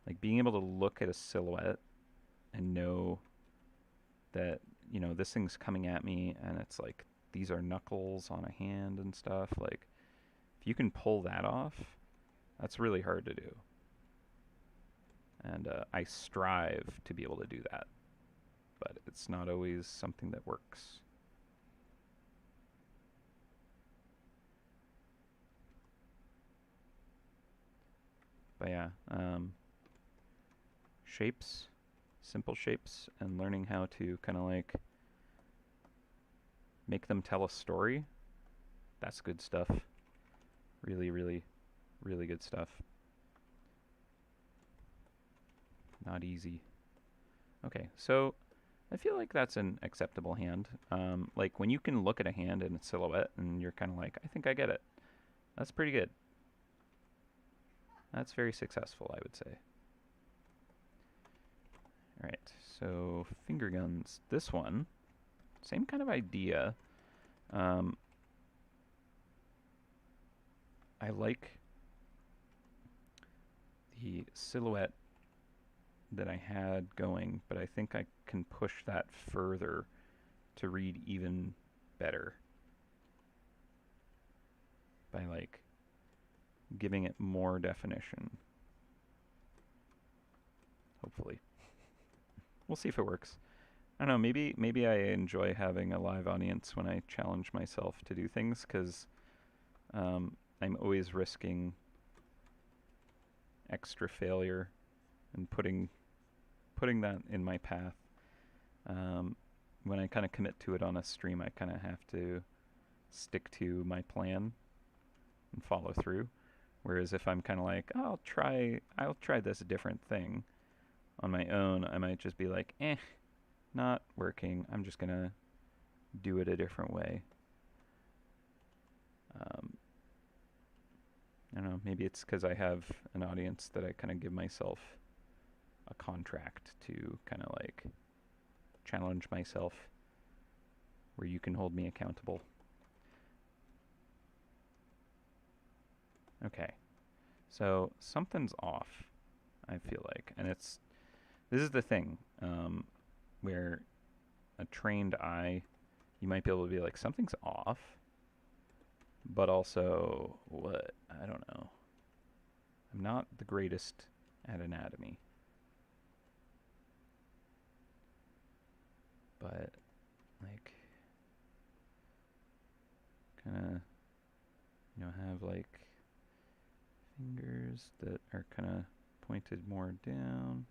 Like being able to look at a silhouette and know that, you know, this thing's coming at me and it's like these are knuckles on a hand and stuff. Like if you can pull that off, that's really hard to do. And I strive to be able to do that, but it's not always something that works. But yeah, shapes, simple shapes, and learning how to kind of like make them tell a story, that's good stuff. Really, really, really good stuff. Not easy. Okay, so I feel like that's an acceptable hand. Like when you can look at a hand in a silhouette and you're kind of like, I think I get it. That's pretty good. That's very successful, I would say. All right, so finger guns. This one, same kind of idea. I like the silhouette that I had going, but I think I can push that further to read even better by like giving it more definition. Hopefully. We'll see if it works. I don't know, maybe I enjoy having a live audience when I challenge myself to do things, because I'm always risking extra failure and putting that in my path. When I kind of commit to it on a stream, I kind of have to stick to my plan and follow through. Whereas if I'm kind of like, oh, I'll try this different thing on my own, I might just be like, not working. I'm just gonna do it a different way. I don't know. Maybe it's because I have an audience that I kind of give myself a contract to kind of like challenge myself, where you can hold me accountable. Okay, so something's off, I feel like, and this is the thing, where a trained eye, you might be able to be like, something's off, but also, what? I don't know. I'm not the greatest at anatomy. But, like, kind of, have like fingers that are kind of pointed more down.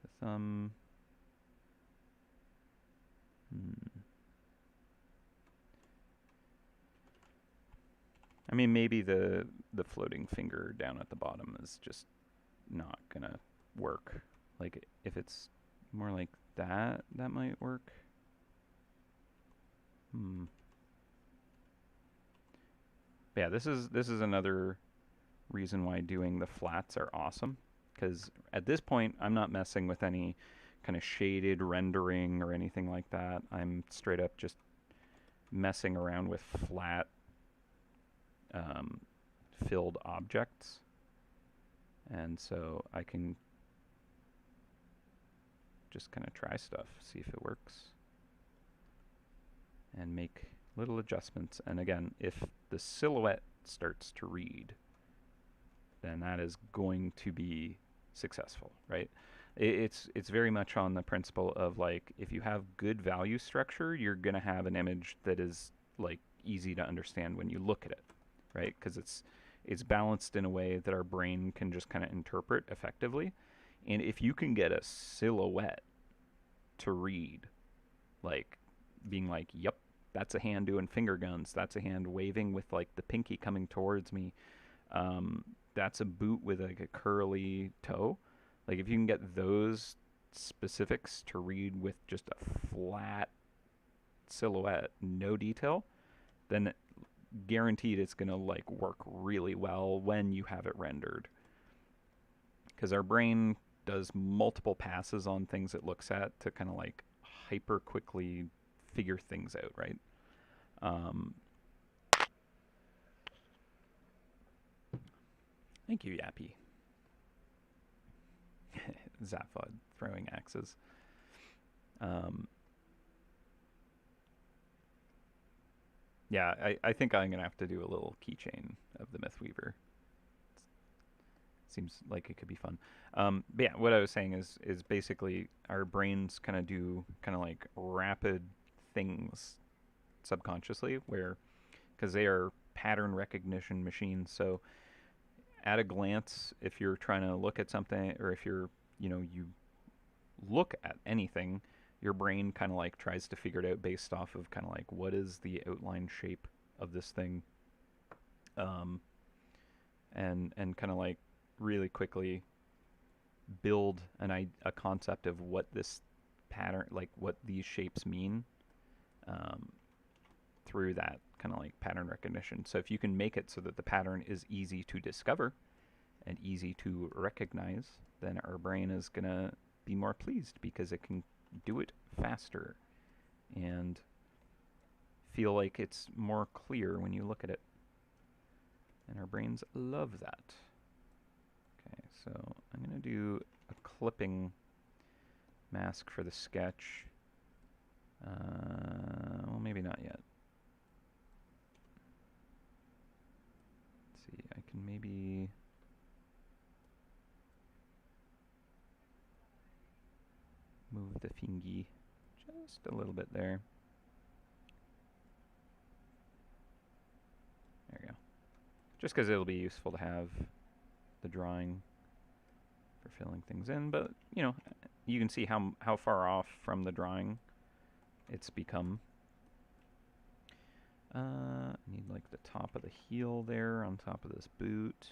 The thumb. I mean, maybe the floating finger down at the bottom is just not gonna work. Like, if it's more like that, that might work. Yeah, this is another reason why doing the flats are awesome, because at this point I'm not messing with any kind of shaded rendering or anything like that. I'm straight up just messing around with flat filled objects, and so I can just kind of try stuff, see if it works, and make little adjustments. And again, if the silhouette starts to read, then that is going to be successful, right? It's very much on the principle of like, if you have good value structure, you're gonna have an image that is like easy to understand when you look at it, right? Because it's balanced in a way that our brain can just kind of interpret effectively. And if you can get a silhouette to read, like being like, yep, that's a hand doing finger guns, that's a hand waving with like the pinky coming towards me, that's a boot with like a curly toe. Like, if you can get those specifics to read with just a flat silhouette, no detail, then guaranteed it's going to like work really well when you have it rendered. Because our brain does multiple passes on things it looks at to kind of like hyper quickly figure things out, right? Thank you, Yappy. Zaphod throwing axes. Yeah, I think I'm going to have to do a little keychain of the Mythweaver. Seems like it could be fun. But yeah, what I was saying is basically our brains kind of do kind of like rapid things subconsciously, where, because they are pattern recognition machines. So at a glance, if you're trying to look at something, or if you're, you look at anything, your brain kind of like tries to figure it out based off of kind of like, what is the outline shape of this thing, and kind of like really quickly build a concept of what this pattern, like what these shapes mean, through that kind of like pattern recognition. So if you can make it so that the pattern is easy to discover and easy to recognize, then our brain is going to be more pleased because it can do it faster and feel like it's more clear when you look at it. And our brains love that. Okay, so I'm going to do a clipping mask for the sketch. Well, maybe not yet. Let's see, I can maybe... move the fingy just a little bit there. There you go. Just because it'll be useful to have the drawing for filling things in, but you know, you can see how far off from the drawing it's become. Need like the top of the heel there on top of this boot.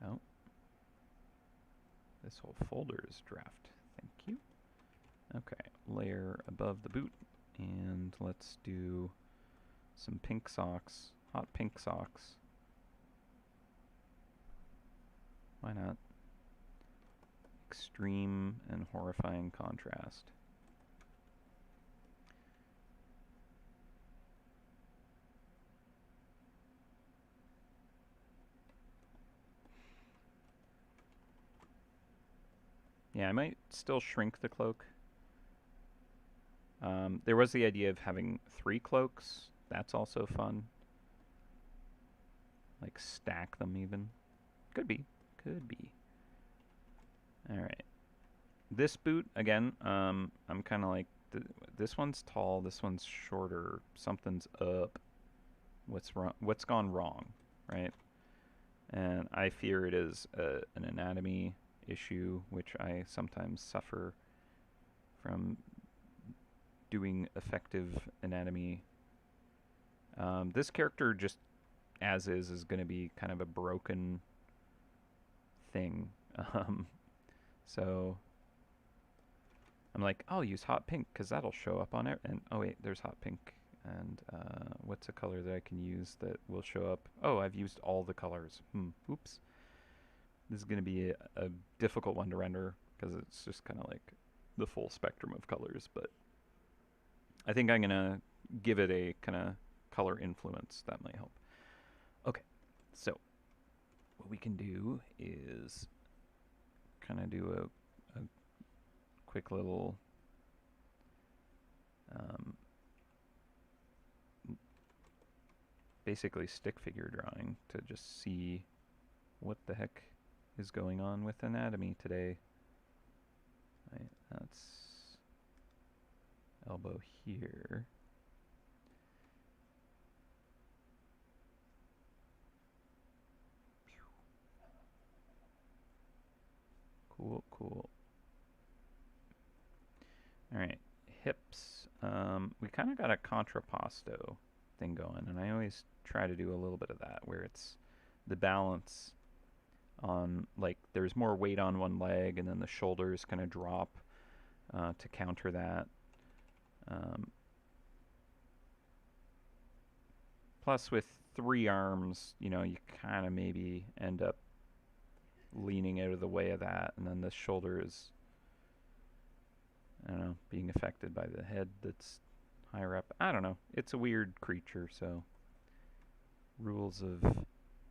Oh. This whole folder is draft. Thank you. Okay, layer above the boot, and let's do some pink socks, hot pink socks. Why not? Extreme and horrifying contrast. Yeah, I might still shrink the cloak. There was the idea of having 3 cloaks. That's also fun. Like stack them even. Could be. Could be. Alright. This boot, again, I'm kind of like, this one's tall, this one's shorter. Something's up. What's wrong? What's gone wrong, right? And I fear it is an anatomy issue, which I sometimes suffer from doing effective anatomy. This character, just as is going to be kind of a broken thing. So I'm like, I'll use hot pink because that'll show up on it. And oh wait, there's hot pink. And what's a color that I can use that will show up? Oh, I've used all the colors. Oops. This is going to be a difficult one to render because it's just kind of like the full spectrum of colors. But I think I'm going to give it a kind of color influence. That might help. Okay, so what we can do is kind of do a quick little basically stick figure drawing to just see what the heck is going on with anatomy today. Right, that's elbow here. Cool, cool. Alright, hips. We kind of got a contrapposto thing going, and I always try to do a little bit of that, where it's the balance on, like, there's more weight on one leg, and then the shoulders kind of drop to counter that. Plus, with 3 arms, you know, you kind of maybe end up leaning out of the way of that, and then the shoulder is, I don't know, being affected by the head that's higher up. I don't know. It's a weird creature, so rules of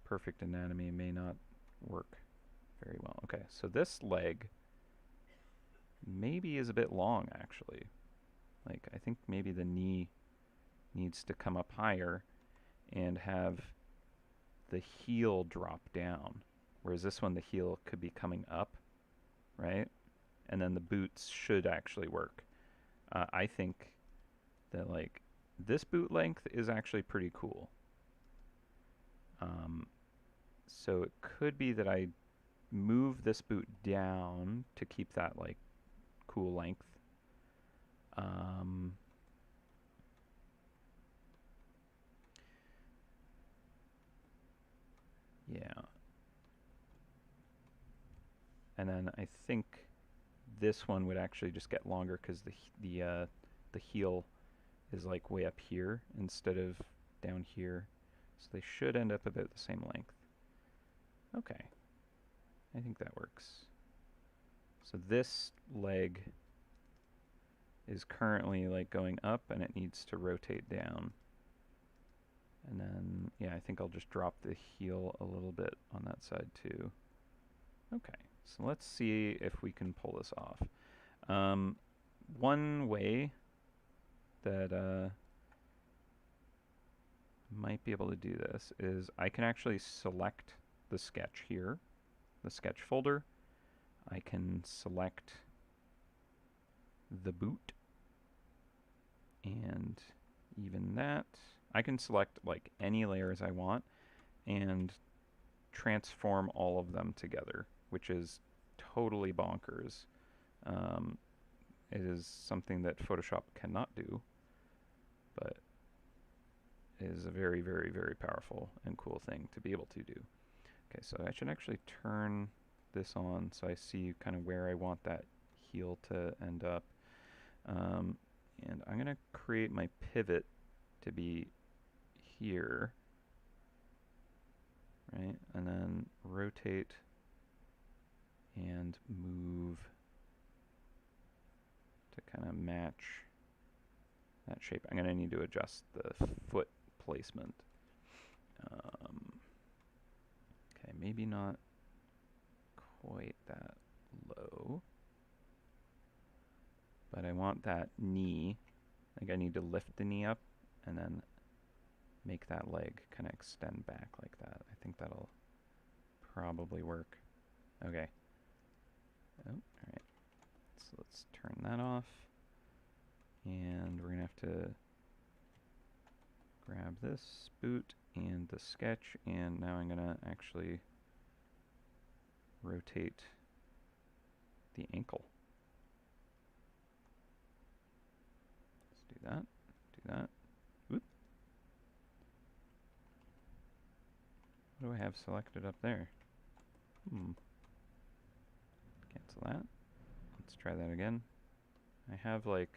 perfect anatomy may not work very well. Okay, so this leg maybe is a bit long, actually. Like, I think maybe the knee needs to come up higher and have the heel drop down. Whereas this one, the heel could be coming up, right? And then the boots should actually work. I think that, like, this boot length is actually pretty cool. So it could be that I move this boot down to keep that, like, cool length. Yeah. And then I think this one would actually just get longer because the heel is like way up here instead of down here. So they should end up about the same length. Okay, I think that works. So this leg is currently like going up and it needs to rotate down. And then, yeah, I think I'll just drop the heel a little bit on that side too. Okay, so let's see if we can pull this off. One way that might be able to do this is I can actually select the sketch here, the sketch folder. I can select the boot and even that. I can select like any layers I want and transform all of them together, which is totally bonkers. It is something that Photoshop cannot do, but it is a very, very, very powerful and cool thing to be able to do. Okay, so I should actually turn this on so I see kind of where I want that heel to end up. And I'm going to create my pivot to be here, right? And then rotate and move to kind of match that shape. I'm going to need to adjust the foot placement. Okay, maybe not quite that low, but I want that knee, like I need to lift the knee up and then make that leg kind of extend back like that. I think that'll probably work. Okay. Oh, all right. So let's turn that off. And we're going to have to grab this boot and the sketch, and now I'm going to actually rotate the ankle. Let's do that, do that. Whoop. What do I have selected up there? Cancel that. Let's try that again. I have like...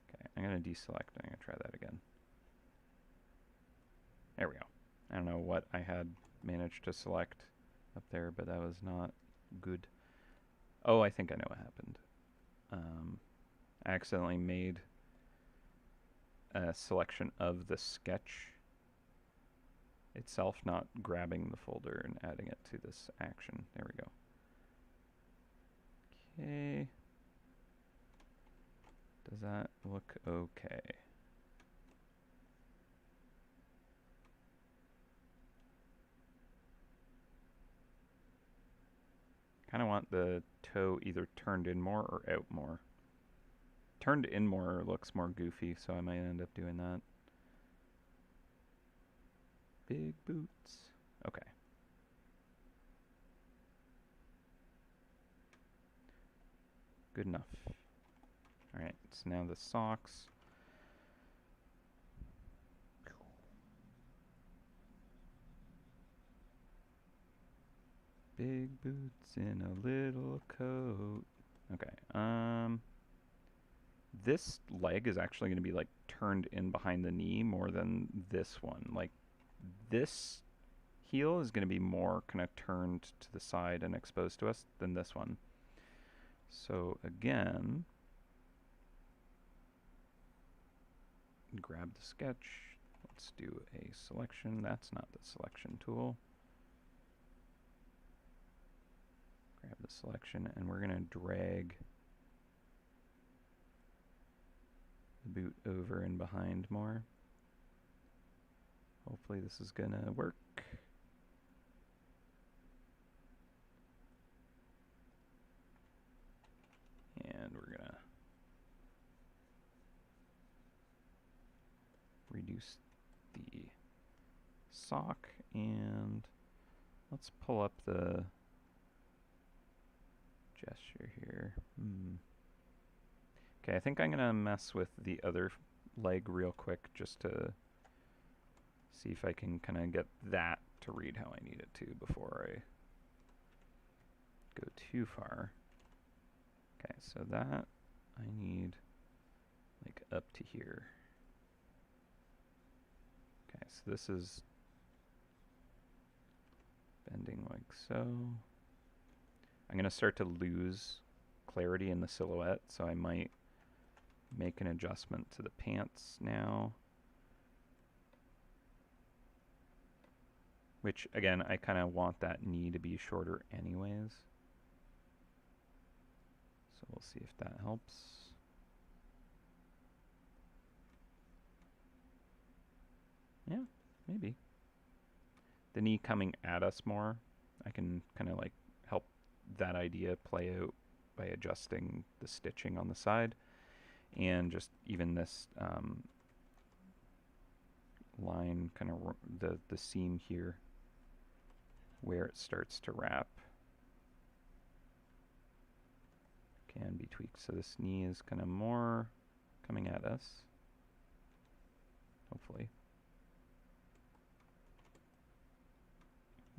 Okay, I'm going to deselect. I'm going to try that again. There we go. I don't know what I had managed to select up there, but that was not good. Oh, I think I know what happened. I accidentally made a selection of the sketch itself, not grabbing the folder and adding it to this action. There we go. Okay. Does that look okay? Kind of want the toe either turned in more or out more. Turned in more looks more goofy, so I might end up doing that. Big boots. Okay. Good enough. Alright, so now the socks. Big boots in a little coat. Okay, this leg is actually going to be like turned in behind the knee more than this one. Like this heel is going to be more kind of turned to the side and exposed to us than this one. So again, grab the sketch. Let's do a selection. That's not the selection tool. Grab the selection, and we're going to drag the boot over and behind more. Hopefully this is going to work. And we're going to reduce the sock, and let's pull up the gesture here. Okay, I think I'm gonna mess with the other leg real quick just to see if I can kind of get that to read how I need it to before I go too far. Okay, so that I need like up to here. Okay, so this is bending like so. I'm going to start to lose clarity in the silhouette, so I might make an adjustment to the pants now. Which, again, I kind of want that knee to be shorter anyways. So we'll see if that helps. Yeah, maybe. The knee coming at us more, I can kind of like help that idea play out by adjusting the stitching on the side. And just even this line, kind of the seam here, where it starts to wrap, can be tweaked. So this knee is kind of more coming at us, hopefully.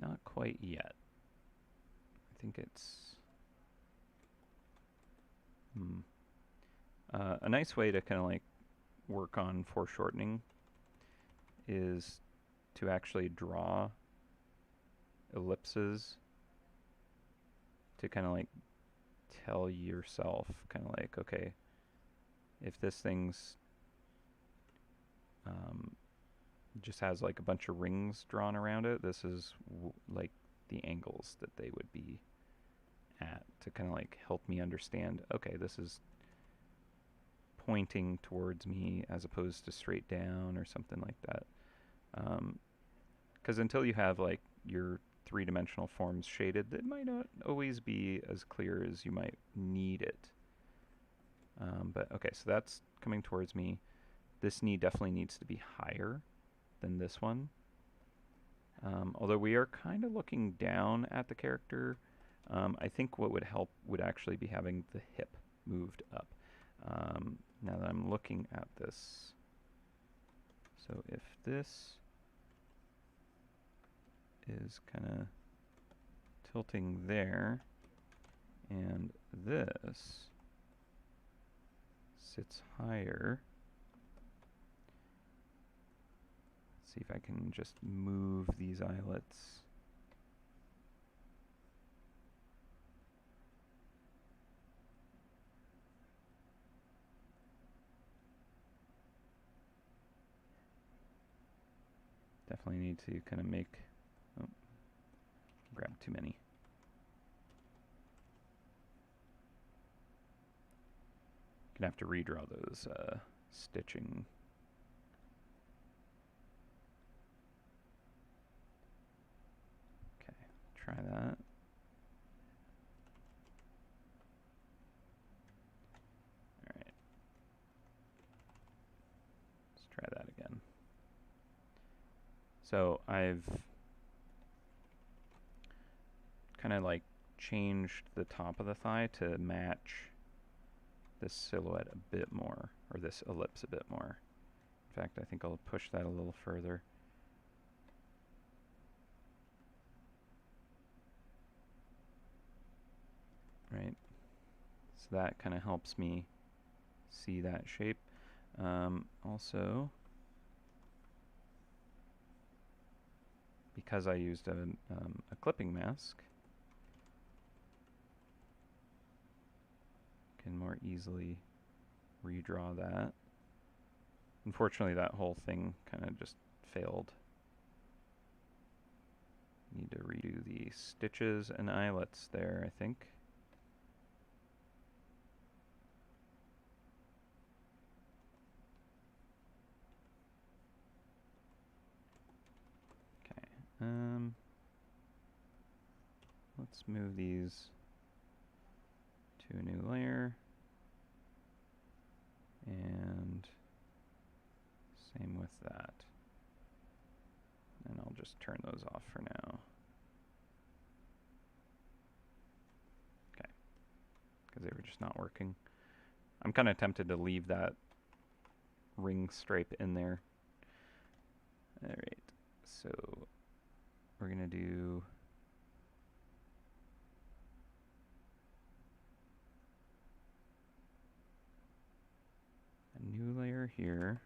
Not quite yet. I think it's... a nice way to kind of like work on foreshortening is to actually draw ellipses to kind of like tell yourself kind of like, okay, if this thing's just has like a bunch of rings drawn around it, this is like the angles that they would be at, to kind of like help me understand, okay, this is pointing towards me as opposed to straight down or something like that. Because until you have like your three-dimensional forms shaded, it might not always be as clear as you might need it. But okay, so that's coming towards me. This knee definitely needs to be higher than this one. Although we are kind of looking down at the character, I think what would help would actually be having the hip moved up. Now that I'm looking at this, so if this is kind of tilting there, and this sits higher, let's see if I can just move these eyelets. Definitely need to kind of make, oh, grab too many. Gonna have to redraw those stitching. Okay, try that. Alright. Let's try that again. So I've kind of like changed the top of the thigh to match this silhouette a bit more, or this ellipse a bit more. In fact, I think I'll push that a little further. Right? So that kind of helps me see that shape. Also, because I used a clipping mask, can more easily redraw that. Unfortunately, that whole thing kind of just failed. Need to redo the stitches and eyelets there, I think. Okay. Let's move these to a new layer. And same with that. And I'll just turn those off for now. Okay. Because they were just not working. I'm kind of tempted to leave that ring stripe in there. Alright. So we're going to do new layer here.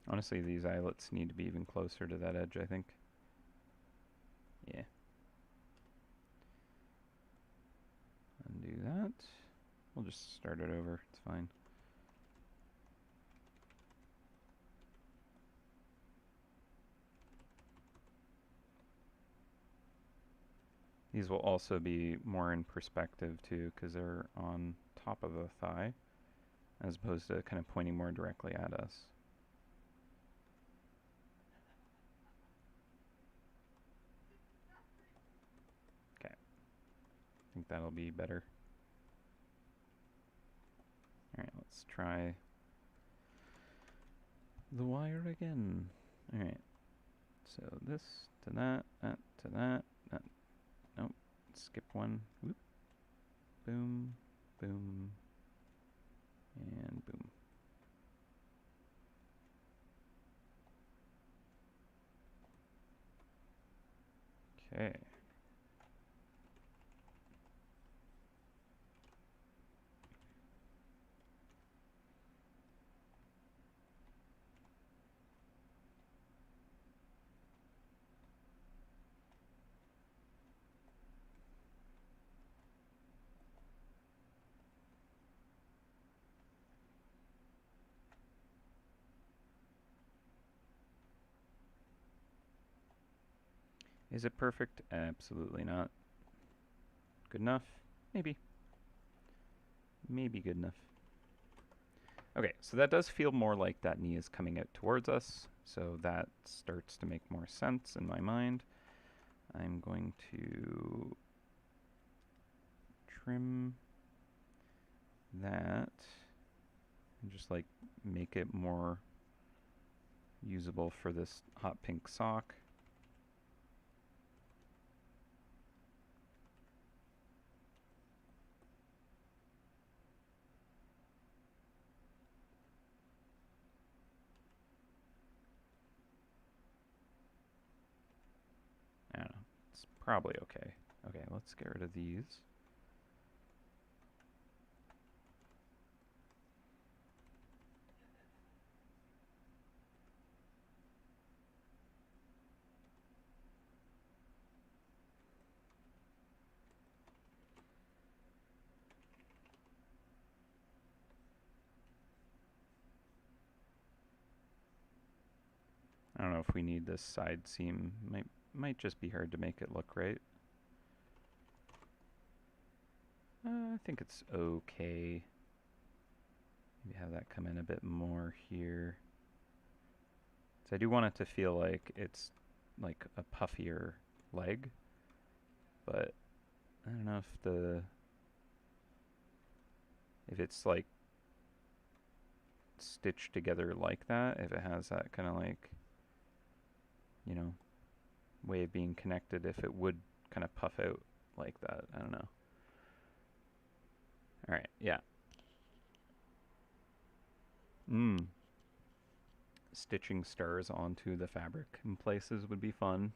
Honestly, these eyelets need to be even closer to that edge, I think. Yeah. Undo that. We'll just start it over. It's fine. These will also be more in perspective too, because they're on top of the thigh, as opposed to kind of pointing more directly at us. Okay. I think that'll be better. Alright, let's try the wire again. Alright. So this to that to that. Nope. Skip one. Whoop. Boom. Boom. And boom. Okay. Is it perfect? Absolutely not. Good enough? Maybe. Maybe good enough. Okay, so that does feel more like that knee is coming out towards us, so that starts to make more sense in my mind. I'm going to trim that and just like make it more usable for this hot pink sock. I don't know. It's probably okay. Okay, let's get rid of these. I don't know if we need this side seam. Might just be hard to make it look right. I think it's okay. Maybe have that come in a bit more here. So I do want it to feel like it's like a puffier leg, but I don't know if it's like stitched together like that, if it has that kind of like, you know, way of being connected, if it would kind of puff out like that. I don't know. All right, yeah. Stitching stars onto the fabric in places would be fun.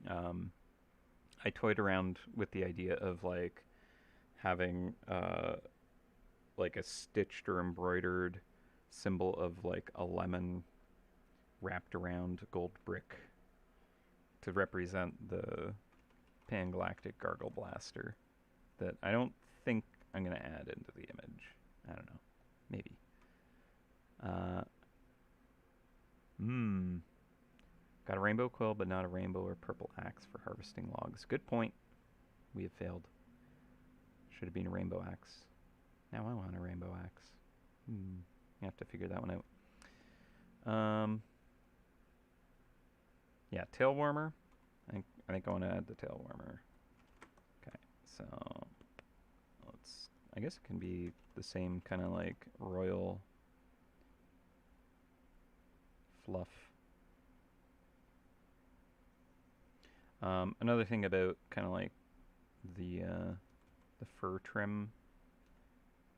I toyed around with the idea of like having like a stitched or embroidered symbol of like a lemon wrapped around gold brick to represent the Pangalactic Gargle Blaster that I don't think I'm going to add into the image. I don't know. Maybe. Got a rainbow quill, but not a rainbow or purple axe for harvesting logs. Good point. We have failed. Should have been a rainbow axe. Now I want a rainbow axe. You have to figure that one out. Yeah, tail warmer. I think I want to add the tail warmer. Okay, so I guess it can be the same kind of like royal fluff. Another thing about kind of like the fur trim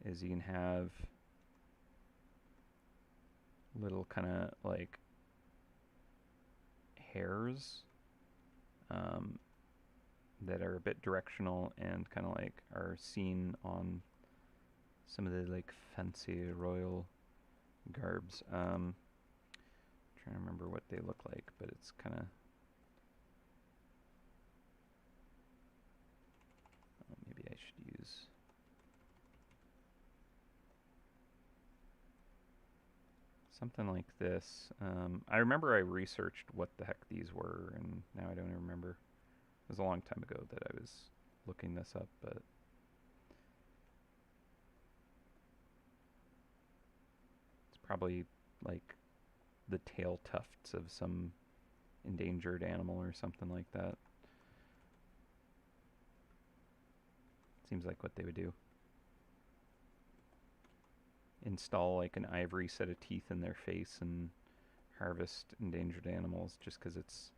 is you can have little kind of like hairs um, that are a bit directional and kind of like are seen on some of the like fancy royal garbs. Trying to remember what they look like, but it's kind of maybe I should use something like this. I remember I researched what the heck these were, and now I don't even remember. It was a long time ago that I was looking this up, but it's probably like the tail tufts of some endangered animal or something like that. Seems like what they would do. Install like an ivory set of teeth in their face and harvest endangered animals just because it's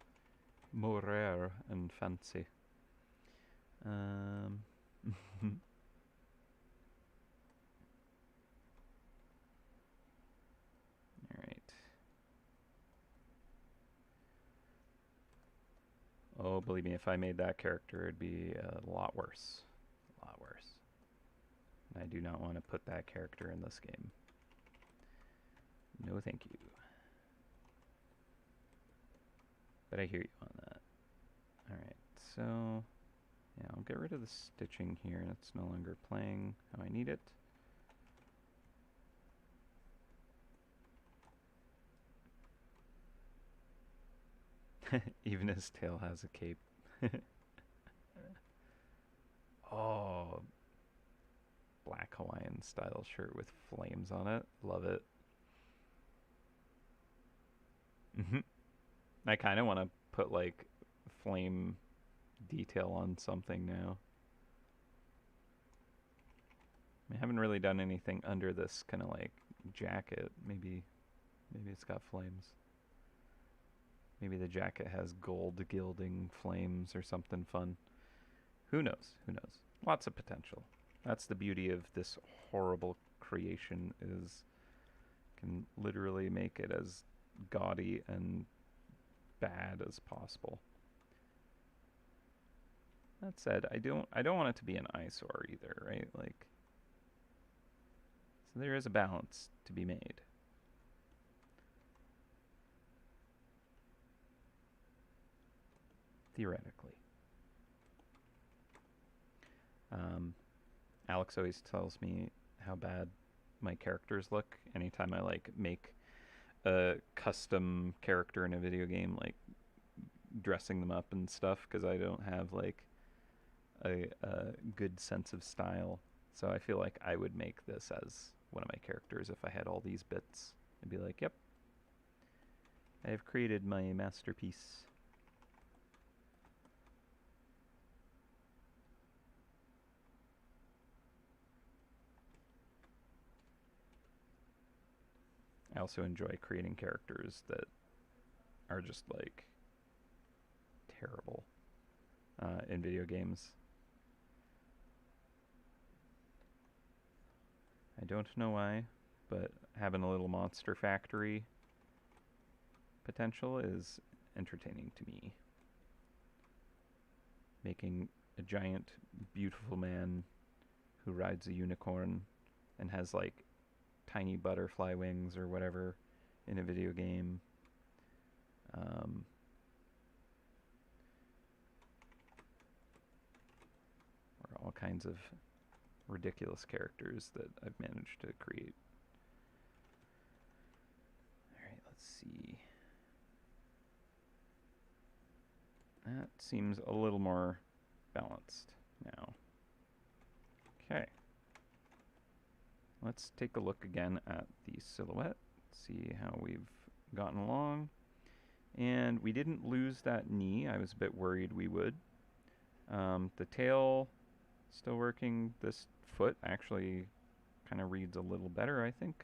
more rare and fancy. Alright. Oh, believe me, if I made that character, it'd be a lot worse. A lot worse. And I do not want to put that character in this game. No, thank you. But I hear you on that. Alright, so yeah, I'll get rid of the stitching here. It's no longer playing how I need it. Even his tail has a cape. Oh, black Hawaiian style shirt with flames on it. Love it. I kind of want to put like flame detail on something now. I haven't really done anything under this kind of like jacket. Maybe it's got flames. Maybe the jacket has gold gilding flames or something fun. Who knows? Who knows? Lots of potential. That's the beauty of this horrible creation is can literally make it as gaudy and bad as possible. That said, I don't want it to be an eyesore either, right? Like so there is a balance to be made. Theoretically. Alex always tells me how bad my characters look anytime I like make a custom character in a video game, like dressing them up and stuff, because I don't have like a good sense of style. So I feel like I would make this as one of my characters if I had all these bits. I'd be like, yep, I have created my masterpiece. I also enjoy creating characters that are just like terrible in video games. I don't know why, but having a little monster factory potential is entertaining to me. Making a giant, beautiful man who rides a unicorn and has like tiny butterfly wings or whatever in a video game. Or all kinds of ridiculous characters that I've managed to create. Alright, let's see. That seems a little more balanced now. Okay. Let's take a look again at the silhouette, see how we've gotten along. And we didn't lose that knee. I was a bit worried we would. The tail, still working. This foot actually kind of reads a little better, I think.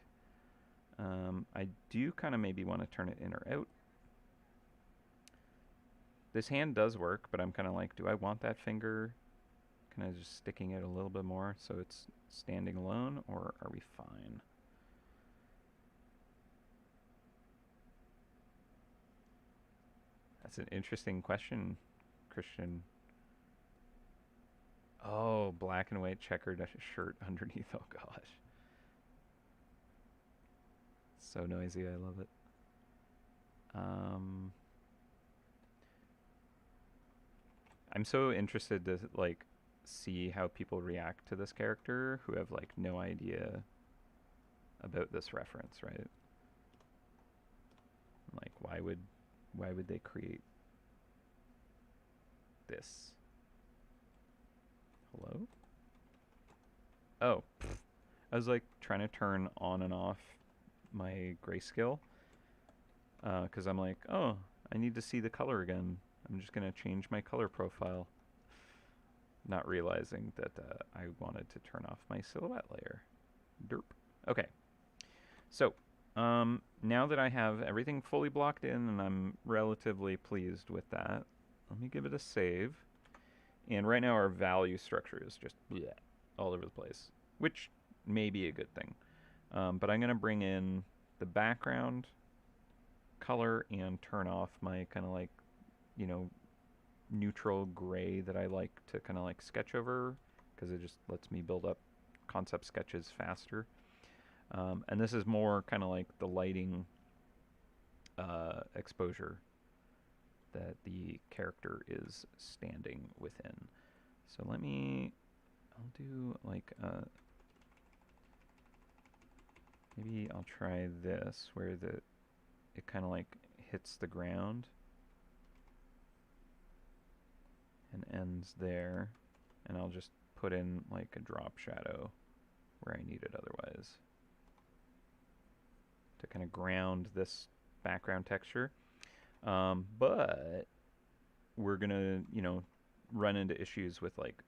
I do kind of maybe want to turn it in or out. This hand does work, but I'm kind of like, do I want that finger kind of just sticking it a little bit more so it's standing alone, or are we fine? That's an interesting question, Christian. Oh, black and white checkered shirt underneath. Oh gosh. So noisy, I love it. I'm so interested to like see how people react to this character who have like no idea about this reference, right? Like why would they create this? Hello? Oh, pfft. I was like trying to turn on and off my grayscale because I'm like, oh, I need to see the color again. I'm just gonna change my color profile, not realizing that I wanted to turn off my silhouette layer. Derp. Okay, so now that I have everything fully blocked in and I'm relatively pleased with that, let me give it a save. And right now our value structure is just bleh, all over the place, which may be a good thing. But I'm going to bring in the background color and turn off my kind of like, you know, neutral gray that I like to kind of like sketch over because it just lets me build up concept sketches faster. And this is more kind of like the lighting exposure that the character is standing within. So I'll do like, maybe I'll try this where it kind of like hits the ground and ends there. And I'll just put in like a drop shadow where I need it otherwise to kind of ground this background texture. But we're gonna, run into issues with like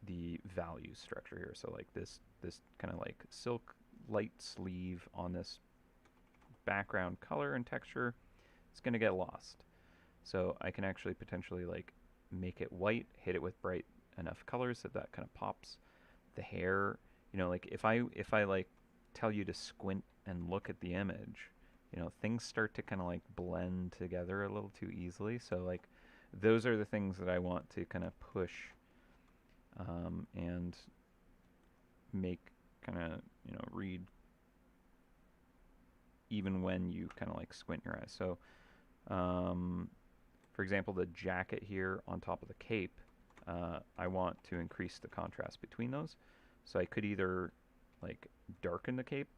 the value structure here. So like this kind of like silk light sleeve on this background color and texture, it's gonna get lost. So I can actually potentially like make it white, hit it with bright enough colors that kind of pops. The hair, like if I like tell you to squint and look at the image, things start to kind of like blend together a little too easily. So like those are the things that I want to kind of push and make kind of, read even when you kind of like squint your eyes. So for example, the jacket here on top of the cape, I want to increase the contrast between those. So I could either like darken the cape,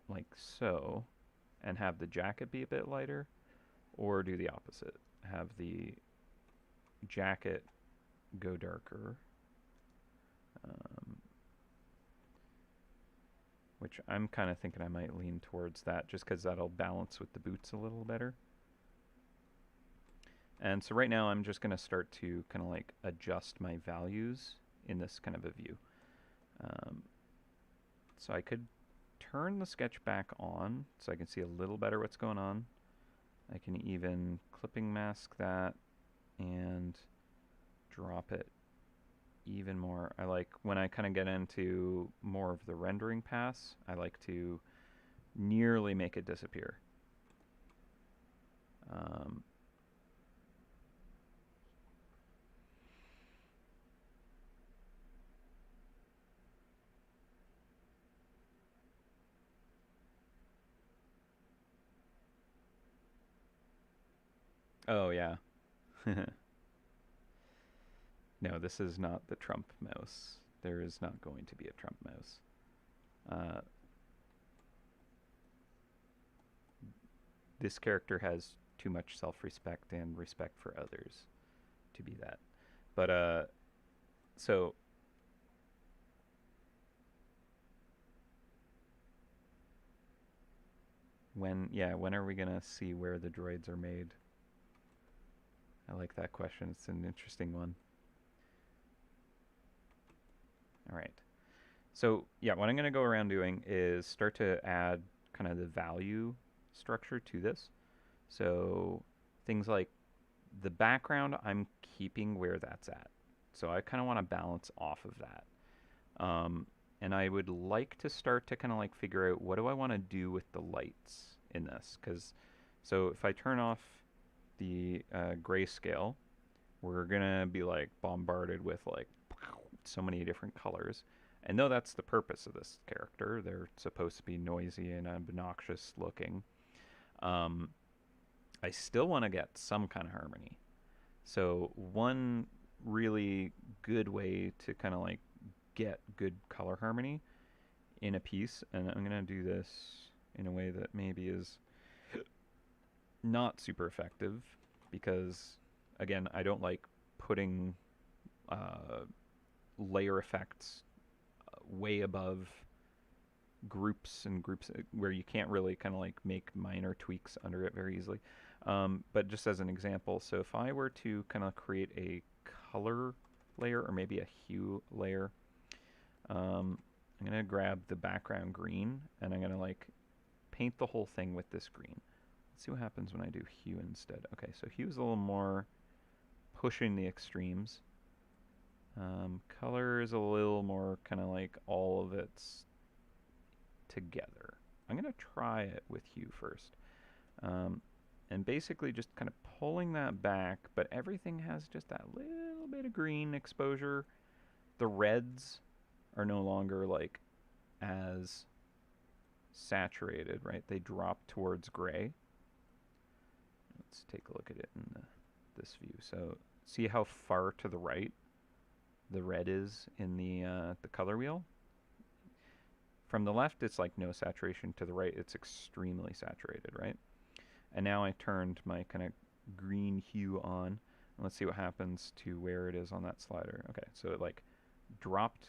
like so, and have the jacket be a bit lighter, or do the opposite, have the jacket go darker, which I'm kind of thinking I might lean towards that just because that'll balance with the boots a little better. And so right now I'm just going to start to kind of like adjust my values in this kind of a view. So I could turn the sketch back on so I can see a little better what's going on. I can even clipping mask that and drop it even more. I like when I kind of get into more of the rendering pass, I like to nearly make it disappear. Oh yeah. No, this is not the Trump mouse. There is not going to be a Trump mouse. This character has too much self-respect and respect for others to be that. But so when are we gonna see where the droids are made? I like that question. It's an interesting one. All right. So yeah, what I'm going to go around doing is start to add kind of the value structure to this. So things like the background, I'm keeping where that's at. So I kind of want to balance off of that. And I would like to start to kind of like figure out what do I want to do with the lights in this. So if I turn off the grayscale, we're going to be like bombarded with like so many different colors. And though that's the purpose of this character, they're supposed to be noisy and obnoxious looking. I still want to get some kind of harmony. So one really good way to kind of like get good color harmony in a piece, and I'm going to do this in a way that maybe is not super effective because, again, I don't like putting layer effects way above groups and groups where you can't really kind of like make minor tweaks under it very easily. But just as an example, so if I were to kind of create a color layer or maybe a hue layer, I'm going to grab the background green and I'm going to like paint the whole thing with this green. Let's see what happens when I do hue instead. Okay, so hue is a little more pushing the extremes. Color is a little more kind of like all of it's together. I'm going to try it with hue first. And basically just kind of pulling that back, but everything has just that little bit of green exposure. The reds are no longer like as saturated, right? They drop towards gray. Let's take a look at it in this view. So see how far to the right the red is in the color wheel? From the left, it's like no saturation. To the right, it's extremely saturated, right? And now I turned my kind of green hue on. Let's see what happens to where it is on that slider. Okay, so it like dropped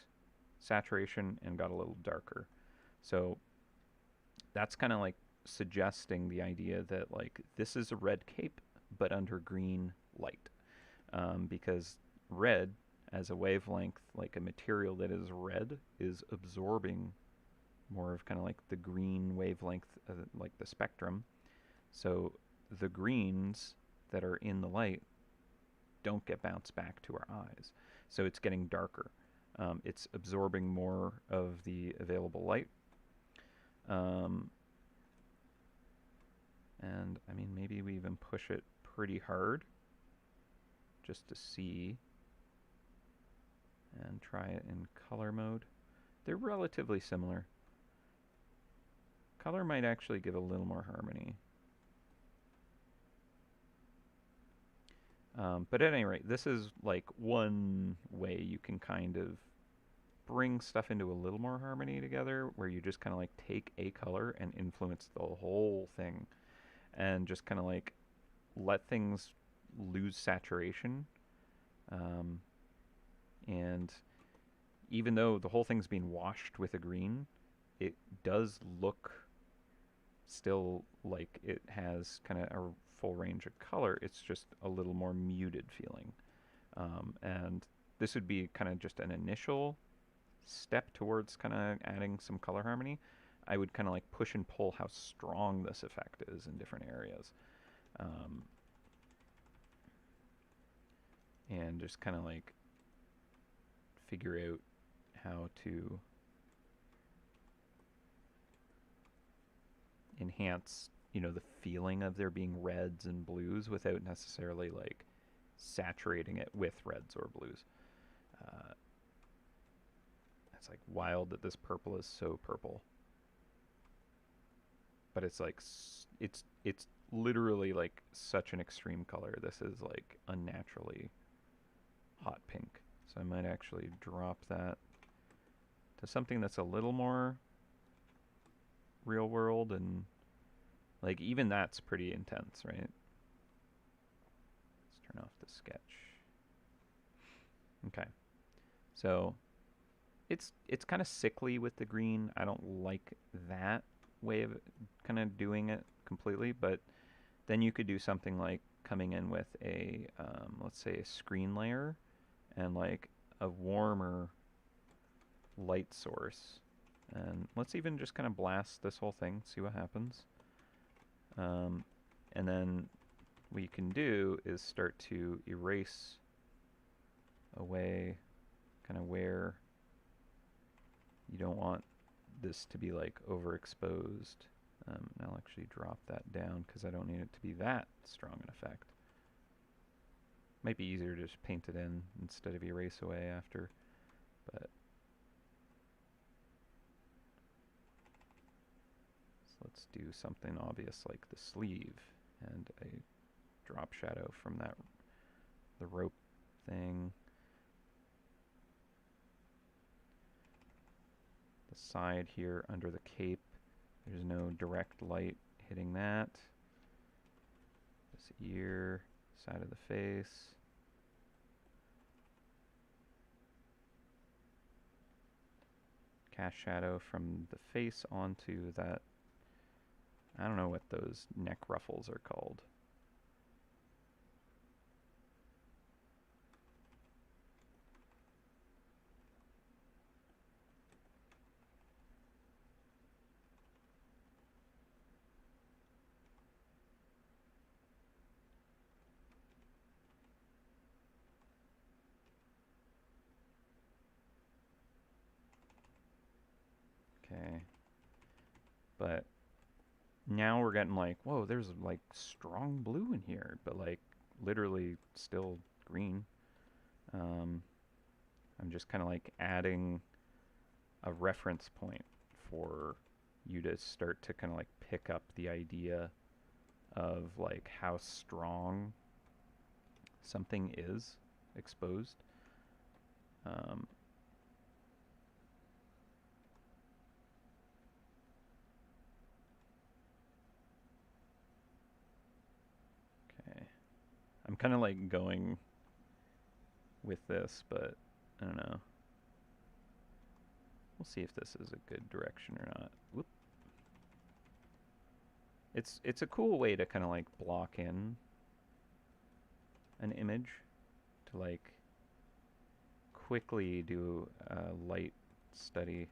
saturation and got a little darker. So that's kind of like suggesting the idea that like this is a red cape, but under green light. Because red, as a wavelength, like a material that is red, is absorbing more of kind of like the green wavelength, like the spectrum. So the greens that are in the light don't get bounced back to our eyes. So it's getting darker. It's absorbing more of the available light. And I mean, maybe we even push it pretty hard just to see and try it in color mode. They're relatively similar. Color might actually give a little more harmony. But at any rate, this is like one way you can kind of bring stuff into a little more harmony together, where you just kind of like take a color and influence the whole thing and just kind of like let things lose saturation. And even though the whole thing's being washed with a green, it does look still like it has kind of a full range of color. It's just a little more muted feeling. And this would be kind of just an initial step towards kind of adding some color harmony. I would kind of like push and pull how strong this effect is in different areas. And just kind of like figure out how to enhance, you know, the feeling of there being reds and blues without necessarily like saturating it with reds or blues. It's like wild that this purple is so purple, but it's like it's literally like such an extreme color. This is like unnaturally hot pink. So I might actually drop that to something that's a little more real world, and like even that's pretty intense, right? Let's turn off the sketch. Okay. So it's kind of sickly with the green. I don't like that way of kind of doing it completely, but then you could do something like coming in with a let's say a screen layer and like a warmer light source And let's even just kind of blast this whole thing, see what happens. And then what you can do is start to erase away kind of where you don't want this to be like overexposed. And I'll actually drop that down because I don't need it to be that strong an effect. Might be easier to just paint it in instead of erase away after, but so let's do something obvious like the sleeve and a drop shadow from that the rope thing. The side here under the cape, there's no direct light hitting that. This ear, side of the face. Cast shadow from the face onto that. I don't know what those neck ruffles are called. Okay. But now we're getting like, whoa, there's like strong blue in here, but like literally still green. I'm just kind of like adding a reference point for you to start to kind of like pick up the idea of like how strong something is exposed. Okay. I'm kind of like going with this, but I don't know. We'll see if this is a good direction or not. Whoop. It's a cool way to kind of like block in an image to like quickly do a light study.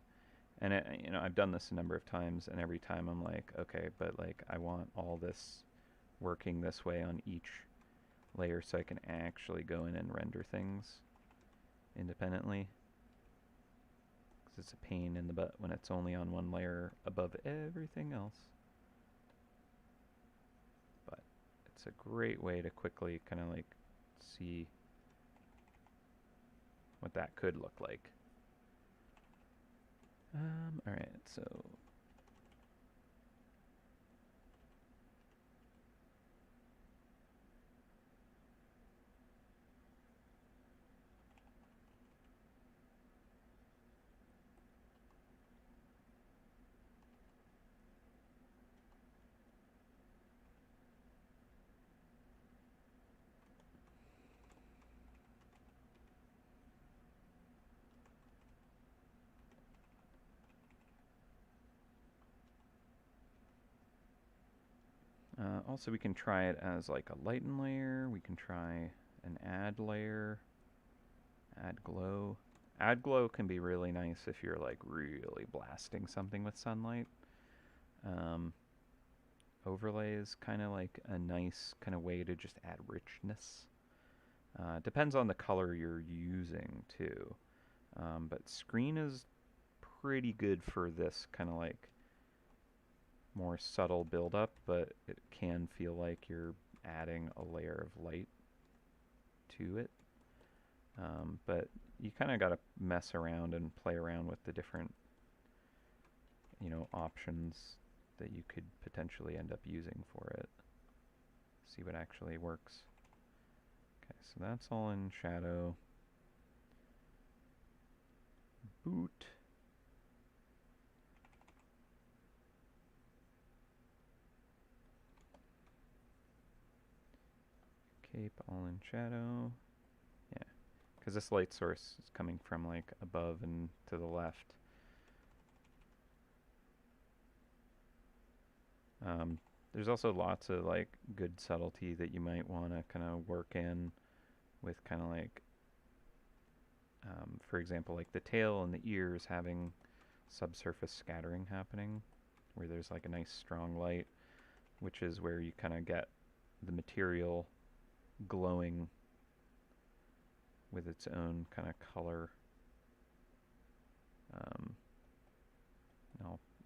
And you know, I've done this a number of times, and every time I'm like, okay, but like I want all this working this way on each layer so I can actually go in and render things independently. Because it's a pain in the butt when it's only on one layer above everything else. But it's a great way to quickly kind of like see what that could look like. Alright, so also we can try it as like a lighten layer. We can try an add layer, add glow. Add glow can be really nice if you're like really blasting something with sunlight. Overlay is kind of like a nice kind of way to just add richness. Depends on the color you're using too. But screen is pretty good for this kind of like more subtle buildup, but it can feel like you're adding a layer of light to it. But you kind of got to mess around and play around with the different, you know, options that you could potentially end up using for it. See what actually works. Okay, so that's all in shadow. Boot. Cape all in shadow. Yeah, because this light source is coming from like above and to the left. There's also lots of like good subtlety that you might want to kind of work in with kind of like, for example, like the tail and the ears having subsurface scattering happening, where there's like a nice strong light, which is where you kind of get the material glowing with its own kind of color. Um,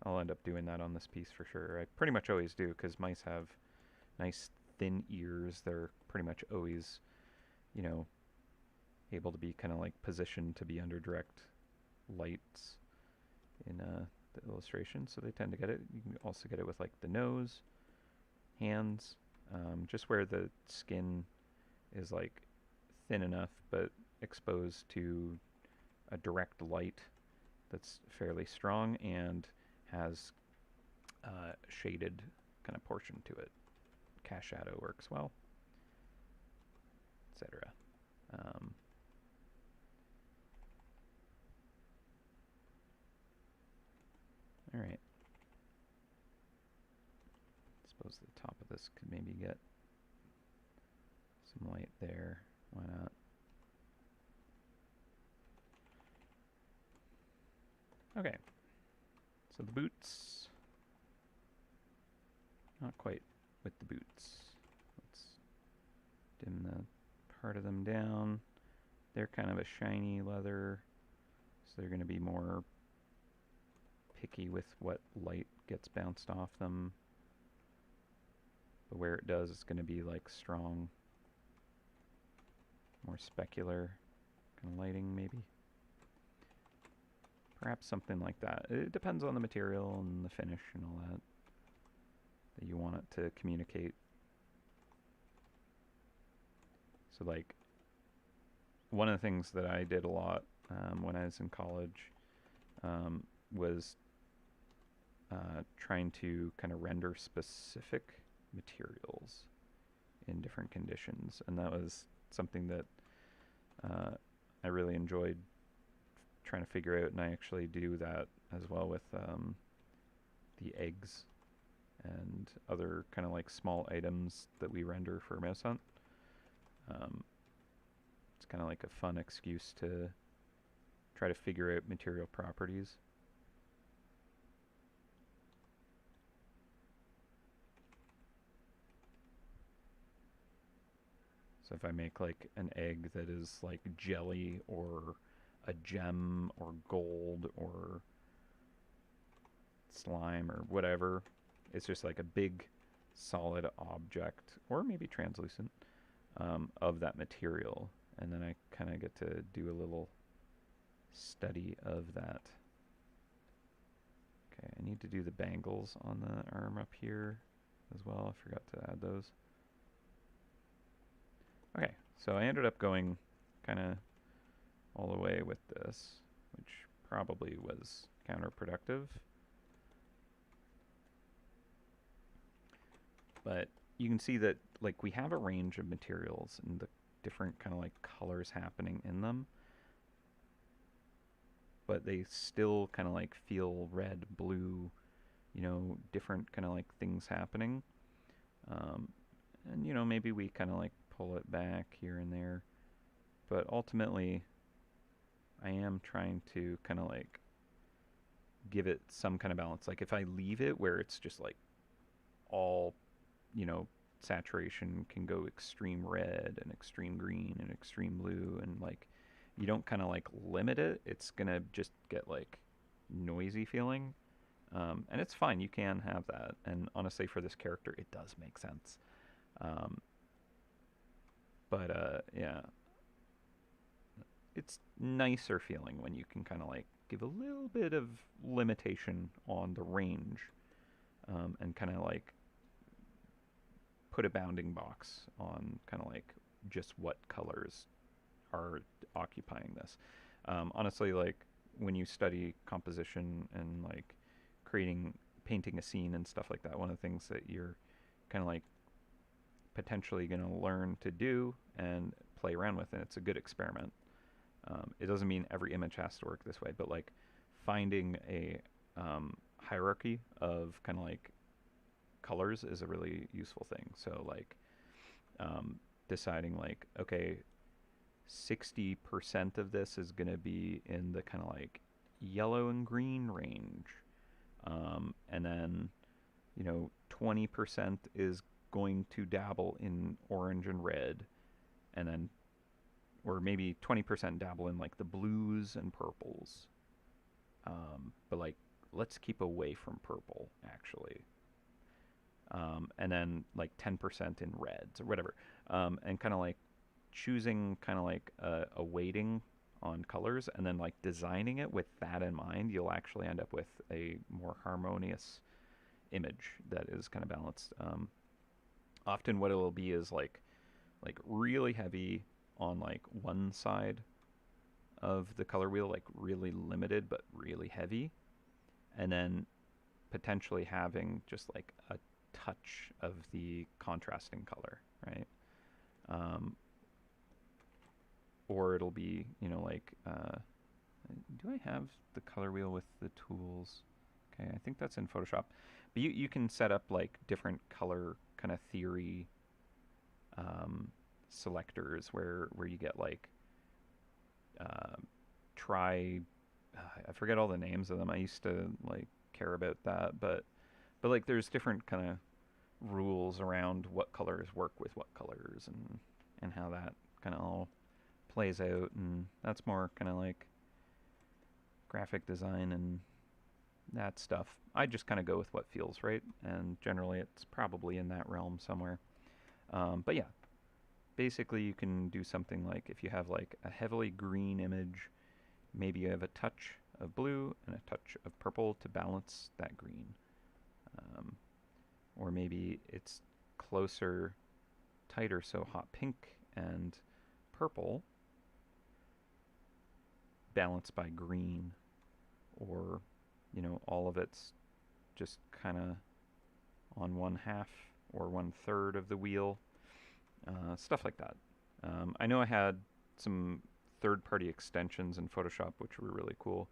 I'll end up doing that on this piece for sure. I pretty much always do, because mice have nice thin ears. They're pretty much always, you know, able to be kind of like positioned to be under direct lights in the illustration, so they tend to get it. You can also get it with like the nose, hands, just where the skin is like thin enough but exposed to a direct light that's fairly strong and has shaded kind of portion to it. Cast shadow works well, etc. All right. I suppose the top of this could maybe get some light there. Why not? Okay. So the boots. Not quite with the boots. Let's dim the part of them down. They're kind of a shiny leather, so they're going to be more picky with what light gets bounced off them. But where it does, it's going to be like strong, more specular kind of lighting maybe. Perhaps something like that. It depends on the material and the finish and all that you want it to communicate. So like, one of the things that I did a lot when I was in college was trying to kind of render specific materials in different conditions, and that was something that I really enjoyed trying to figure out, and I actually do that as well with the eggs and other kind of like small items that we render for MouseHunt. It's kind of like a fun excuse to try to figure out material properties. So if I make like an egg that is like jelly or a gem or gold or slime or whatever, it's just like a big solid object, or maybe translucent, of that material. And then I kind of get to do a little study of that. Okay, I need to do the bangles on the arm up here as well. I forgot to add those. Okay, so I ended up going kind of all the way with this, which probably was counterproductive. But you can see that like we have a range of materials and the different kind of like colors happening in them, but they still kind of like feel red, blue, you know, different kind of like things happening. And you know, maybe we kind of like pull it back here and there, but ultimately I am trying to kind of like give it some kind of balance. Like if I leave it where it's just like all, you know, saturation can go extreme red and extreme green and extreme blue, and like you don't kind of like limit it, it's gonna just get like noisy feeling. And it's fine, you can have that, and honestly for this character it does make sense. But yeah, it's nicer feeling when you can kind of like give a little bit of limitation on the range, and kind of like put a bounding box on kind of like just what colors are occupying this. Honestly, like when you study composition and like painting a scene and stuff like that, one of the things that you're kind of like potentially going to learn to do and play around with, and it's a good experiment. It doesn't mean every image has to work this way, but like finding a hierarchy of kind of like colors is a really useful thing. So like deciding like, okay, 60% of this is going to be in the kind of like yellow and green range. And then, 20% is going to dabble in orange and red, and then, or maybe 20% dabble in like the blues and purples. But like, let's keep away from purple actually. And then like 10% in reds or whatever. And kind of like choosing kind of like a weighting on colors and then like designing it with that in mind, you'll actually end up with a more harmonious image that is kind of balanced. Often what it'll be is like really heavy on like one side of the color wheel, like really limited but really heavy, and then potentially having just like a touch of the contrasting color, right? Um, or it'll be, like, do I have the color wheel with the tools? Okay, I think that's in Photoshop. But you can set up like different color kind of theory selectors where you get like uh, try. I forget all the names of them. I used to like care about that, but like there's different kind of rules around what colors work with what colors and how that kind of all plays out, and that's more kind of like graphic design and that stuff. I just kind of go with what feels right, and generally it's probably in that realm somewhere. But yeah, basically you can do something like if you have like a heavily green image, maybe you have a touch of blue and a touch of purple to balance that green. Um, or maybe it's closer, tighter, so hot pink and purple balanced by green, or all of it's just kind of on one half or one third of the wheel, stuff like that. I know I had some third-party extensions in Photoshop which were really cool,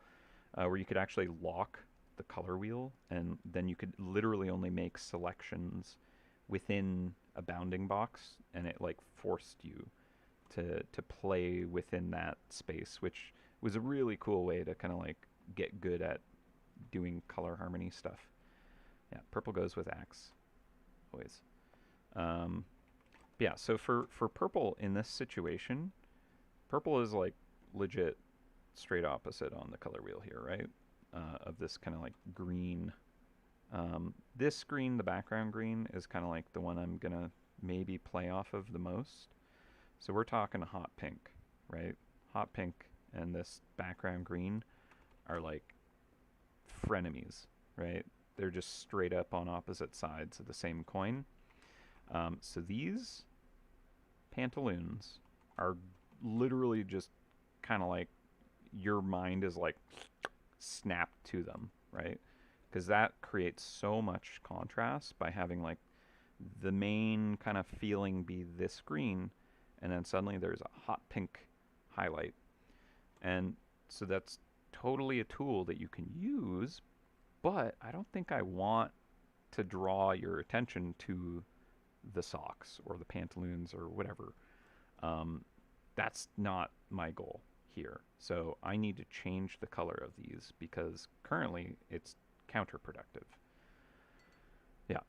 where you could actually lock the color wheel, and then you could literally only make selections within a bounding box, and it like forced you to play within that space, which was a really cool way to kind of like get good at doing color harmony stuff. Yeah, purple goes with axe always. Um, yeah, so for purple in this situation, purple is like legit straight opposite on the color wheel here, right? Of this kind of like green. This green, the background green, is kind of like the one I'm gonna maybe play off of the most. So we're talking a hot pink, right? Hot pink and this background green are like frenemies, right? They're just straight up on opposite sides of the same coin. So these pantaloons are literally just kind of like your mind is like snapped to them, right? Because that creates so much contrast by having like the main kind of feeling be this green, and then suddenly there's a hot pink highlight. And so that's totally a tool that you can use, but I don't think I want to draw your attention to the socks or the pantaloons or whatever. Um, that's not my goal here. So I need to change the color of these because currently it's counterproductive. Yeah,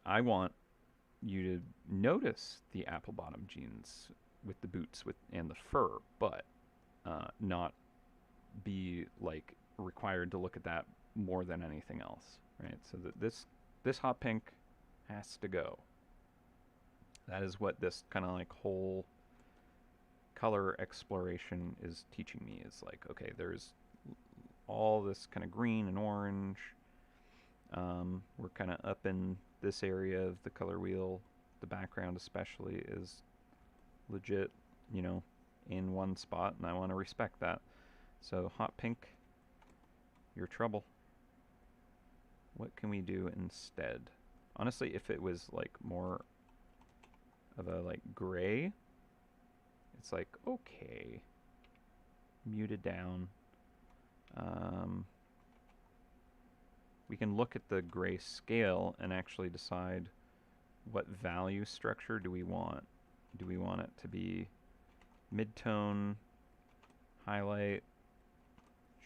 I want you to notice the apple bottom jeans with the boots and the fur, but not be like required to look at that more than anything else, right? So that this hot pink has to go. That is what this kind of like whole color exploration is teaching me. Is like, okay, there's all this kind of green and orange. We're kind of up in this area of the color wheel. The background especially is legit, in one spot, and I want to respect that. So hot pink, you're trouble. What can we do instead? Honestly, if it was like more of a like gray, it's like okay, muted down. We can look at the gray scale and actually decide what value structure do we want. Do we want it to be mid-tone, highlight,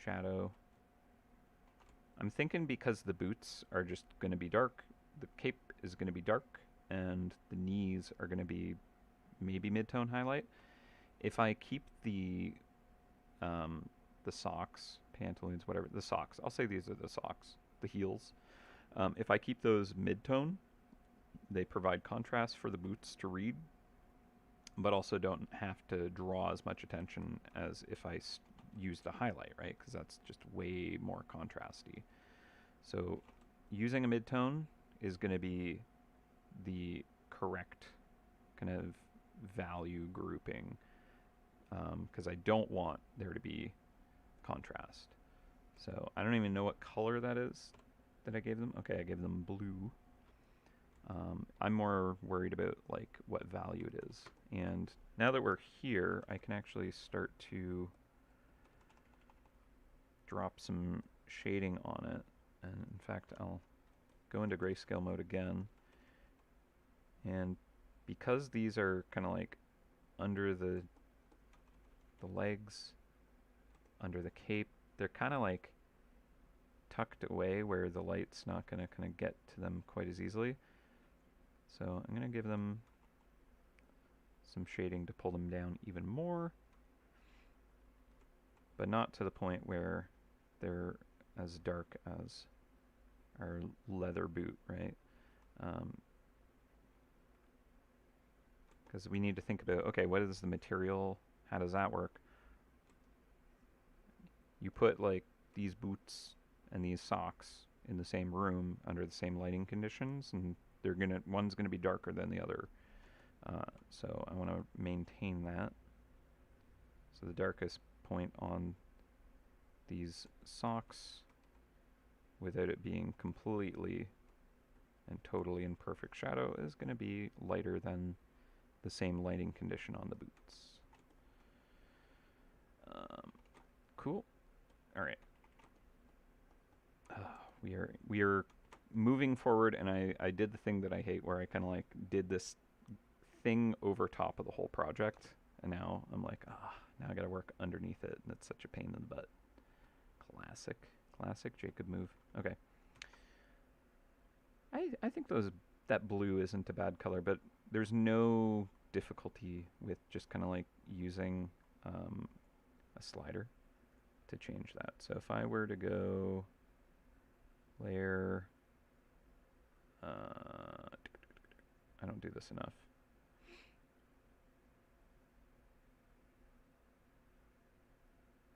shadow. I'm thinking because the boots are just going to be dark, the cape is going to be dark, and the knees are going to be maybe mid-tone highlight. If I keep the socks, pantaloons, whatever, the socks, I'll say these are the socks, the heels. If I keep those mid-tone, they provide contrast for the boots to read, but also don't have to draw as much attention as if I use the highlight, right? Because that's just way more contrasty. So using a mid-tone is going to be the correct kind of value grouping, because I don't want there to be contrast. So I don't even know what color that is that I gave them. Okay, I gave them blue. I'm more worried about like what value it is. And now that we're here, I can actually start to drop some shading on it. And in fact, I'll go into grayscale mode again. And because these are kind of like under the legs, under the cape, they're kind of like tucked away where the light's not going to kind of get to them quite as easily. So I'm going to give them some shading to pull them down even more, but not to the point where they're as dark as our leather boot, right? Because we need to think about, okay, what is the material? How does that work? You put like these boots and these socks in the same room under the same lighting conditions, and one's gonna be darker than the other. So I want to maintain that. So the darkest point on these socks, without it being completely and totally in perfect shadow, is going to be lighter than the same lighting condition on the boots. Cool. All right. We are moving forward, and I did the thing that I hate, where I kind of like did this thing over top of the whole project, and now I'm like, now I got to work underneath it, and it's such a pain in the butt. Classic Jacob move. Okay. I think that blue isn't a bad color, but there's no difficulty with just kind of like using a slider to change that. So if I were to go layer, I don't do this enough.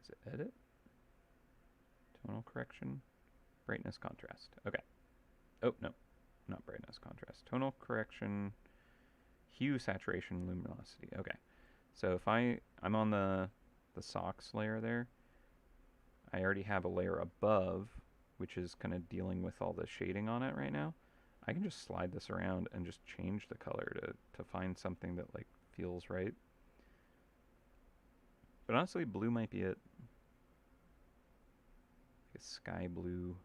Is it edit? Tonal correction, brightness contrast. Okay. Oh, no, not brightness contrast. Tonal correction, hue, saturation, luminosity. Okay. So if I'm on the socks layer there, I already have a layer above, which is kind of dealing with all the shading on it right now. I can just slide this around and just change the color to find something that like feels right. But honestly, blue might be it. Like a sky blue.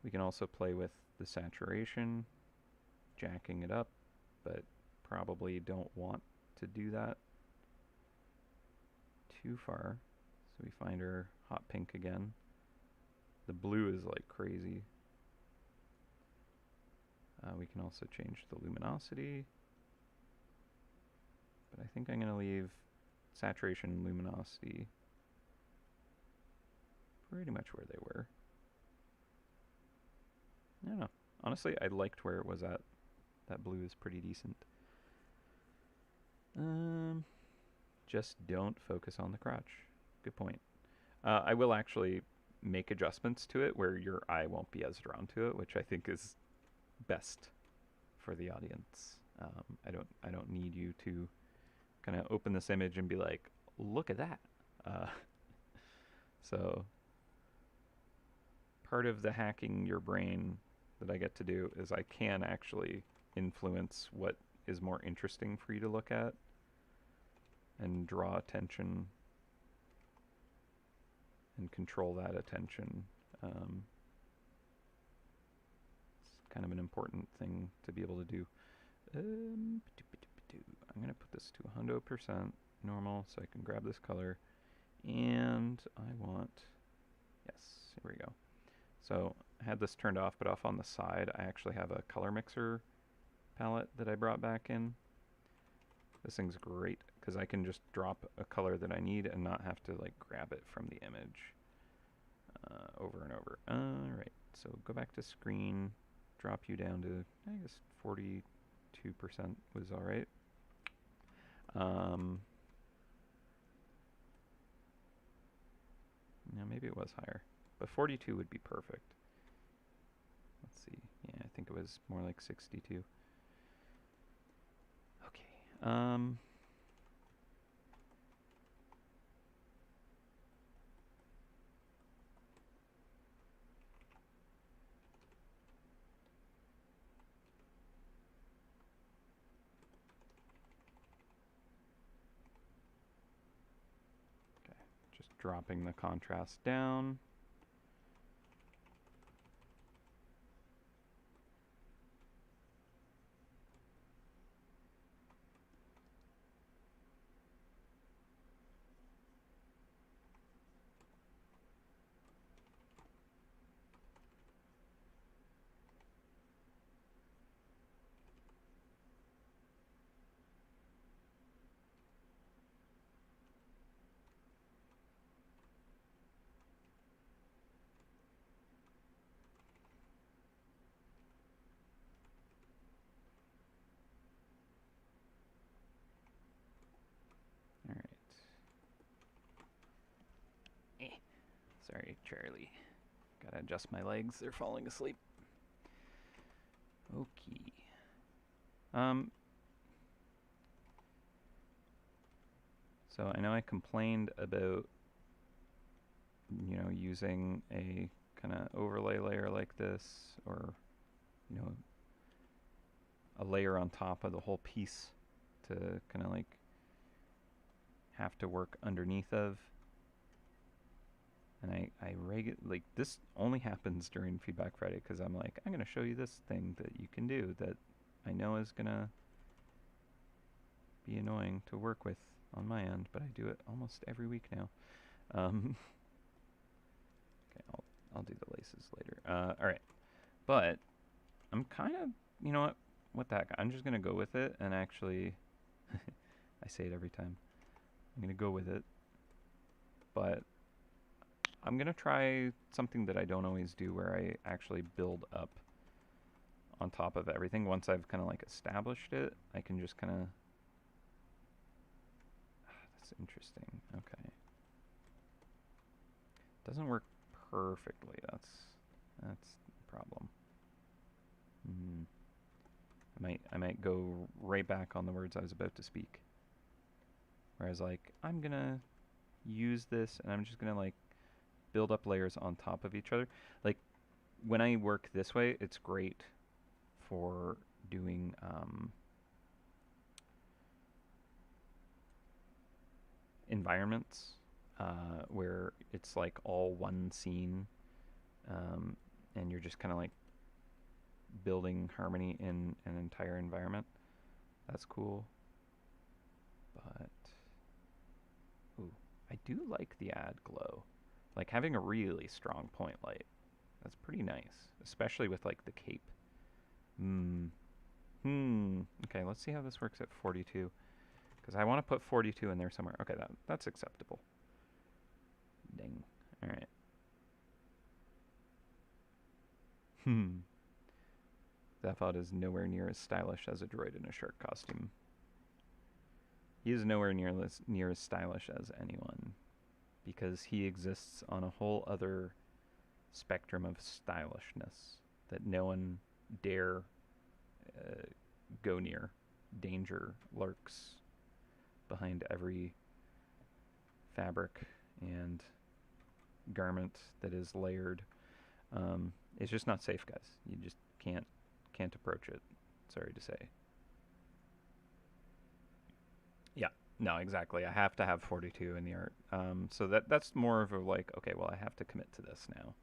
We can also play with the saturation, jacking it up, but probably don't want to do that too far. So we find our hot pink again. The blue is like crazy. We can also change the luminosity, but I think I'm going to leave saturation and luminosity pretty much where they were. I don't know. Honestly, I liked where it was at. That blue is pretty decent. Just don't focus on the crotch. Good point. I will actually make adjustments to it where your eye won't be as drawn to it, which I think is best for the audience. I don't need you to kind of open this image and be like, look at that. So part of the hacking your brain that I get to do is I can actually influence what is more interesting for you to look at and draw attention and control that attention. It's kind of an important thing to be able to do. I'm going to put this to 100% normal so I can grab this color And I want, yes, here we go. So I had this turned off, but off on the side, I actually have a color mixer palette that I brought back in. This thing's great because I can just drop a color that I need and not have to like grab it from the image over and over. All right, so go back to screen, drop you down to, I guess 42% was all right. No, maybe it was higher, but 42 would be perfect. Let's see. Yeah, I think it was more like 62. Okay. Okay, just dropping the contrast down. All right. Sorry, Charlie. Gotta adjust my legs. They're falling asleep. Okay. So I know I complained about, using a kind of overlay layer like this, or, a layer on top of the whole piece to kind of like have to work underneath of. And like, this only happens during Feedback Friday because I'm like, I'm going to show you this thing that you can do that I know is going to be annoying to work with on my end, but I do it almost every week now. Okay, I'll do the laces later. All right, but I'm kind of, you know what that guy, I'm just going to go with it and actually, I say it every time, I'm going to go with it, but I'm going to try something that I don't always do where I actually build up on top of everything. Once I've kind of like established it, I can just kind of... That's interesting. Okay. Doesn't work perfectly. That's the problem. I might go right back on the words I was about to speak. Whereas like, I'm going to use this and I'm just going to like build up layers on top of each other. Like, when I work this way, it's great for doing environments where it's like all one scene, and you're just kind of like building harmony in an entire environment. That's cool. But ooh, I do like the add glow. Like having a really strong point light. That's pretty nice, especially with like the cape. Okay, let's see how this works at 42. Because I want to put 42 in there somewhere. Okay, that's acceptable. Dang. Alright. Zaphod is nowhere near as stylish as a droid in a shark costume. He is nowhere near as stylish as anyone. Because he exists on a whole other spectrum of stylishness that no one dare go near. Danger lurks behind every fabric and garment that is layered. It's just not safe, guys. You just can't approach it. Sorry to say. Yeah, no, exactly. I have to have 42 in the art. So that's more of a like, okay, well, I have to commit to this now,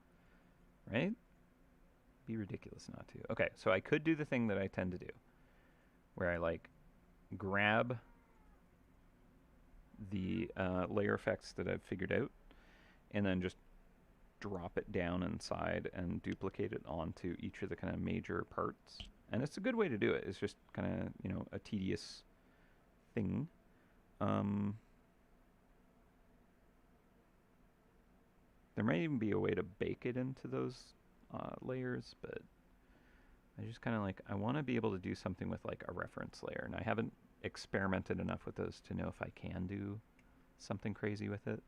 right? Be ridiculous not to. Okay, so I could do the thing that I tend to do, where I like grab the layer effects that I've figured out, and then just drop it down inside and duplicate it onto each of the kind of major parts. And it's a good way to do it. It's just kind of, you know, a tedious thing. There might even be a way to bake it into those layers, but I just kind of like, I want to be able to do something with like a reference layer, and I haven't experimented enough with those to know if I can do something crazy with it.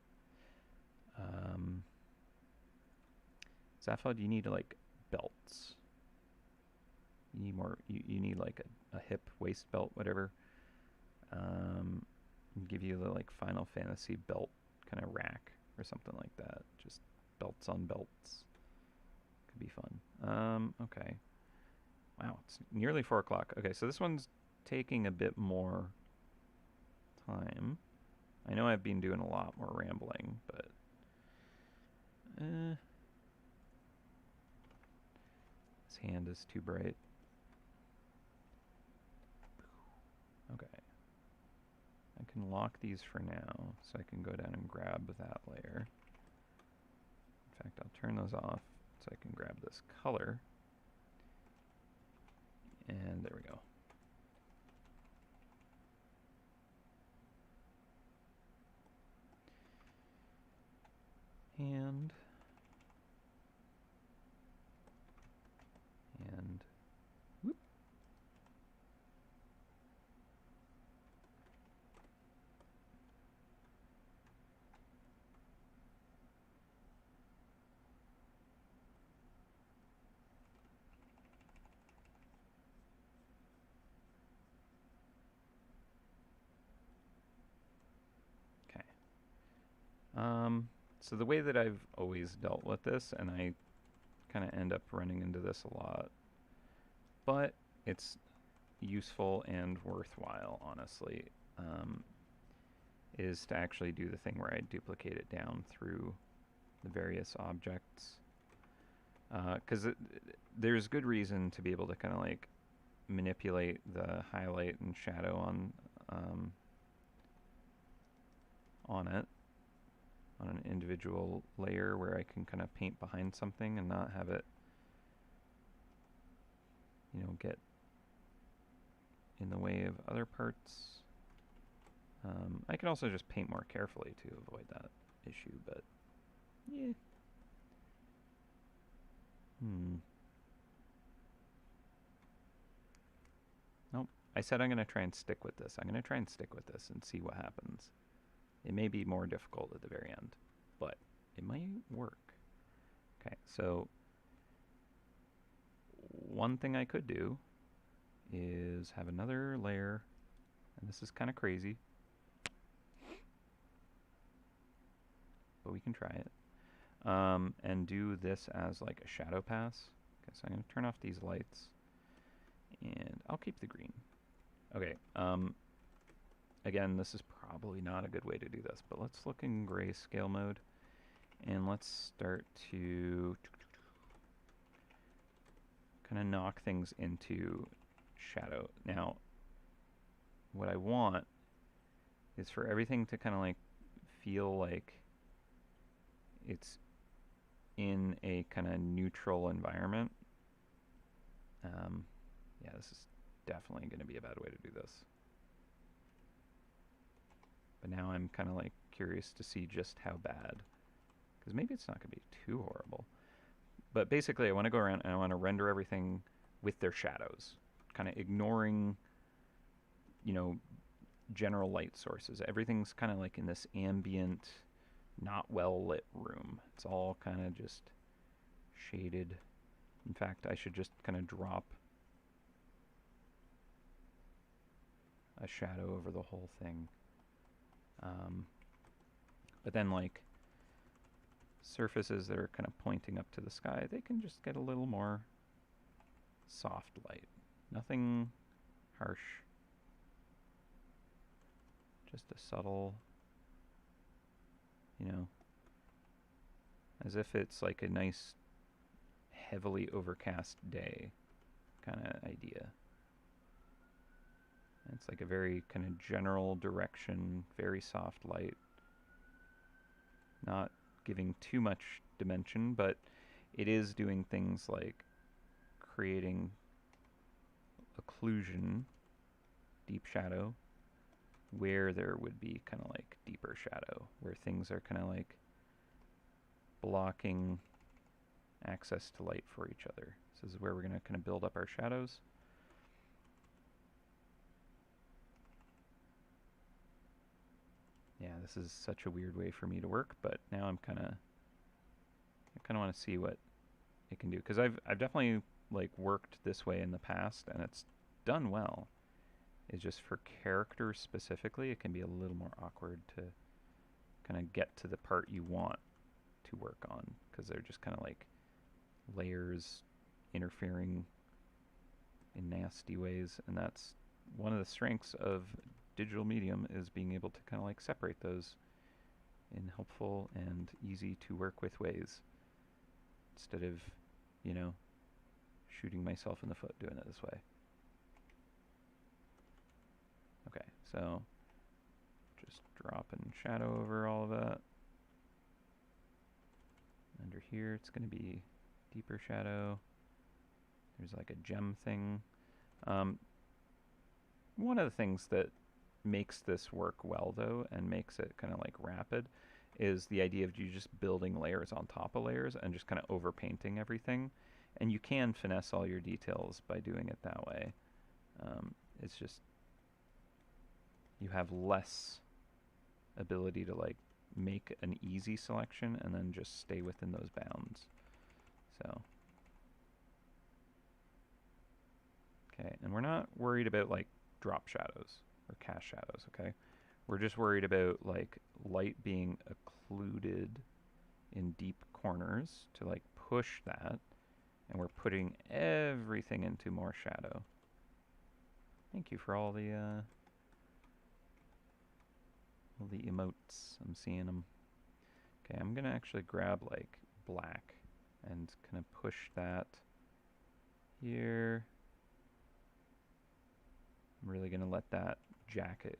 Zaphod, you need like belts. You need more, you need like a hip waist belt, whatever. Give you the like Final Fantasy belt kind of rack or something like that. Just belts on belts. Could be fun. Okay. Wow, it's nearly 4 o'clock. Okay, so this one's taking a bit more time. I know I've been doing a lot more rambling, but this hand is too bright. Okay. I can lock these for now, so I can go down and grab that layer. In fact, I'll turn those off so I can grab this color. And there we go. And whoop. Okay. So the way that I've always dealt with this, and I kind of end up running into this a lot, but it's useful and worthwhile, honestly, is to actually do the thing where I duplicate it down through the various objects. Because there's good reason to be able to kind of like manipulate the highlight and shadow on it, on an individual layer, where I can kind of paint behind something and not have it, you know, get in the way of other parts. I can also just paint more carefully to avoid that issue, but yeah. Nope. I said I'm going to try and stick with this. I'm going to try and stick with this and see what happens. It may be more difficult at the very end, but it might work. Okay, so one thing I could do is have another layer, and this is kind of crazy, but we can try it, and do this as like a shadow pass. Okay, so I'm going to turn off these lights, and I'll keep the green. Okay, again, this is probably not a good way to do this, but let's look in grayscale mode, and let's start to kind of knock things into shadow. Now, what I want is for everything to kind of like feel like it's in a kind of neutral environment. Yeah, this is definitely going to be a bad way to do this. But now I'm kind of like curious to see just how bad, because maybe it's not going to be too horrible. But basically, I want to go around and I want to render everything with their shadows, kind of ignoring, you know, general light sources. Everything's kind of like in this ambient, not well lit room. It's all kind of just shaded. In fact, I should just kind of drop a shadow over the whole thing. But then like surfaces that are kind of pointing up to the sky, they can just get a little more soft light. Nothing harsh. Just a subtle, you know, as if it's like a nice heavily overcast day kind of idea. And It's like a very kind of general direction, very soft light, not giving too much dimension, but it is doing things like creating occlusion, deep shadow, where there would be kind of like deeper shadow, where things are kind of like blocking access to light for each other. So this is where we're going to kind of build up our shadows. Yeah, this is such a weird way for me to work, but now I kind of want to see what it can do, because I've definitely like worked this way in the past and it's done well. It's just for characters specifically, it can be a little more awkward to kind of get to the part you want to work on, because they're just kind of like layers interfering in nasty ways, and that's one of the strengths of digital medium, is being able to kind of like separate those in helpful and easy to work with ways, instead of, you know, shooting myself in the foot doing it this way. Okay, so just dropping shadow over all of that. Under here, it's going to be deeper shadow. There's like a gem thing. One of the things that makes this work well, though, and makes it kind of like rapid, is the idea of you just building layers on top of layers and just kind of overpainting everything. And you can finesse all your details by doing it that way. It's just you have less ability to like make an easy selection and then just stay within those bounds. So, okay, and we're not worried about like drop shadows or cast shadows, okay? We're just worried about like light being occluded in deep corners to like push that, and we're putting everything into more shadow. Thank you for all the emotes. I'm seeing them. Okay, I'm gonna actually grab like black and kind of push that here. I'm really gonna let that jacket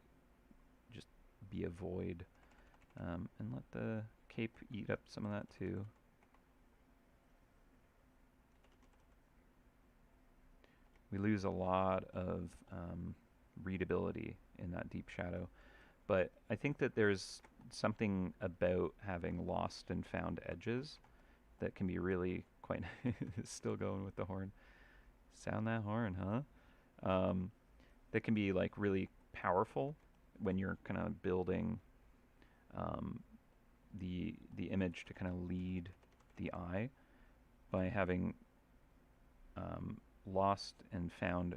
just be a void, and let the cape eat up some of that too. We lose a lot of readability in that deep shadow, but I think that there's something about having lost and found edges that can be really quite still going with the horn. Sound that horn, huh? That can be like really powerful when you're kind of building the image to kind of lead the eye, by having lost and found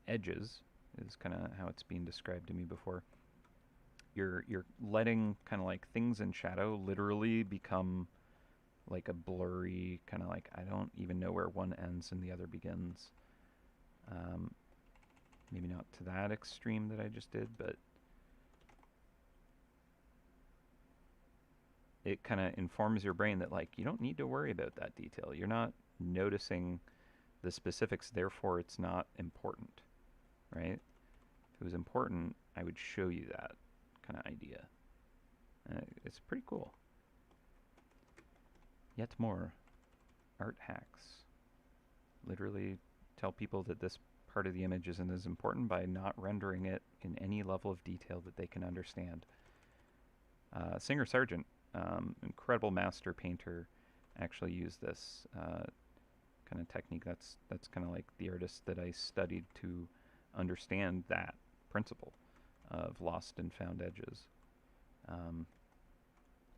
edges, is kind of how it's being described to me before. You're letting kind of like things in shadow literally become like a blurry kind of like, I don't even know where one ends and the other begins. Maybe not to that extreme that I just did, but it kind of informs your brain that like you don't need to worry about that detail. You're not noticing the specifics, therefore it's not important, right? If it was important, I would show you that kind of idea. It's pretty cool. Yet more art hacks. Literally tell people that this part of the image isn't as important by not rendering it in any level of detail that they can understand. Singer Sargent, incredible master painter, actually used this kind of technique. That's kind of like the artist that I studied to understand that principle of lost and found edges.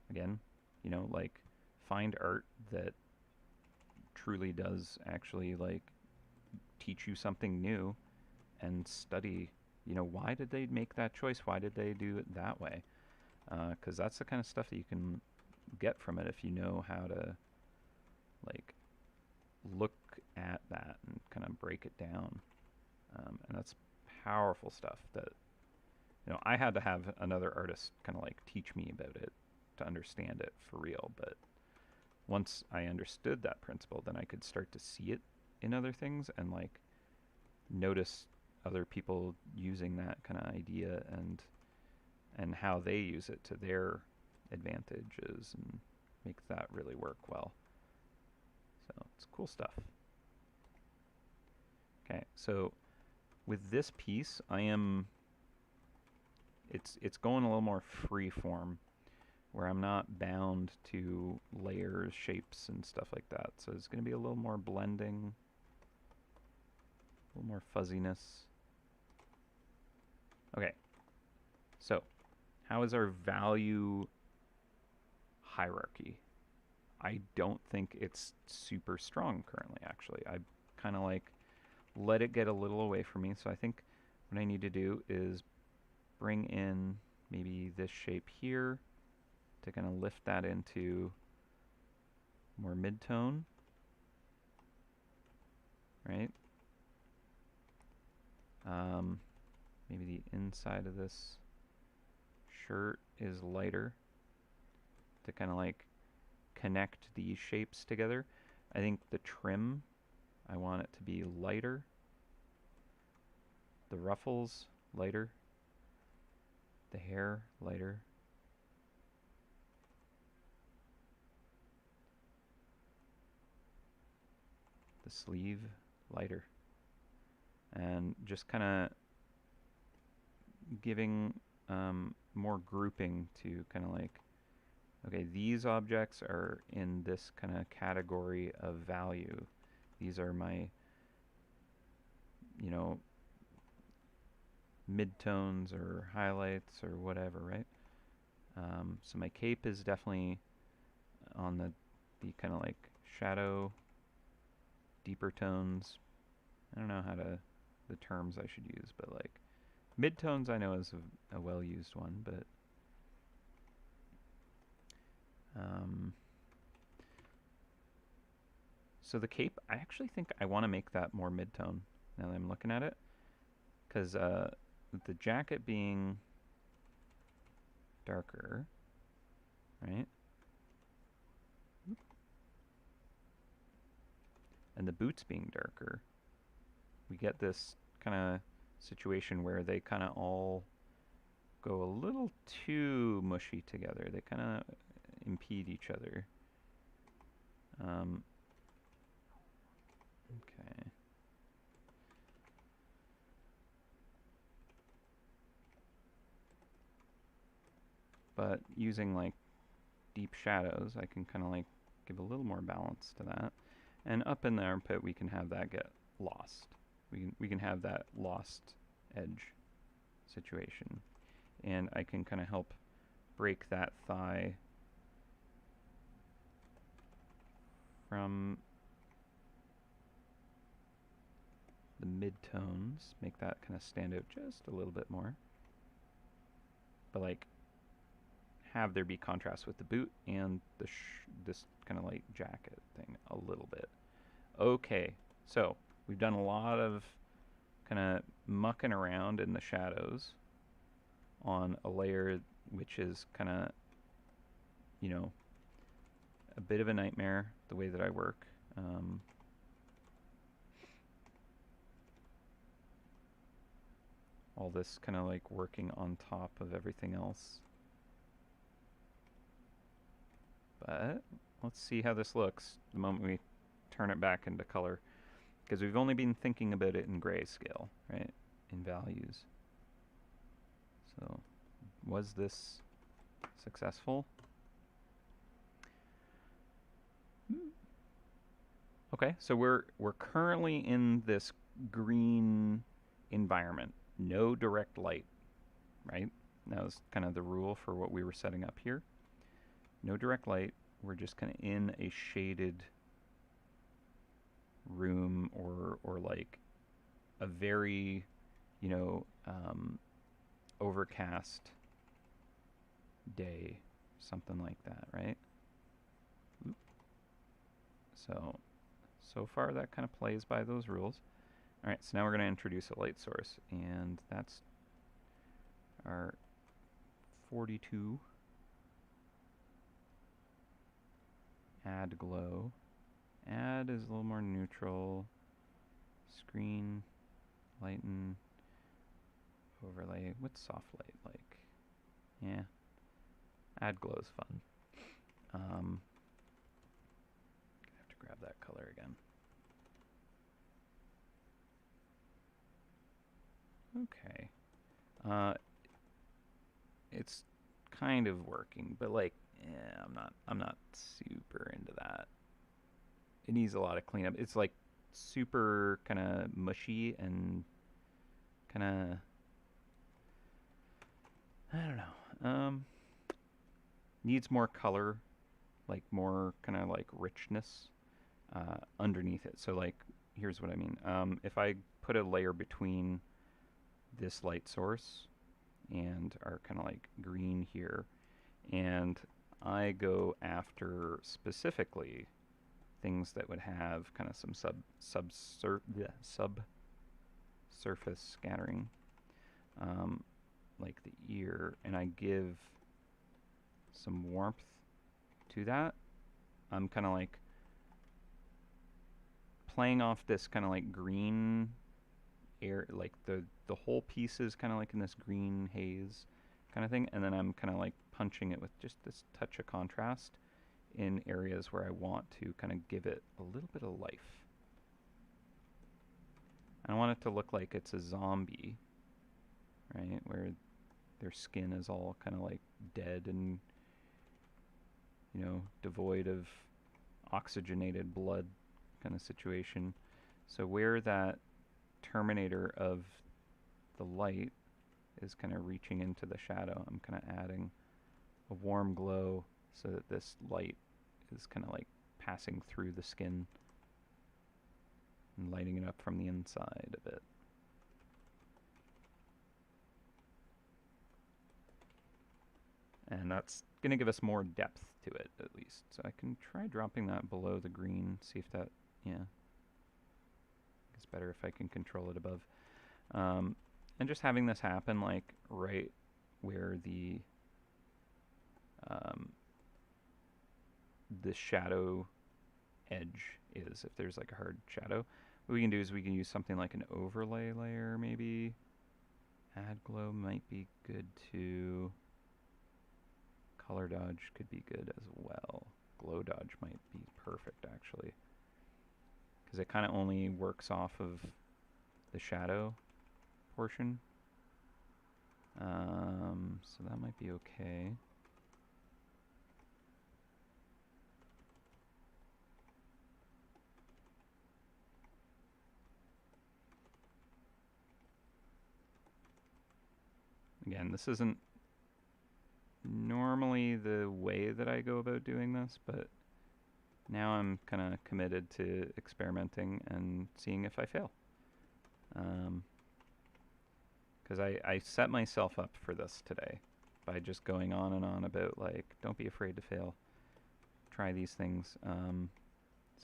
Again, you know, like find art that truly does actually like teach you something new, and study, you know, why did they make that choice? Why did they do it that way? Because that's the kind of stuff that you can get from it if you know how to like look at that and kind of break it down. And that's powerful stuff that, you know, I had to have another artist kind of like teach me about it to understand it for real. But once I understood that principle, then I could start to see it in other things and like notice other people using that kind of idea and how they use it to their advantages and make that really work well. So it's cool stuff. Okay, so with this piece, it's going a little more free form, where I'm not bound to layers, shapes, and stuff like that. So it's going to be a little more blending, a little more fuzziness. Okay, so how is our value hierarchy? I don't think it's super strong currently, actually. I kind of like let it get a little away from me. So I think what I need to do is bring in maybe this shape here to kind of lift that into more mid-tone, right? Maybe the inside of this shirt is lighter to kind of like connect these shapes together. I think the trim, I want it to be lighter. The ruffles, lighter. The hair, lighter. The sleeve, lighter. And just kind of giving more grouping to kind of like, okay, these objects are in this kind of category of value. These are my, you know, midtones or highlights or whatever, right? So my cape is definitely on the kind of like shadow, deeper tones. I don't know the terms I should use, but like midtones I know is a well-used one, but so the cape, I actually think I want to make that more mid-tone now that I'm looking at it, because the jacket being darker, right? And the boots being darker, we get this kind of situation where they kind of all go a little too mushy together. They kind of impede each other. Okay. But using like deep shadows, I can kind of like give a little more balance to that. And up in the armpit, we can have that get lost. We can have that lost edge situation. And I can kind of help break that thigh from the mid-tones, make that kind of stand out just a little bit more. But like, have there be contrast with the boot and this kind of like jacket thing a little bit. Okay, so we've done a lot of kind of mucking around in the shadows on a layer which is kind of, you know, a bit of a nightmare the way that I work. All this kind of like working on top of everything else. But let's see how this looks the moment we turn it back into color, because we've only been thinking about it in grayscale, right? In values. So, was this successful? Okay, so we're currently in this green environment. No direct light, right? That was kind of the rule for what we were setting up here. No direct light. We're just kind of in a shaded room or like a very, you know, overcast day, something like that, right? Oop. So far that kind of plays by those rules. All right, so now we're going to introduce a light source, and that's our 42. Add glow. Add is a little more neutral. Screen, lighten, overlay. What's soft light like? Yeah. Add glow is fun. I have to grab that color again. Okay. It's kind of working, but like, yeah, I'm not super into that. It needs a lot of cleanup. It's like super kind of mushy and kind of, I don't know. Needs more color, like more kind of like richness underneath it. So like, here's what I mean. If I put a layer between this light source and our kind of like green here, and I go after specifically things that would have kind of some subsurface scattering, like the ear, and I give some warmth to that. I'm kind of like playing off this kind of like green air, like the whole piece is kind of like in this green haze kind of thing, and then I'm kind of like punching it with just this touch of contrast in areas where I want to kind of give it a little bit of life. I want it to look like it's a zombie, right? Where their skin is all kind of like dead and, you know, devoid of oxygenated blood kind of situation. So where that terminator of the light is kind of reaching into the shadow, I'm kind of adding a warm glow so that this light is kind of like passing through the skin and lighting it up from the inside a bit. And that's going to give us more depth to it, at least. So I can try dropping that below the green, see if that, yeah. It's better if I can control it above. And just having this happen, like, right where the shadow edge is, if there's like a hard shadow. What we can do is we can use something like an overlay layer, maybe. Add glow might be good too. Color dodge could be good as well. Glow dodge might be perfect, actually, because it kind of only works off of the shadow portion. So that might be okay. Again, this isn't normally the way that I go about doing this, but now I'm kind of committed to experimenting and seeing if I fail. Because I set myself up for this today by just going on and on about, like, don't be afraid to fail. Try these things.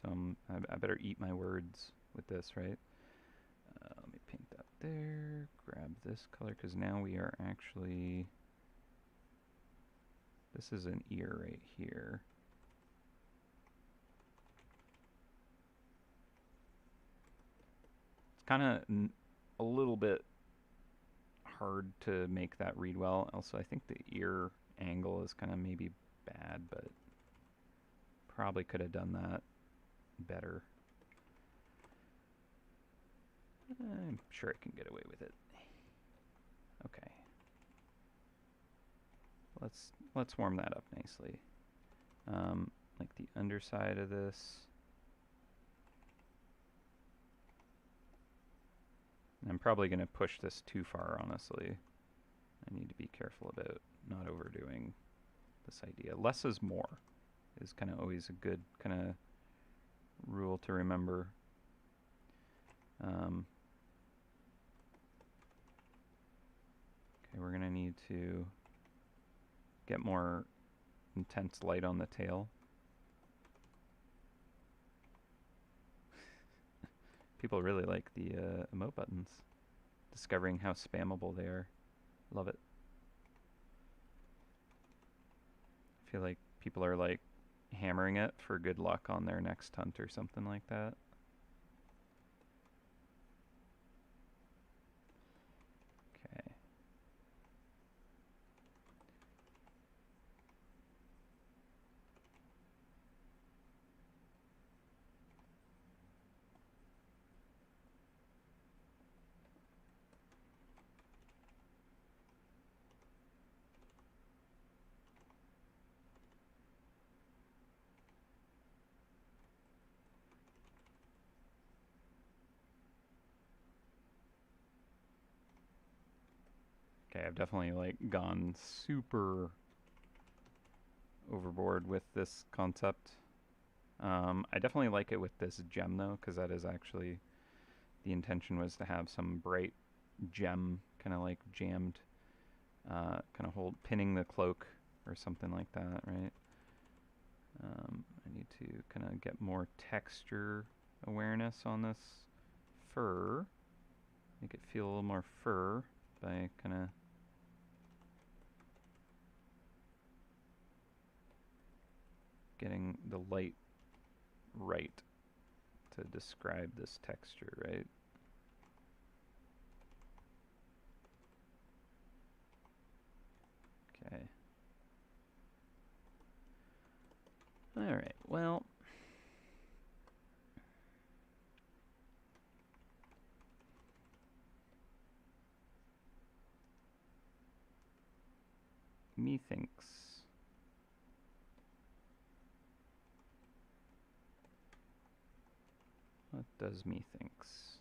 So I better eat my words with this, right? Let me paint that there. Grab this color, because now we are actually... This is an ear right here. It's kind of a little bit hard to make that read well. Also, I think the ear angle is kind of maybe bad, but probably could have done that better. I'm sure I can get away with it. Okay. Let's warm that up nicely. Like the underside of this. And I'm probably going to push this too far, honestly. I need to be careful about not overdoing this idea. Less is more is kind of always a good kind of rule to remember. Okay, we're going to need to get more intense light on the tail. People really like the emote buttons. Discovering how spammable they are. Love it. I feel like people are like hammering it for good luck on their next hunt or something like that. Okay. Okay, I've definitely like gone super overboard with this concept. I definitely like it with this gem though, because that is actually the intention was to have some bright gem kind of like jammed, kind of hold pinning the cloak or something like that, right? I need to kind of get more texture awareness on this fur, make it feel a little more fur by kind of getting the light right to describe this texture, right? Okay. Alright, well, methinks. What does methinks?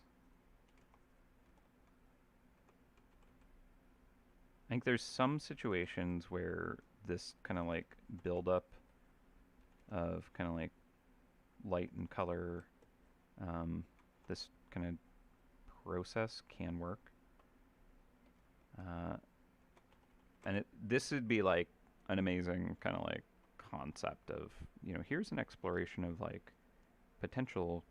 I think there's some situations where this kind of like buildup of kind of like light and color, this kind of process can work. And this would be like an amazing kind of like concept of, here's an exploration of like potential,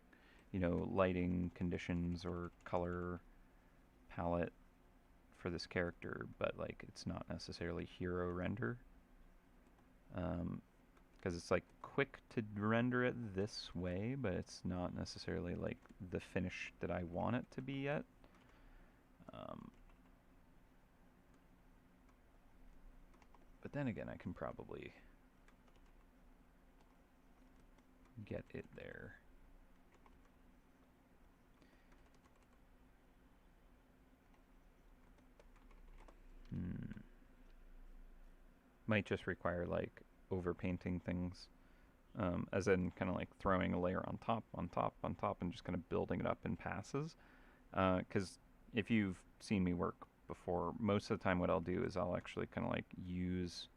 lighting conditions or color palette for this character, but like it's not necessarily hero render. Because it's like quick to render it this way, but it's not necessarily like the finish that I want it to be yet. But then again, I can probably get it there. Might just require like overpainting things, as in kind of like throwing a layer on top, on top, on top, and just kind of building it up in passes. Because if you've seen me work before, most of the time what I'll do is I'll actually kind of like use,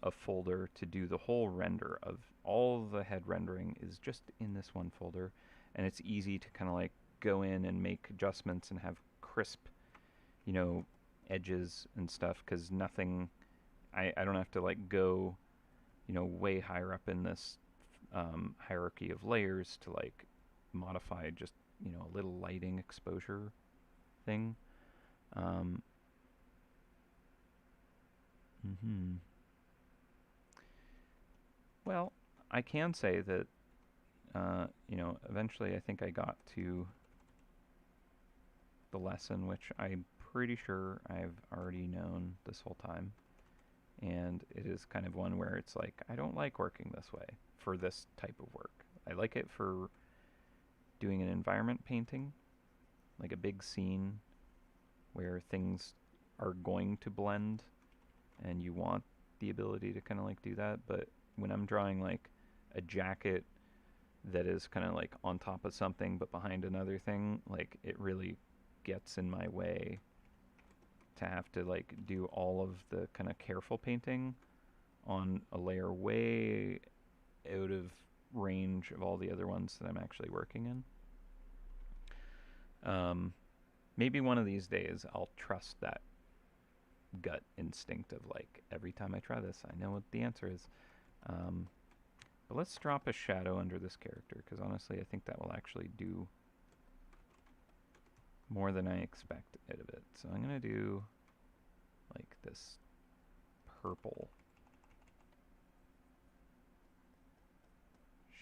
a folder to do the whole render of all the head rendering is just in this one folder, and it's easy to kind of like go in and make adjustments and have crisp, you know, edges and stuff because nothing. I don't have to like go, way higher up in this hierarchy of layers to like modify just a little lighting exposure thing. Um, hmm Well, I can say that eventually I think I got to the lesson, which I'm pretty sure I've already known this whole time. And it is kind of one where it's like, I don't like working this way for this type of work. I like it for doing an environment painting, like a big scene where things are going to blend and you want the ability to kind of like do that. But when I'm drawing like a jacket that is kind of like on top of something but behind another thing, like it really gets in my way to have to like do all of the kind of careful painting on a layer way out of range of all the other ones that I'm actually working in. Maybe one of these days I'll trust that gut instinct of like every time I try this, I know what the answer is. But let's drop a shadow under this character because honestly, I think that will actually do more than I expect out of it. So I'm gonna do like this purple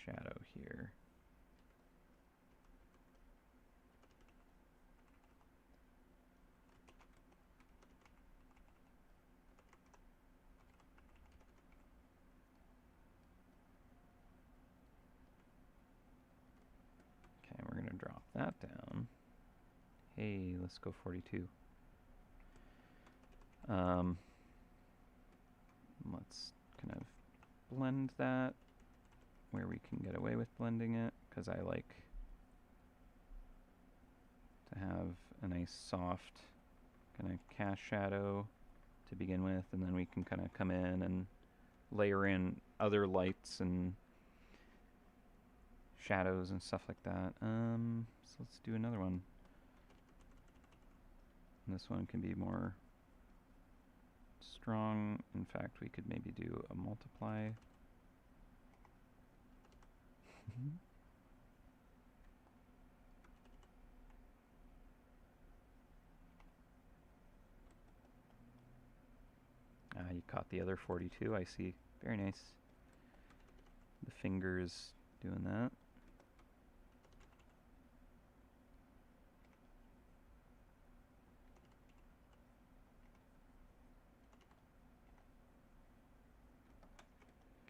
shadow here. Okay, we're gonna drop that down. Hey, let's go 42. Let's kind of blend that where we can get away with blending it, because I like to have a nice soft kind of cast shadow to begin with, and then we can kind of come in and layer in other lights and shadows and stuff like that. So let's do another one. And this one can be more strong. In fact, we could maybe do a multiply. You caught the other 42, I see. Very nice. The fingers doing that.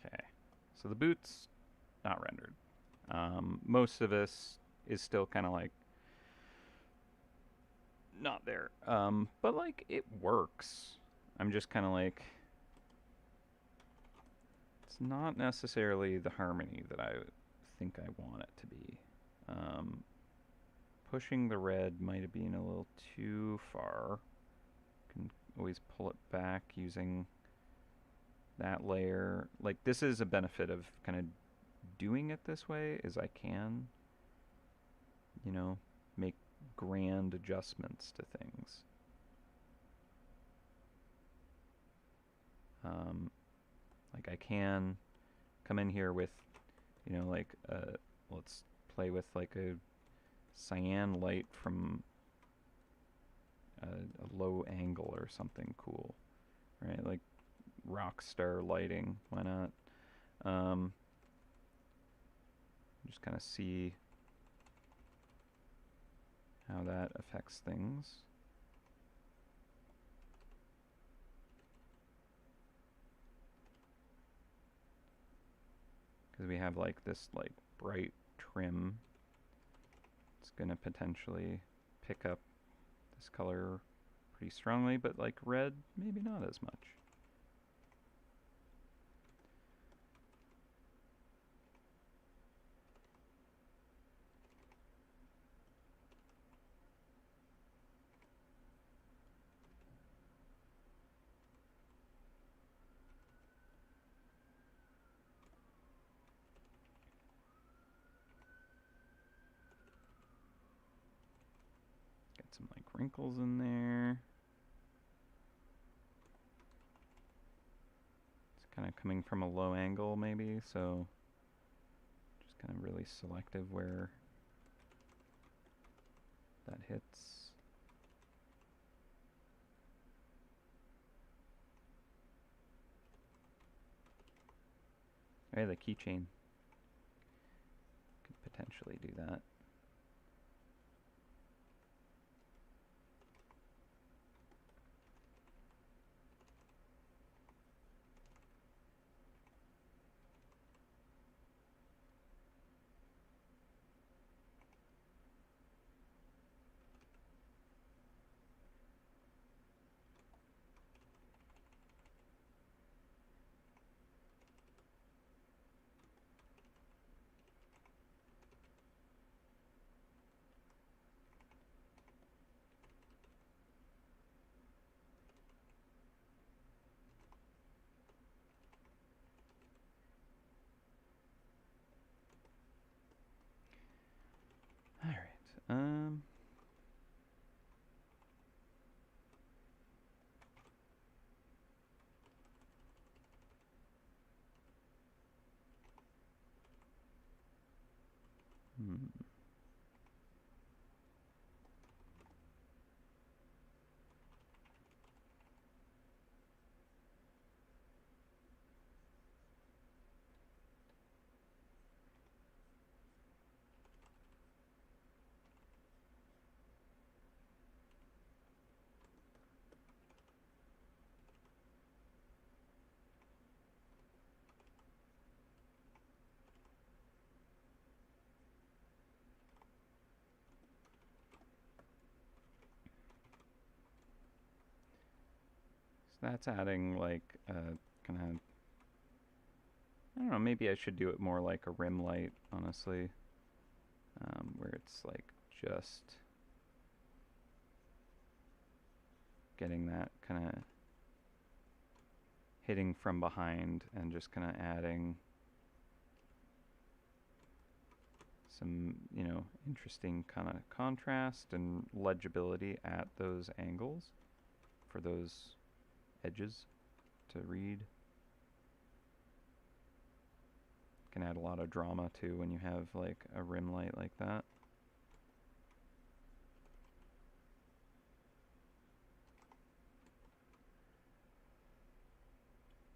Okay, so the boots, not rendered. Most of this is still kind of like not there. But like it works. I'm just kind of like, it's not necessarily the harmony that I think I want it to be. Pushing the red might have been a little too far. Can always pull it back using that layer. Like this is a benefit of kind of doing it this way, is I can, you know, make grand adjustments to things. Like I can come in here with, you know, like let's play with like a cyan light from a low angle or something cool, right? Like rock star lighting, why not? Just kind of see how that affects things. Because we have like this like bright trim. It's gonna potentially pick up this color pretty strongly, but like red, maybe not as much. Get some like wrinkles in there. It's kind of coming from a low angle maybe, so just kind of really selective where that hits. Hey, the keychain could potentially do that. All right. So that's adding like kind of, I don't know, maybe I should do it more like a rim light, honestly, where it's like just getting that kind of hitting from behind and just kind of adding some, you know, interesting kind of contrast and legibility at those angles for those edges to read. Can add a lot of drama too when you have like a rim light like that.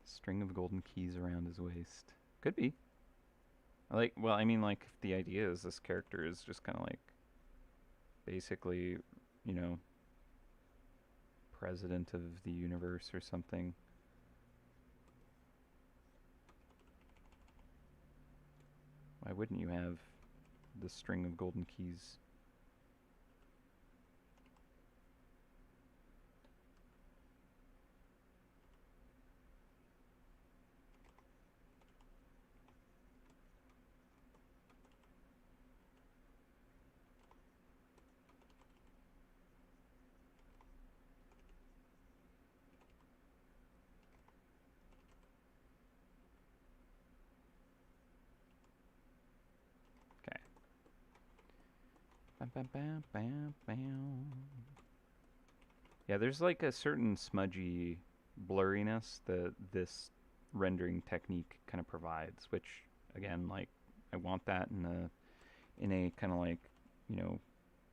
String of golden keys around his waist. Could be. Like, well, I mean, like, the idea is this character is just kind of like basically, you know, president of the universe or something. Why wouldn't you have the string of golden keys? Okay. Bam, bam, bam, bam, bam. Yeah, there's like a certain smudgy blurriness that this rendering technique kind of provides, which again, like, I want that in a kind of like, you know,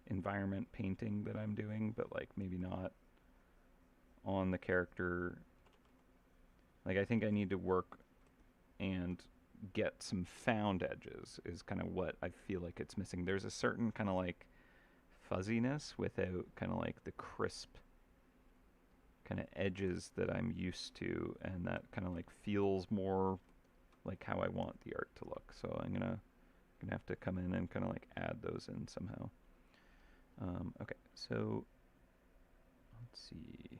environment painting that I'm doing, but like maybe not on the character. Like, I think I need to work and get some found edges is kind of what I feel like it's missing. There's a certain kind of like fuzziness without kind of like the crisp kind of edges that I'm used to, and that kind of like feels more like how I want the art to look. So I'm gonna have to come in and kind of like add those in somehow. Okay, so let's see.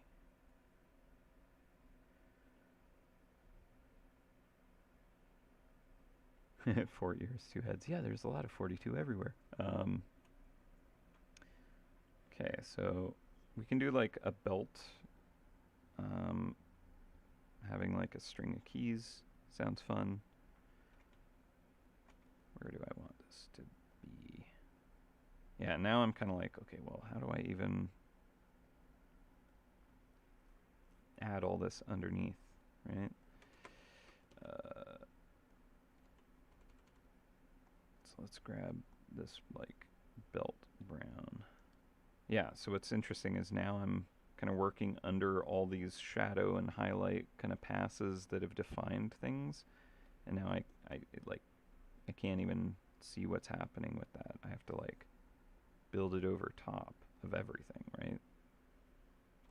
Four ears, two heads. Yeah, there's a lot of 42 everywhere. Okay, so we can do like a belt. Having like a string of keys sounds fun. Where do I want this to be? Yeah, now I'm kind of like, okay, well, how do I even add all this underneath, right? So let's grab this like belt brown. Yeah, so what's interesting is now I'm kind of working under all these shadow and highlight kind of passes that have defined things, and now I can't even see what's happening with that. I have to like build it over top of everything, right?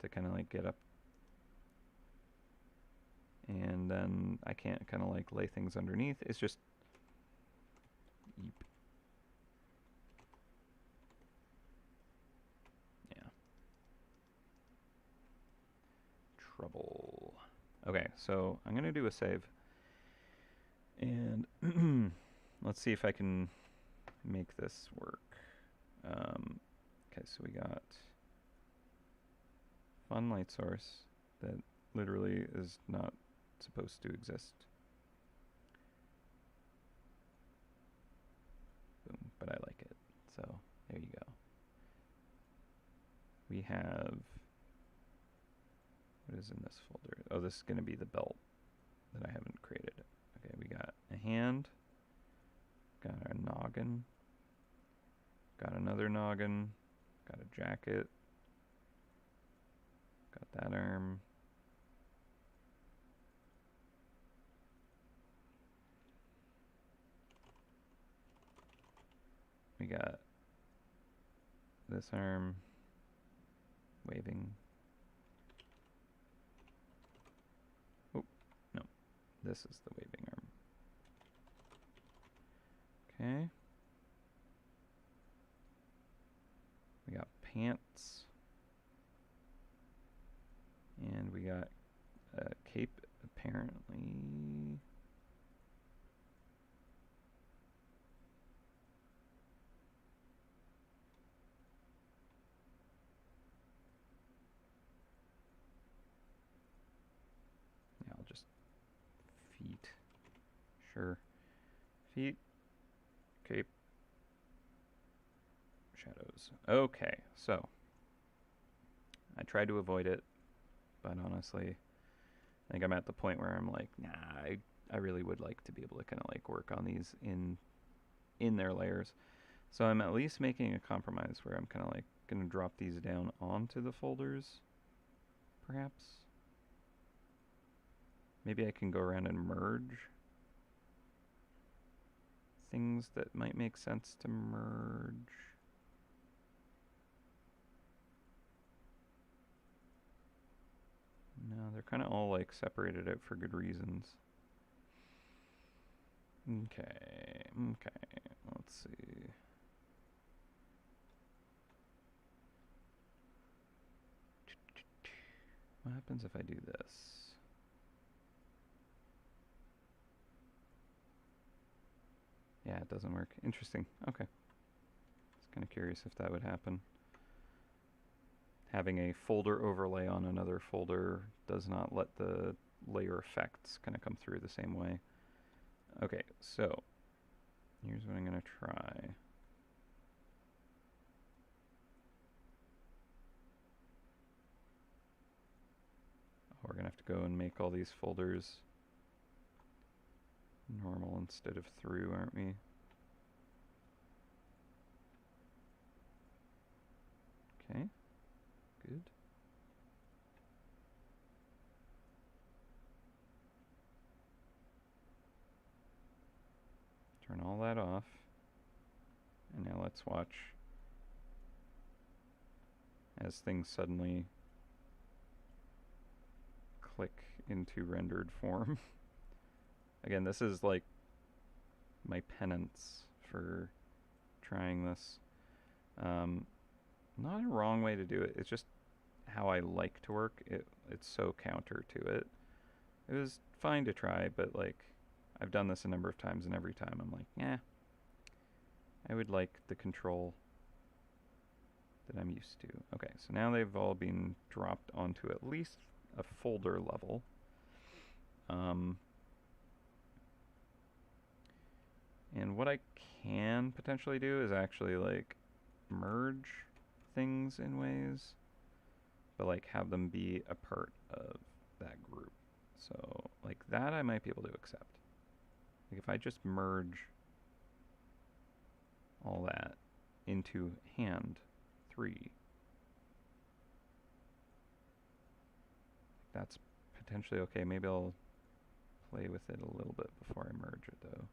To kind of like get up, and then I can't kind of like lay things underneath. It's just yeep. Yeah. Trouble. Okay, so I'm gonna do a save, and let's see if I can make this work. Okay, so we got fun light source that literally is not supposed to exist. Boom, but I like it. So there you go. We have, what is in this folder? Oh, this is going to be the belt that I haven't created. Okay, we got a hand, got a noggin, got another noggin, got a jacket, got that arm. We got this arm waving. Oh, no. This is the waving arm. Okay. We got pants. And we got a cape, apparently. Sure. Feet. Cape. Shadows. Okay, so I tried to avoid it, but honestly, I think I'm at the point where I'm like, nah, I really would like to be able to kind of like work on these in their layers. So I'm at least making a compromise where I'm kind of like going to drop these down onto the folders, perhaps. Maybe I can go around and merge things that might make sense to merge. No, they're kind of all like separated out for good reasons. Okay, let's see. What happens if I do this? Yeah, it doesn't work. Interesting. Okay. I was kind of curious if that would happen. Having a folder overlay on another folder does not let the layer effects kind of come through the same way. Okay, so here's what I'm going to try. We're going to have to go and make all these folders normal instead of through, aren't we? Okay, good. Turn all that off. And now let's watch as things suddenly click into rendered form. Again, this is like my penance for trying this. Not a wrong way to do it. It's just how I like to work. It's so counter to it. It was fine to try, but like I've done this a number of times, and every time I'm like, yeah, I would like the control that I'm used to. Okay, so now they've all been dropped onto at least a folder level. And what I can potentially do is actually like merge things in ways, but like have them be a part of that group. So like that I might be able to accept. Like if I just merge all that into hand 3, that's potentially okay. Maybe I'll play with it a little bit before I merge it though.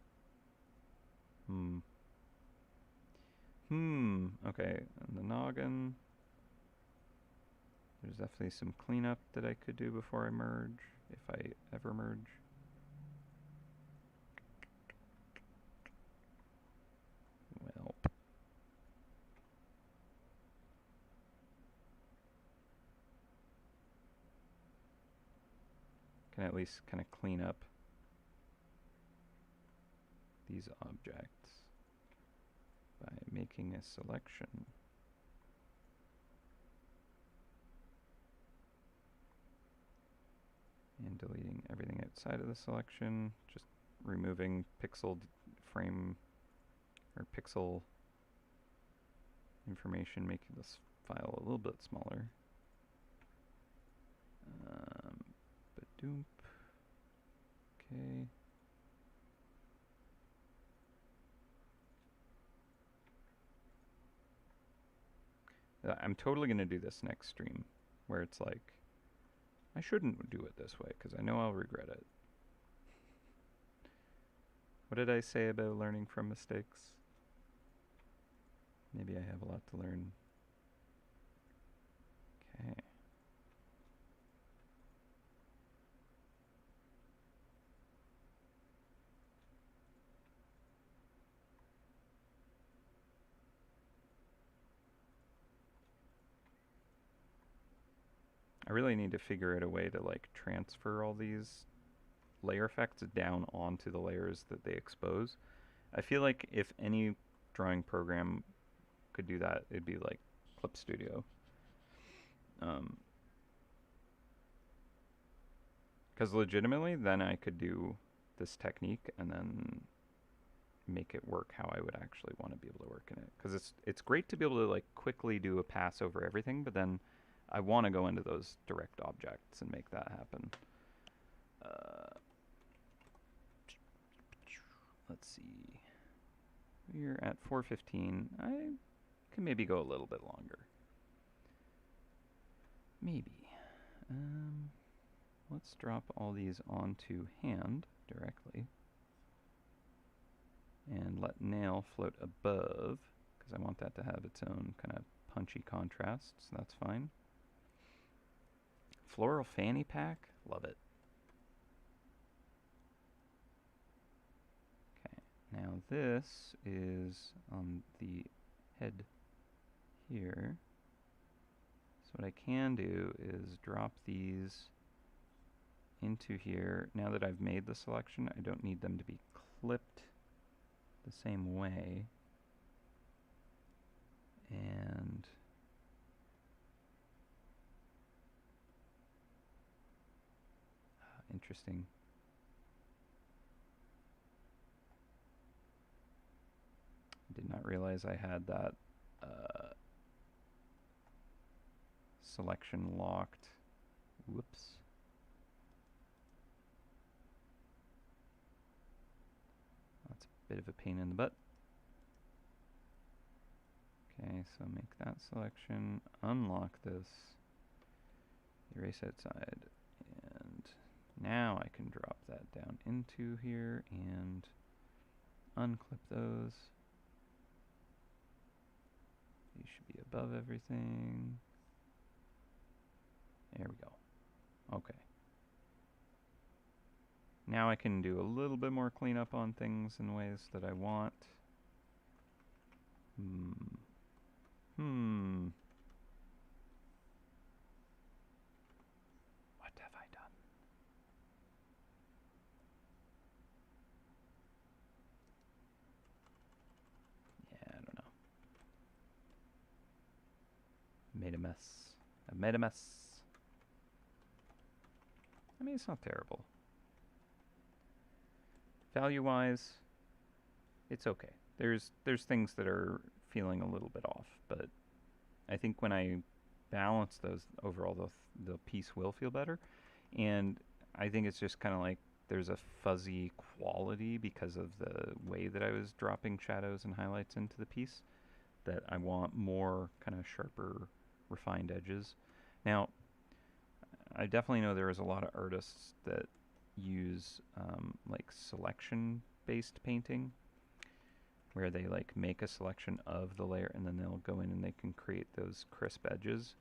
Okay, and the noggin. There's definitely some cleanup that I could do before I merge, if I ever merge. Well. Can at least kind of clean up these objects by making a selection. And deleting everything outside of the selection, just removing pixel frame or pixel information, making this file a little bit smaller. Badoomp. Okay. I'm totally going to do this next stream, where it's like, I shouldn't do it this way, because I know I'll regret it. What did I say about learning from mistakes? Maybe I have a lot to learn. Okay. I really need to figure out a way to like transfer all these layer effects down onto the layers that they expose. I feel like if any drawing program could do that, it'd be like Clip Studio. Because legitimately, then I could do this technique and then make it work how I would actually want to be able to work in it. Because it's great to be able to like quickly do a pass over everything, but then I want to go into those direct objects and make that happen. Let's see. We're at 4:15. I can maybe go a little bit longer. Maybe. Let's drop all these onto hand directly. And let nail float above, because I want that to have its own kind of punchy contrast, so that's fine. Floral fanny pack, love it. Okay, now this is on the head here. So what I can do is drop these into here. Now that I've made the selection, I don't need them to be clipped the same way. And interesting. Did not realize I had that selection locked. Whoops. That's a bit of a pain in the butt. Okay, so make that selection, unlock this, erase outside, and now I can drop that down into here and unclip those. These should be above everything. There we go. Okay. Now I can do a little bit more cleanup on things in ways that I want. What have I done? Yeah, I don't know. Made a mess. I made a mess. I mean, it's not terrible. Value-wise, it's okay. There's things that are feeling a little bit off, but I think when I balance those overall, the piece will feel better. And I think it's just kind of like there's a fuzzy quality because of the way that I was dropping shadows and highlights into the piece that I want more kind of sharper, refined edges. Now, I definitely know there is a lot of artists that use like selection-based painting, where they like make a selection of the layer and then they'll go in and they can create those crisp edges.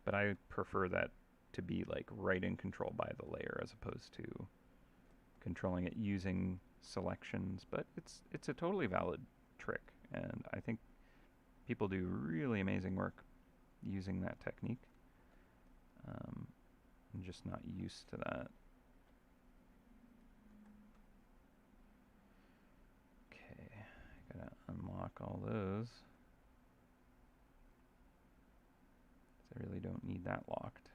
But I prefer that to be like right in control by the layer as opposed to controlling it using selections. But it's a totally valid trick, and I think people do really amazing work using that technique. I'm just not used to that. Okay, I gotta unlock all those. I really don't need that locked.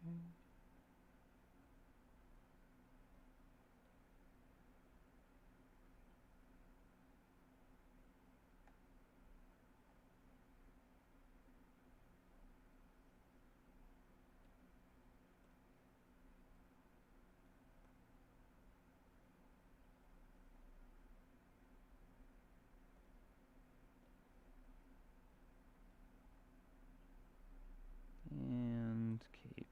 Okay. And cape.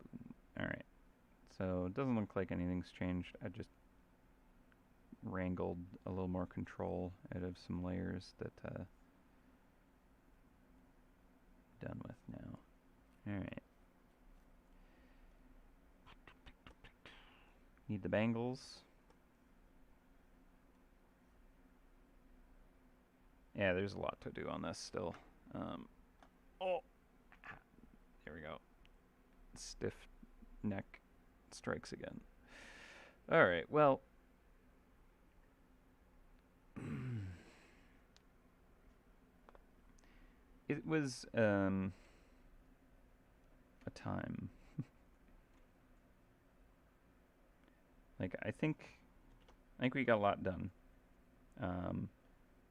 Boom. Alright, so it doesn't look like anything's changed. I just wrangled a little more control out of some layers that done with now. Alright. Need the bangles. Yeah, there's a lot to do on this still. Oh, there we go. Stiff neck strikes again. All right, well. It was a time. Like I think we got a lot done.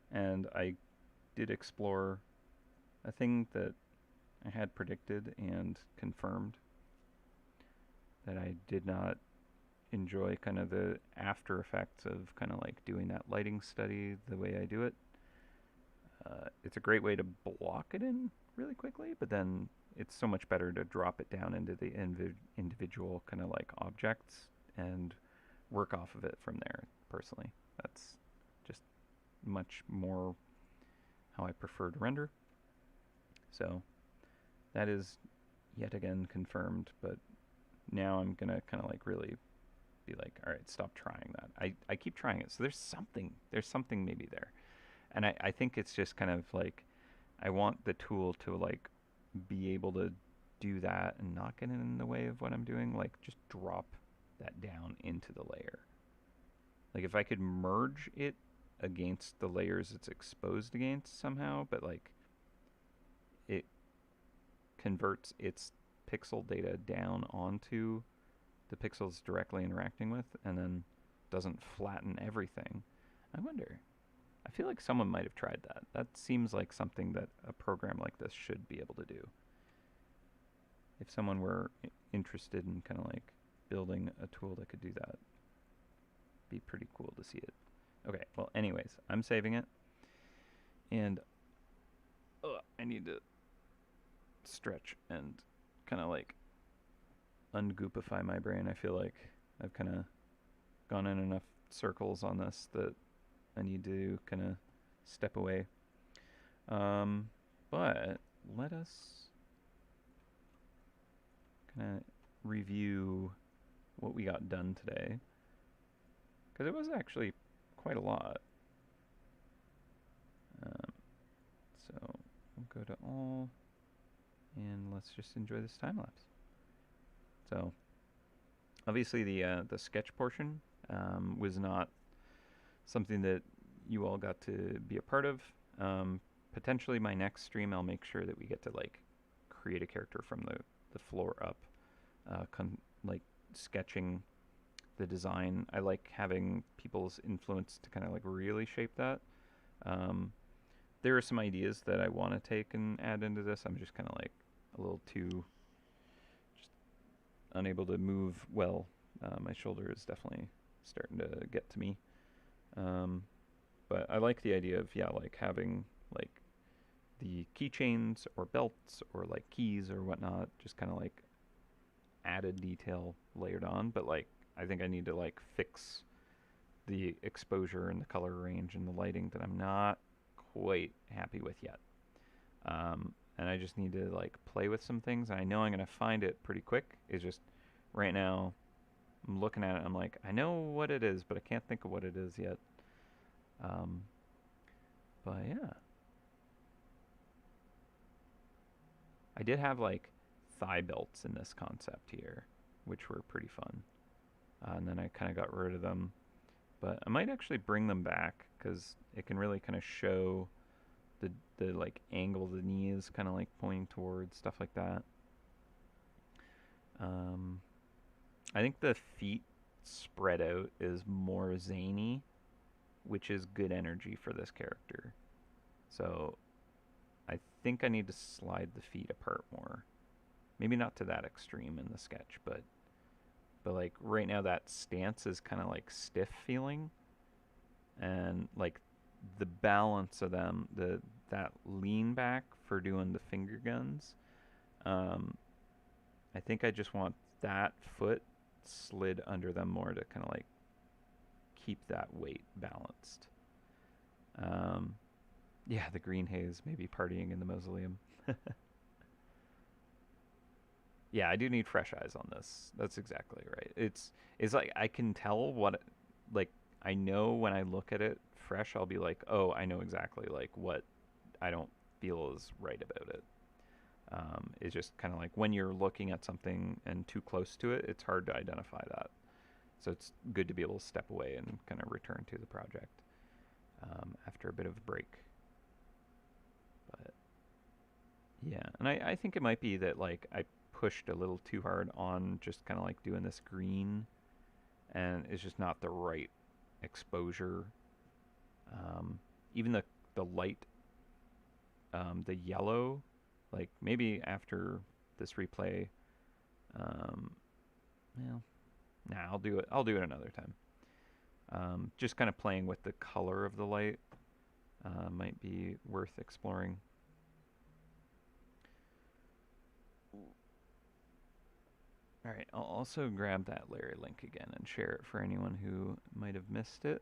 And I did explore a thing that I had predicted and confirmed, that I did not enjoy kind of the after effects of kind of like doing that lighting study the way I do it. It's a great way to block it in really quickly, but then it's so much better to drop it down into the individual kind of like objects and work off of it from there. Personally, that's just much more how I prefer to render. So that is yet again confirmed, but now I'm gonna kind of like really be like, all right, stop trying that. I keep trying it, so there's something maybe there, and I think it's just kind of like I want the tool to like be able to do that and not get in the way of what I'm doing. Like just drop that down into the layer. Like if I could merge it against the layers it's exposed against somehow, but like it converts its pixel data down onto the pixels directly interacting with and then doesn't flatten everything. I wonder. I feel like someone might have tried that. That seems like something that a program like this should be able to do. If someone were interested in kind of like building a tool that could do that, be pretty cool to see it. Okay, well, anyways, I'm saving it. And I need to stretch and kind of like ungoopify my brain. I feel like I've kind of gone in enough circles on this that I need to kind of step away. But let us kind of review what we got done today, because it was actually quite a lot. So we'll go to all, and let's just enjoy this time lapse. So obviously the sketch portion was not something that you all got to be a part of. Potentially my next stream, I'll make sure that we get to like create a character from the floor up, like sketching the design. I like having people's influence to kind of like really shape that. There are some ideas that I want to take and add into this. I'm just kind of like a little too just unable to move well. My shoulder is definitely starting to get to me. But I like the idea of, yeah, like having like the keychains or belts or like keys or whatnot, just kind of like added detail layered on. But like I think I need to like fix the exposure and the color range and the lighting that I'm not quite happy with yet. And I just need to like play with some things. I know I'm gonna find it pretty quick. It's just right now I'm looking at it. I'm like, I know what it is, but I can't think of what it is yet. But yeah, I did have like thigh belts in this concept here, which were pretty fun. And then I kind of got rid of them, but I might actually bring them back because it can really kind of show the like angle the knee is kind of like pointing towards, stuff like that. I think the feet spread out is more zany, which is good energy for this character. So I think I need to slide the feet apart more. Maybe not to that extreme in the sketch, but like right now that stance is kind of like stiff feeling, and like the balance of them, that lean back for doing the finger guns. I think I just want that foot slid under them more to kind of like keep that weight balanced. Yeah, the green haze, maybe partying in the mausoleum. Yeah, I do need fresh eyes on this. That's exactly right. It's like I can tell what, like I know when I look at it fresh, I'll be like, oh, I know exactly like what I don't feel is right about it. It's just kind of like when you're looking at something and too close to it, it's hard to identify that. So it's good to be able to step away and kind of return to the project after a bit of a break. But yeah, and I think it might be that like I pushed a little too hard on just kind of like doing this green, and it's just not the right exposure. Even the light, the yellow, like maybe after this replay, um, well, nah, I'll do it. I'll do it another time. Just kind of playing with the color of the light might be worth exploring. All right, I'll also grab that Larry link again and share it for anyone who might have missed it.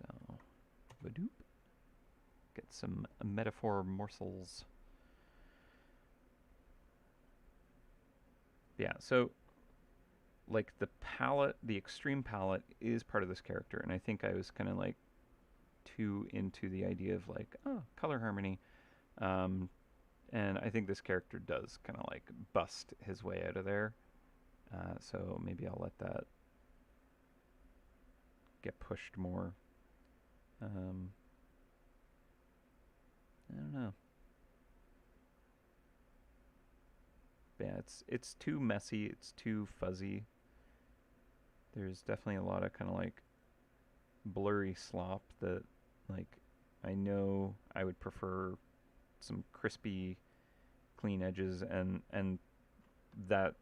So, badoop. Get some metaphor morsels. Yeah, so like the palette, the extreme palette is part of this character, and I think I was kind of like too into the idea of like, oh, color harmony. Um, and I think this character does kind of like bust his way out of there. So maybe I'll let that get pushed more. I don't know. But yeah, it's too messy. It's too fuzzy. There's definitely a lot of kind of like blurry slop that like I know I would prefer some crispy, clean edges, and that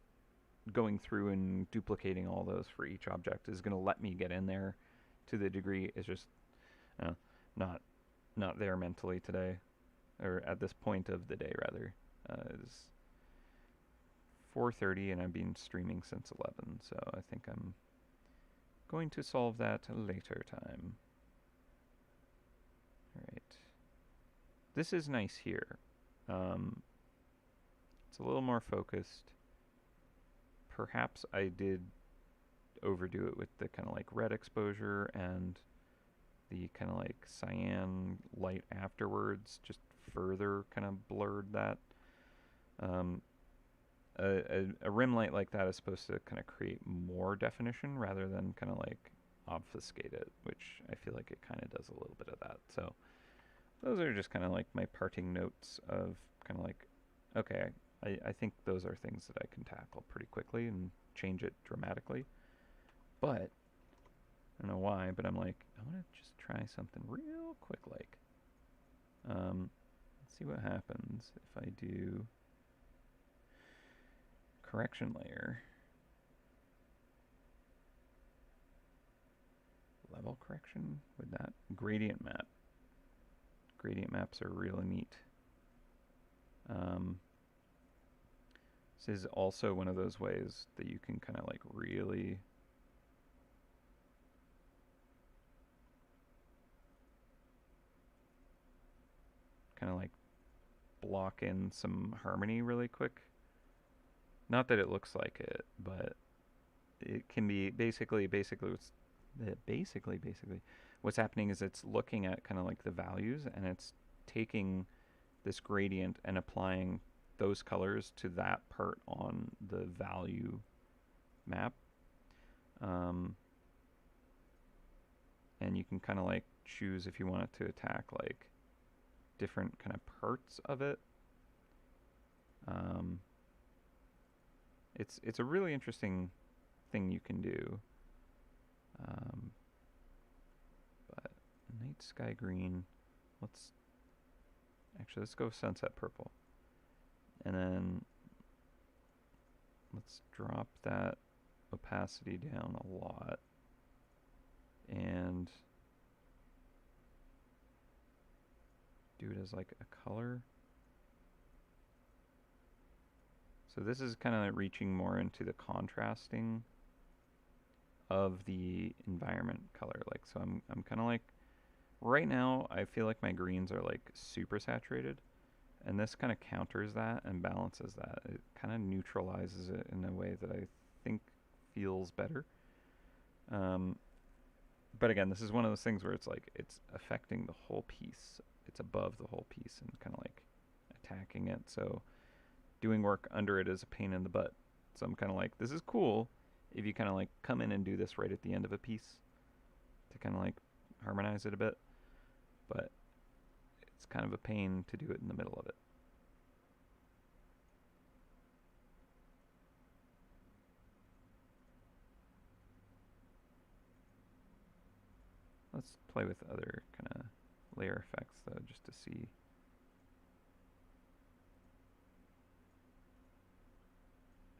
going through and duplicating all those for each object is going to let me get in there to the degree is just uh, not not there mentally today, or at this point of the day rather. It's 4:30 and I've been streaming since 11, so I think I'm going to solve that later time. All right. This is nice here. It's a little more focused. Perhaps I did overdo it with the kind of like red exposure and the kind of like cyan light afterwards, just further kind of blurred that. Um, a rim light like that is supposed to kind of create more definition rather than kind of like obfuscate it, which I feel like it kind of does a little bit of that. So those are just kind of like my parting notes of kind of like, okay, I think those are things that I can tackle pretty quickly and change it dramatically. But I don't know why, but I'm like, I want to just try something real quick like. Let's see what happens if I do correction layer. Level correction with that gradient map. Gradient maps are really neat. This is also one of those ways that you can kind of like really kind of like block in some harmony really quick. Not that it looks like it, but it can be basically what's happening is it's looking at kind of like the values and it's taking this gradient and applying those colors to that part on the value map. And you can kind of like choose if you want it to attack like different kind of parts of it. It's a really interesting thing you can do. But night sky green. Let's go sunset purple. And then let's drop that opacity down a lot. And do it as like a color. So this is kind of reaching more into the contrasting of the environment color. Like, so I'm kind of like, right now I feel like my greens are like super saturated, and this kind of counters that and balances that. It kind of neutralizes it in a way that I think feels better. But again, this is one of those things where it's like it's affecting the whole piece. It's above the whole piece and kind of like attacking it. So doing work under it is a pain in the butt. So I'm kind of like, this is cool if you kind of like come in and do this right at the end of a piece to kind of like harmonize it a bit. But it's kind of a pain to do it in the middle of it. Let's play with other kind of layer effects though, just to see.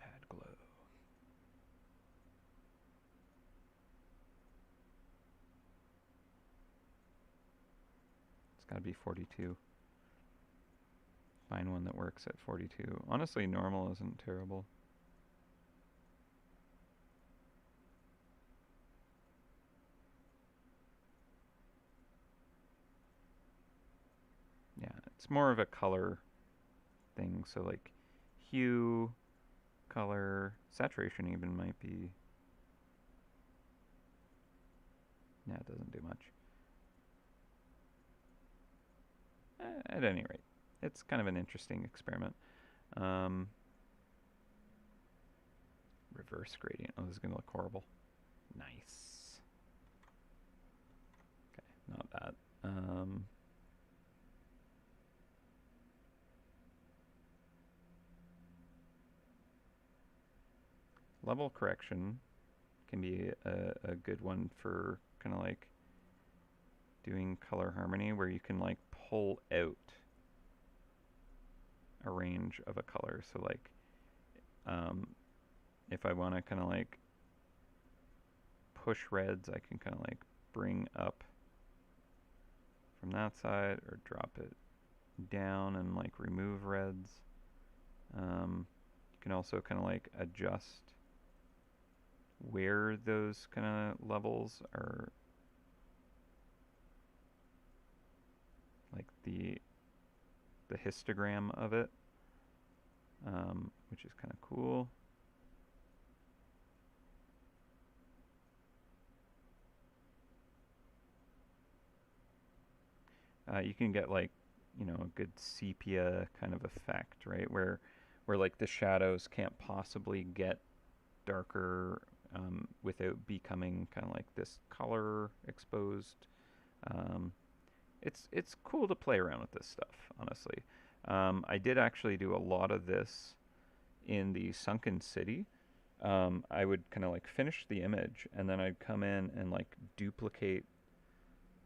Add glow. It's gotta be 42. Find one that works at 42. Honestly, normal isn't terrible. Yeah, it's more of a color thing. So like hue, color, saturation even might be. Yeah, it doesn't do much. At any rate, it's kind of an interesting experiment. Reverse gradient. Oh, this is going to look horrible. Nice. Okay, not bad. Level correction can be a good one for kind of like doing color harmony, where you can like pull out a range of a color. So like if I want to kind of like push reds, I can kind of like bring up from that side or drop it down and like remove reds. You can also kind of like adjust where those kind of levels are, like the histogram of it, which is kind of cool. You can get like, you know, a good sepia kind of effect, right? Where like the shadows can't possibly get darker without becoming kind of like this color exposed. It's cool to play around with this stuff, honestly. I did actually do a lot of this in the Sunken City. I would kind of like finish the image and then I'd come in and like duplicate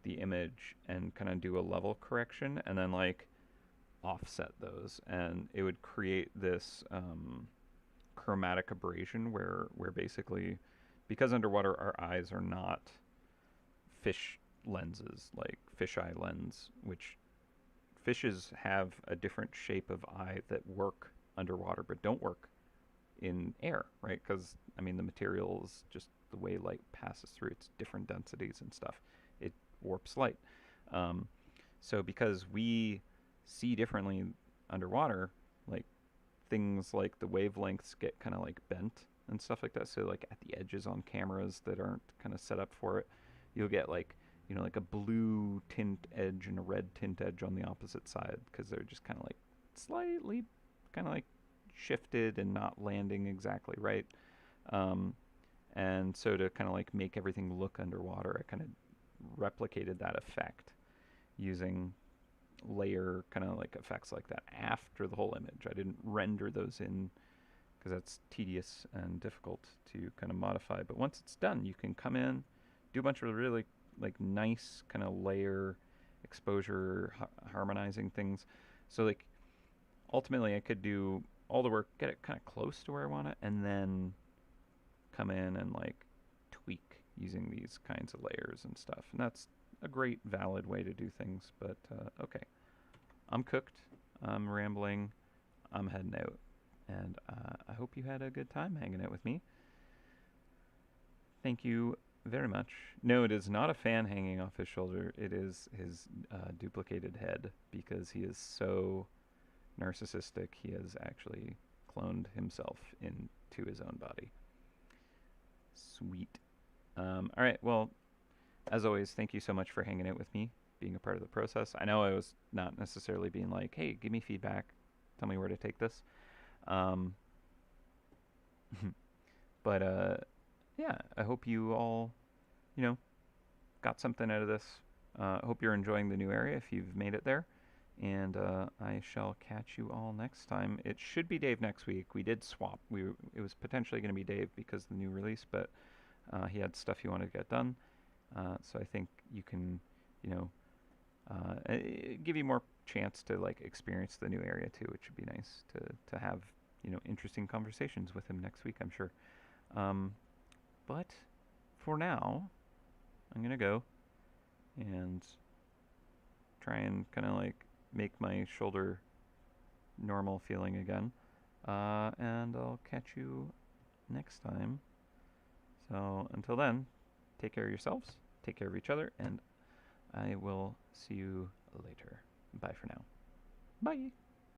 the image and kind of do a level correction and then like offset those, and it would create this chromatic abrasion where basically, because underwater our eyes are not fish lenses, like fisheye lens, which fishes have a different shape of eye that work underwater but don't work in air, right? Because I mean the material is just the way light passes through. It's different densities and stuff. It warps light. So because we see differently underwater, like things like the wavelengths get kind of like bent and stuff like that. So like at the edges on cameras that aren't kind of set up for it, you'll get like, you know, like a blue tint edge and a red tint edge on the opposite side because they're just kind of like slightly kind of like shifted and not landing exactly right. And so to kind of like make everything look underwater, I kind of replicated that effect using layer kind of like effects like that after the whole image. I didn't render those in because that's tedious and difficult to kind of modify. But once it's done, you can come in, do a bunch of really like nice kind of layer exposure harmonizing things. So like ultimately I could do all the work, get it kind of close to where I want it, and then come in and like tweak using these kinds of layers and stuff. And that's a great valid way to do things. But okay, I'm cooked, I'm rambling, I'm heading out, and I hope you had a good time hanging out with me. Thank you very much. No, it is not a fan hanging off his shoulder. It is his duplicated head, because he is so narcissistic. He has actually cloned himself into his own body. Sweet. All right. Well, as always, thank you so much for hanging out with me, being a part of the process. I know I was not necessarily being like, hey, give me feedback, tell me where to take this. Um, but yeah, I hope you all, you know, got something out of this. I hope you're enjoying the new area if you've made it there. And I shall catch you all next time. It should be Dave next week. We did swap. It was potentially going to be Dave because of the new release, but he had stuff he wanted to get done. So I think you can, you know, give you more chance to like experience the new area too, which would be nice to have, you know, interesting conversations with him next week, I'm sure. Um, but for now, I'm gonna go and try and kind of like make my shoulder normal feeling again. And I'll catch you next time. So until then, take care of yourselves, take care of each other, and I will see you later. Bye for now. Bye.